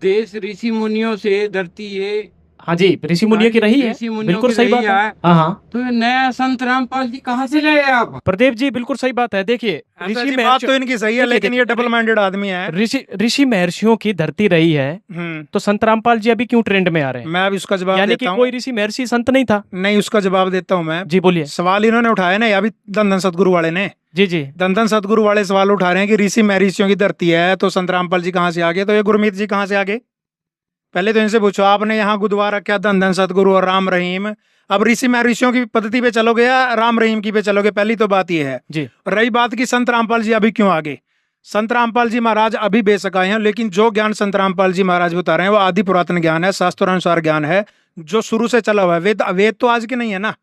देश ऋषि मुनियों से धरती ये, हाँ जी, ऋषि मुनियों की रही है, ऋषि मुनियों बिल्कुल की सही रही बात है। है। हाँ हाँ, तो ये नया संत रामपाल जी कहाँ से लाए आप? प्रदीप जी बिल्कुल सही बात है। देखिए ऋषि बात तो इनकी सही है, लेकिन ये डबल माइंडेड आदमी है। ऋषि महर्षियों की धरती रही है, तो संत रामपाल जी अभी क्यों ट्रेंड में आ रहे हैं? मैं अब इसका जवाब यानी देता कि हूँ। कोई ऋषि महर्षि संत नहीं था? नहीं, उसका जवाब देता हूँ मैं। जी बोलिए। सवाल इन्होंने उठाया ना, अभी दंदन सतगुरु वाले ने। जी जी, दंदन सतगुरु वाले सवाल उठा रहे हैं कि ऋषि महर्षियों की धरती है, तो संत रामपाल जी कहाँ से आ गए? तो ये गुरमीत जी कहाँ से आ गए? पहले तो इनसे पूछो, आपने यहाँ गुरुद्वारा रखा दंदन सतगुरु और राम रहीम, अब ऋषि महर्षियों की पद्धति पे चलोगे या राम रहीम की पे चलोगे? पहली तो बात ये है जी। रही बात की संत रामपाल जी अभी क्यों आगे? संत रामपाल जी महाराज अभी बेशक आए हैं, लेकिन जो ज्ञान संत रामपाल जी महाराज बता रहे हैं वो आदि पुरातन ज्ञान है, शास्त्रानुसार ज्ञान है, जो शुरू से चला हुआ है। वेद तो आज के नहीं है ना,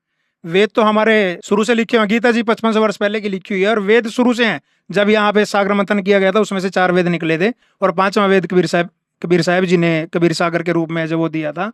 वेद तो हमारे शुरू से लिखे हुए। गीता जी 55 वर्ष पहले की लिखी हुई है, और वेद शुरू से हैं। जब यहाँ पे सागर मंथन किया गया था उसमें से 4 वेद निकले थे, और 5वां वेद कबीर साहब जी ने कबीर सागर के रूप में जब वो दिया था,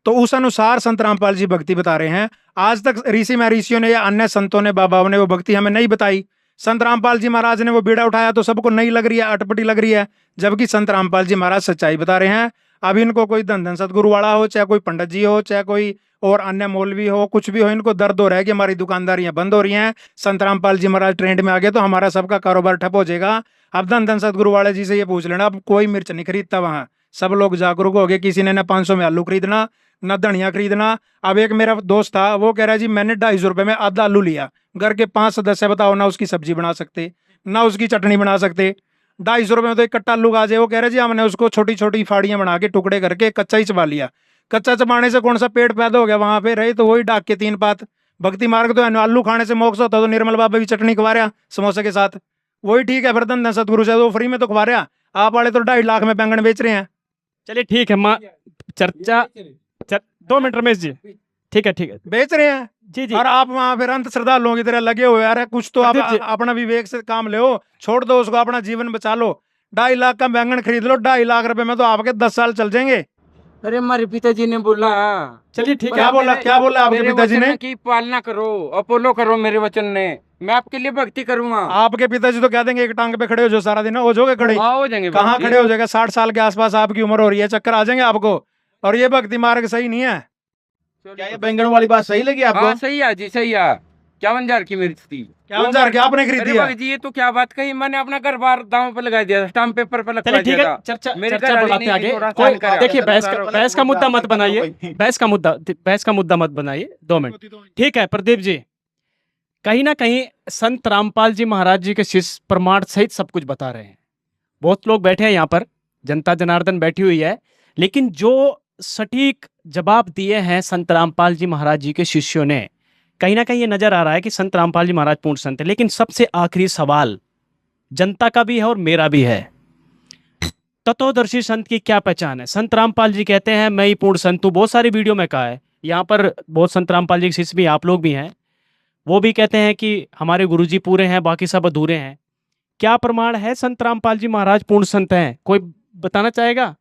तो उस अनुसार संत रामपाल जी भक्ति बता रहे हैं। आज तक ऋषि महर्षियों ने या अन्य संतों ने, बाबाओं ने वो भक्ति हमें नहीं बताई। संत रामपाल जी महाराज ने वो बीड़ा उठाया तो सबको नई लग रही है, अटपटी लग रही है, जबकि संत रामपाल जी महाराज सच्चाई बता रहे हैं। अब इनको कोई धन सतगुरु वाला हो, चाहे कोई पंडित जी हो, चाहे कोई और अन्य मौलवी हो, कुछ भी हो, इनको दर्द हो रहा है कि हमारी दुकानदारियां बंद हो रही हैं। संत रामपाल जी महाराज ट्रेंड में आ गए तो हमारा सबका कारोबार ठप हो जाएगा। अब धन सतगुरु वाले जी से ये पूछ लेना, अब कोई मिर्च नहीं खरीदता वहाँ, सब लोग जागरूक हो गए। किसी ने ना 500 में आलू खरीदना, ना धनिया खरीदना। अब एक मेरा दोस्त था, वो कह रहा है जी मैंने 250 रुपए में आधा आलू लिया, घर के 5 सदस्य बताओ ना उसकी सब्जी बना सकते, ना उसकी चटनी बना सकते। 250 रुपए में तो एक कट्टा आलू आ जाए। वो कह रहे जी हमने उसको छोटी छोटी फाड़ियां बना के टुकड़े करके कच्चा ही चबा लिया। कच्चा चबाने से कौन सा पेट पैदा हो गया वहां पे? रहे तो वही डाक के 3 पात। भक्ति मार्ग तो आलू खाने से मोक्ष होता, तो निर्मल बाबा भी चटनी खवा रहा समोसे के साथ, वही ठीक है। फिर धन सतगुरु से वो फ्री में तो खवा रहा, आप वाले तो 2.5 लाख में बैंगन बेच रहे हैं। चलिए ठीक है, चर्चा 2 मिनट रमेश जी, ठीक है बेच रहे हैं जी जी। और आप वहाँ फिर अंत श्रद्धालुओं की तरह लगे हुए। अरे कुछ तो आप अपना विवेक से काम ले, छोड़ दो उसको, अपना जीवन बचा लो। 2.5 लाख का बैंगन खरीद लो, 2.5 लाख रुपए में तो आपके 10 साल चल जाएंगे। अरे हमारे पिताजी ने बोला। चलिए ठीक है, क्या बोला आपके पिताजी ने? की पालना करो, अपोलो करो, मेरे वचन ने मैं आपके लिए भक्ति करूंगा। आपके पिताजी तो कह देंगे एक टांग पे खड़े हो जो सारा दिन, हो जाओगे खड़े? हो जाएंगे। कहाँ खड़े हो जाएगा? 60 साल के आसपास आपकी उम्र हो रही है, चक्कर आ जाएंगे आपको। और ये भक्ति मार्ग सही नहीं है। क्या ये बैंगन वाली बात सही लगी आपको? हाँ सही है जी, सही है। 51,000 की मेरी थी। 51,000 की आपने खरीदी है? जी ये तो क्या बात कही, मैंने अपना घर बार दांव पे लगा दिया, स्टाम्प पेपर पे लगा ठीक है, चर्चा बढ़ाते आगे। देखिए बहस का मुद्दा मत बनाइए, बहस का मुद्दा मत बनाइए। 2 मिनट ठीक है। प्रदीप जी, कहीं ना कहीं संत रामपाल जी महाराज जी के शिष्य प्रमाण सहित सब कुछ बता रहे हैं। बहुत लोग बैठे हैं यहाँ पर, जनता जनार्दन बैठी हुई है, लेकिन जो सटीक जवाब दिए हैं संत रामपाल जी महाराज जी के शिष्यों ने, कहीं ना कहीं ये नजर आ रहा है कि संत रामपाल जी महाराज पूर्ण संत है। लेकिन सबसे आखिरी सवाल जनता का भी है और मेरा भी है, तत्वदर्शी संत की क्या पहचान है? संत रामपाल जी कहते हैं मैं ही पूर्ण संत हूँ, बहुत सारी वीडियो में कहा है। यहाँ पर बहुत संत रामपाल जी के शिष्य भी, आप लोग भी हैं, वो भी कहते हैं कि हमारे गुरुजी पूरे हैं, बाकी सब अधूरे हैं। क्या प्रमाण है संत रामपाल जी महाराज पूर्ण संत हैं? कोई बताना चाहेगा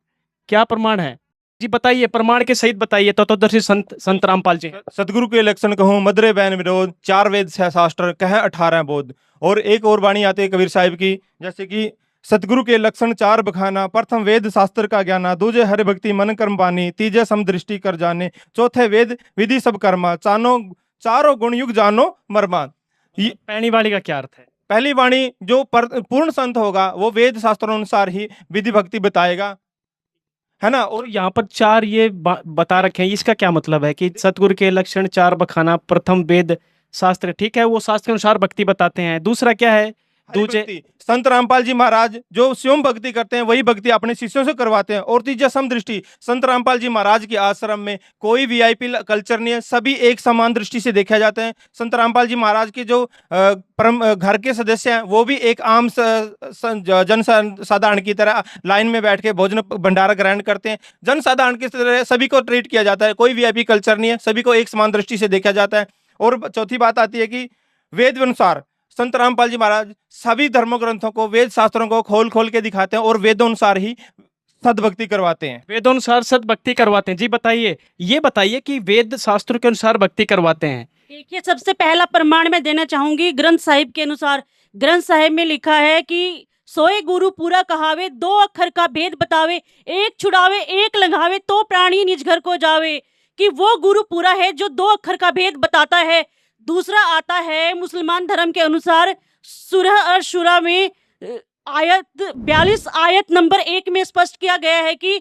क्या प्रमाण है? जी बताइए, प्रमाण के सहित बताइए। तत्वदर्शी संत रामपाल जी। सतगुरु के लक्षण कहूँ मदरे बैन विरोध, 4 वेद 6 शास्त्र कह 18 बोध। और एक और वाणी आती है कबीर साहिब की, जैसे कि सतगुरु के लक्षण 4 बखाना, प्रथम वेद शास्त्र का ज्ञाना, दूजे हरि भक्ति मन कर्म बानी, तीजे समदृष्टि कर जाने, चौथे वेद विधि सब कर्मा, चारों गुण युग जानो मर्मा। पहली वाणी का क्या अर्थ है? पहली वाणी जो पूर्ण संत होगा वो वेद शास्त्रों अनुसार ही विधि भक्ति बताएगा, है ना। और यहाँ पर 4 ये बता रखे हैं, इसका क्या मतलब है कि सतगुरु के लक्षण 4 बखाना, प्रथम वेद शास्त्र, ठीक है, वो शास्त्र के अनुसार भक्ति बताते हैं। दूसरा क्या है? दूजे संत रामपाल जी महाराज जो स्वयं भक्ति करते हैं वही भक्ति अपने शिष्यों से करवाते हैं। और तीजा समदृष्टि, संत रामपाल जी महाराज के आश्रम में कोई वीआईपी कल्चर नहीं है, सभी एक समान दृष्टि से देखे जाते हैं। संत रामपाल जी महाराज के जो परम घर के सदस्य हैं वो भी एक आम जन साधारण की तरह लाइन में बैठ के भोजन भंडारा ग्रहण करते हैं। जन साधारण की तरह सभी को ट्रीट किया जाता है, कोई वीआईपी कल्चर नहीं है, सभी को एक समान दृष्टि से देखा जाता है। और चौथी बात आती है कि वेद अनुसार संत रामपाल जी महाराज सभी धर्म ग्रंथों को, वेद शास्त्रों को खोल खोल के दिखाते हैं और वेदोनुसार ही सदभक्ति करवाते हैं। वेदोनुसार सदभक्ति करवाते हैं। जी बताइए, ये बताइए कि वेद शास्त्रों के अनुसार भक्ति करवाते हैं। देखिए, सबसे पहला प्रमाण मैं देना चाहूंगी ग्रंथ साहिब के अनुसार। ग्रंथ साहिब में लिखा है कि सोए गुरु पूरा कहावे, 2 अक्षर का भेद बतावे, एक छुड़ावे एक लंघावे, तो प्राणी निज घर को जावे। कि वो गुरु पूरा है जो 2 अक्षर का भेद बताता है। दूसरा आता है मुसलमान धर्म के अनुसार सूरह अश-शुरा में आयत 42 आयत नंबर 1 में स्पष्ट किया गया है कि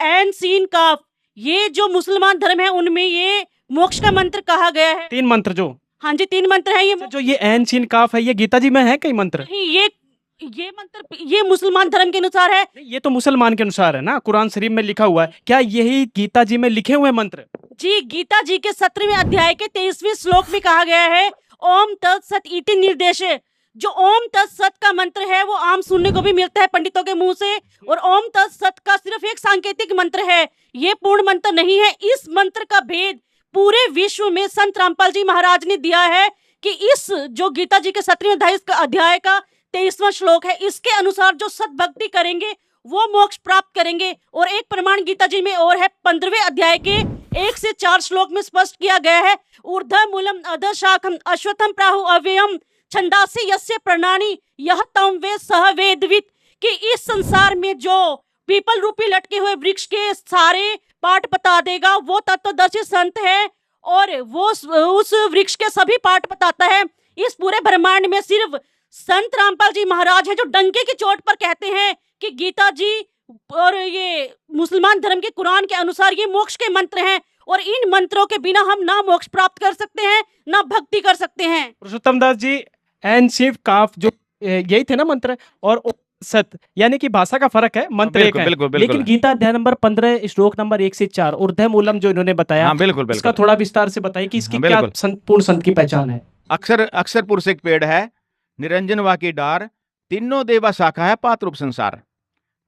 ऐन सीन काफ, ये जो मुसलमान धर्म है उनमें ये मोक्ष का मंत्र कहा गया है। 3 मंत्र जो, हाँ जी 3 मंत्र है। ये जो ये ऐन सीन काफ है, ये गीता जी में है कई मंत्र? नहीं, ये मंत्र ये मुसलमान धर्म के अनुसार है। ये तो मुसलमान के अनुसार है ना, कुरान शरीफ में लिखा हुआ है। क्या यही गीता जी में लिखे हुए मंत्र? जी, गीता जी के 17वें अध्याय के 23वें श्लोक में कहा गया है ओम तत्सत इति निर्देश। जो ओम तत्सत का मंत्र है वो आम सुनने को भी मिलता है पंडितों के मुंह से, और ओम तत्सत का सिर्फ एक सांकेतिक मंत्र है, ये पूर्ण मंत्र नहीं है। इस मंत्र का भेद पूरे विश्व में संत रामपाल जी महाराज ने दिया है कि इस जो गीता जी के 17वें अध्याय का 23वां श्लोक है, इसके अनुसार जो सद्भक्ति करेंगे वो मोक्ष प्राप्त करेंगे। और एक प्रमाण गीता जी में और है, 15वें अध्याय के 1 से 4 श्लोक में स्पष्ट किया गया है ऊर्ध्व मूलम अधः शाखम अश्वत्थम प्राहु अव्ययम छंदासी यस्य प्रणानी यह तम वे सह वेदवित। कि इस संसार में जो पीपल रूपी लटके हुए वृक्ष के सारे पाठ बता देगा वो तत्वदर्शी संत है, और वो उस वृक्ष के सभी पाठ बताता है। इस पूरे ब्रह्मांड में सिर्फ संत रामपाल जी महाराज है जो डंके की चोट पर कहते हैं कि गीता जी और ये मुसलमान धर्म के कुरान के अनुसार ये मोक्ष के मंत्र हैं, और इन मंत्रों के बिना हम ना मोक्ष प्राप्त कर सकते हैं ना भक्ति कर सकते हैं। पुरुषोत्तम दास जी, एन सिर्फ काफ जो यही थे ना मंत्र, और सत यानी कि भाषा का फर्क है, मंत्र एक है। लेकिन गीता अध्याय नंबर 15 श्लोक नंबर 1 से 4 ऊर्ध्व मूलम जो इन्होंने बताया, इसका थोड़ा विस्तार से बताइए कि इसकी क्या पूर्ण संत की पहचान है। अक्षर पुरुष एक पेड़ है, निरंजन वा की डार, तीनों देवा शाखा है, पात रूप संसार।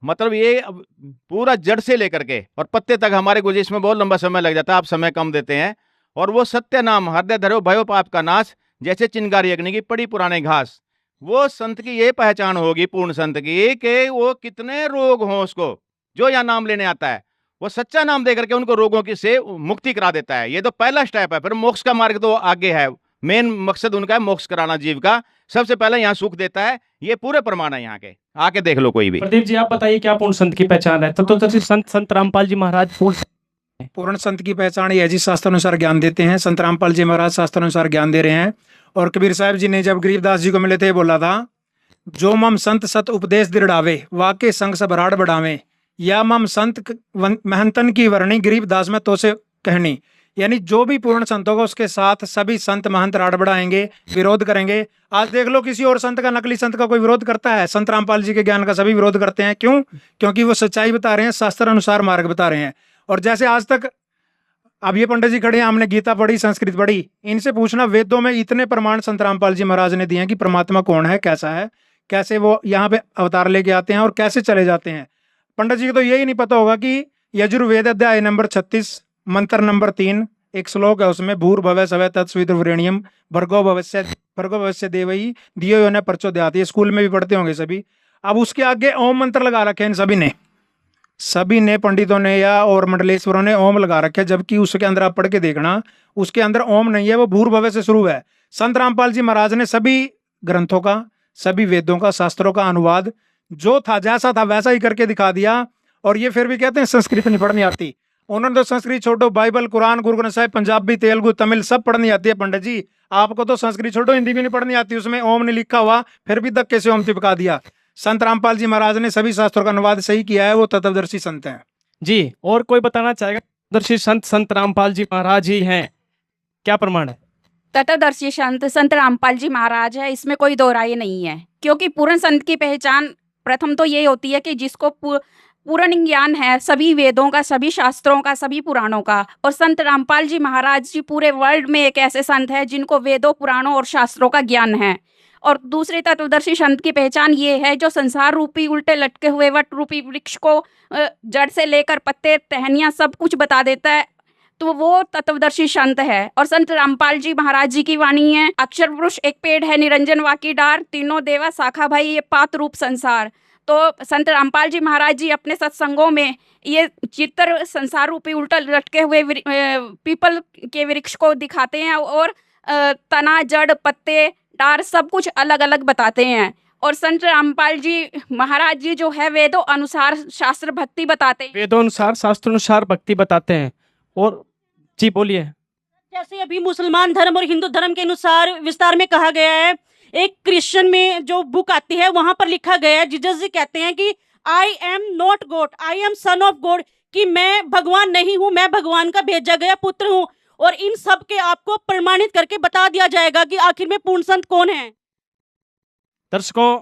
मतलब ये पूरा जड़ से लेकर के और पत्ते तक हमारे गुरुजी, इसमें बहुत लंबा समय लग जाता है, आप समय कम देते हैं। और वो सत्य नाम हृदय धरो भयो पाप का नाश, जैसे चिंगारी अग्नि की पड़ी पुराने घास। वो संत की ये पहचान होगी पूर्ण संत की कि वो कितने रोग हों उसको, जो यहाँ नाम लेने आता है वो सच्चा नाम दे करके उनको रोगों की से मुक्ति करा देता है। ये तो पहला स्टेप है, फिर मोक्ष का मार्ग तो आगे है। मेन मकसद उनका है मोक्ष कराना जीव का। सबसे पहले यहाँ सुख देता है, ये पूरे प्रमाण है यहाँ के, आके देख लो कोई भी। प्रदीप जी आप बताइए क्या पूर्ण संत की पहचान है? तो संत रामपाल जी महाराज पूर्ण संत की पहचान ये जी शास्त्रानुसार ज्ञान देते हैं। संत रामपाल जी महाराज शास्त्रानुसार ज्ञान दे रहे हैं। और कबीर साहब जी ने जब गरीबदास जी को मिले थे बोला था, जो मम संत सत उपदेश दृढ़ावे वाके संग सब राड़ बढ़ावे, या मम संत महंतन की वर्णी गरीबदास में तो से कहनी। यानी जो भी पूर्ण संत होगा उसके साथ सभी संत महंत राड़ बढ़ाएंगे, विरोध करेंगे। आज देख लो किसी और संत का, नकली संत का कोई विरोध करता है? संत रामपाल जी के ज्ञान का सभी विरोध करते हैं। क्यों? क्योंकि वो सच्चाई बता रहे हैं, शास्त्र अनुसार मार्ग बता रहे हैं। और जैसे आज तक अब ये पंडित जी खड़े हैं, हमने गीता पढ़ी, संस्कृत पढ़ी, इनसे पूछना वेदों में इतने प्रमाण संत रामपाल जी महाराज ने दिए हैं कि परमात्मा कौन है, कैसा है, कैसे वो यहाँ पे अवतार लेके आते हैं और कैसे चले जाते हैं। पंडित जी को तो यही नहीं पता होगा कि यजुर्वेद अध्याय नंबर 36 मंत्र नंबर 3 एक श्लोक है, उसमें भूर्भुवः स्वः तत्सवितुर्वरेण्यं भर्गो भवस्य देवही धियो यो न प्रचोदयात्। ये स्कूल में भी पढ़ते होंगे सभी। अब उसके आगे ओम मंत्र लगा रखे हैं इन सभी ने पंडितों ने या और मंडलेश्वरों ने ओम लगा रखे, जबकि उसके अंदर आप पढ़ के देखना उसके अंदर ओम नहीं है, वो भूर्भुवः से शुरू है। संत रामपाल जी महाराज ने सभी ग्रंथों का, सभी वेदों का, शास्त्रों का अनुवाद जो था जैसा था वैसा ही करके दिखा दिया। और ये फिर भी कहते हैं संस्कृत नहीं पढ़नी आती। उन्होंने तो संस्कृत छोड़ो, बाइबल, कुरान, गुरु ग्रंथ साहिब, पंजाबी, तेलुगु, तमिल सब पढ़नी आती है पंडित जी। आपको तो संस्कृत छोड़ो, हिंदी भी नहीं पढ़नी आती, उसमें ओम नहीं लिखा हुआ, फिर भी धक्के से ओम चिपका दिया। संत रामपाल जी महाराज ने सभी शास्त्रों का अनुवाद सही किया है, वो तत्वदर्शी संत हैं जी। और कोई बताना चाहेगा? तत्वदर्शी संत रामपाल जी महाराज ही हैं, क्या प्रमाण है? तत्वदर्शी संत रामपाल जी महाराज है, इसमें कोई दो राय नहीं है। क्योंकि पूर्ण संत की पहचान प्रथम तो ये होती है कि जिसको पूर्ण ज्ञान है सभी वेदों का, सभी शास्त्रों का, सभी पुराणों का। और संत रामपाल जी महाराज जी पूरे वर्ल्ड में एक ऐसे संत हैं जिनको वेदों, पुराणों और शास्त्रों का ज्ञान है। और दूसरे तत्वदर्शी संत की पहचान ये है जो संसार रूपी उल्टे लटके हुए वट रूपी वृक्ष को जड़ से लेकर पत्ते, टहनियाँ सब कुछ बता देता है, तो वो तत्वदर्शी संत है। और संत रामपाल जी महाराज जी की वाणी है, अक्षर पुरुष एक पेड़ है, निरंजन वाकी डार, तीनों देवा शाखा भाई, ये पात रूप संसार। तो संत रामपाल जी महाराज जी अपने सत्संगों में ये चित्र संसार रूपी उल्टा लटके हुए पीपल के वृक्ष को दिखाते हैं और तना, जड़, पत्ते, डार सब कुछ अलग अलग बताते हैं। और संत रामपाल जी महाराज जी जो है वेदों अनुसार शास्त्र भक्ति बताते हैं, वेदों अनुसार शास्त्र अनुसार भक्ति बताते हैं। और जी बोलिए। जैसे अभी मुसलमान धर्म और हिंदू धर्म के अनुसार विस्तार में कहा गया है, एक क्रिश्चियन में जो बुक आती है वहां पर लिखा गया है, जीसस जी कहते हैं कि I am not God, I am son of God, कि मैं भगवान नहीं हूं, मैं भगवान का भेजा गया पुत्र हूं। और इन सब के आपको प्रमाणित करके बता दिया जाएगा कि आखिर में पूर्ण संत कौन है। दर्शकों,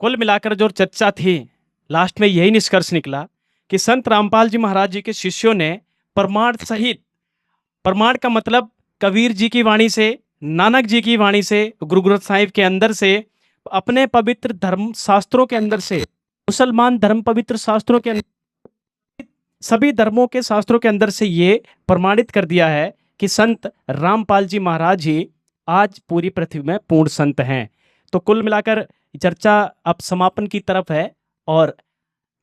कुल मिलाकर जो चर्चा थी लास्ट में यही निष्कर्ष निकला कि संत रामपाल जी महाराज जी के शिष्यों ने प्रमाण सहित, प्रमाण का मतलब कबीर जी की वाणी से, नानक जी की वाणी से, गुरु ग्रंथ साहिब के अंदर से, अपने पवित्र धर्म शास्त्रों के अंदर से, मुसलमान धर्म पवित्र शास्त्रों के अंदर, सभी धर्मों के शास्त्रों के अंदर से ये प्रमाणित कर दिया है कि संत रामपाल जी महाराज ही आज पूरी पृथ्वी में पूर्ण संत हैं। तो कुल मिलाकर चर्चा अब समापन की तरफ है और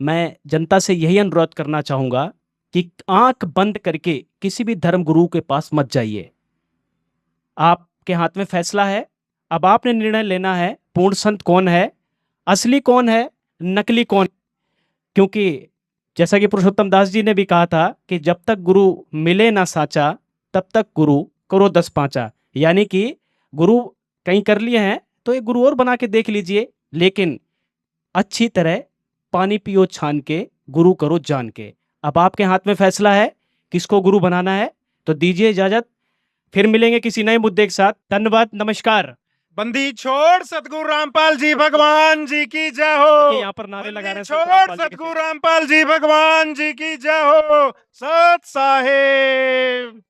मैं जनता से यही अनुरोध करना चाहूँगा कि आंख बंद करके किसी भी धर्म गुरु के पास मत जाइए। आपके हाथ में फैसला है, अब आपने निर्णय लेना है पूर्ण संत कौन है, असली कौन है, नकली कौन। क्योंकि जैसा कि पुरुषोत्तम दास जी ने भी कहा था कि जब तक गुरु मिले ना साचा तब तक गुरु करो 10 पाँचा। यानी कि गुरु कहीं कर लिए हैं तो एक गुरु और बना के देख लीजिए, लेकिन अच्छी तरह पानी पियो छान के, गुरु करो जान के। अब आपके हाथ में फैसला है किसको गुरु बनाना है। तो दीजिए इजाजत, फिर मिलेंगे किसी नए मुद्दे के साथ। धन्यवाद, नमस्कार। बंदी छोड़ सतगुरु रामपाल जी भगवान जी की जय हो। यहाँ पर नारे लगा रहे हैं, छोड़ सतगुरु रामपाल जी भगवान जी की जय हो। सत साहेब।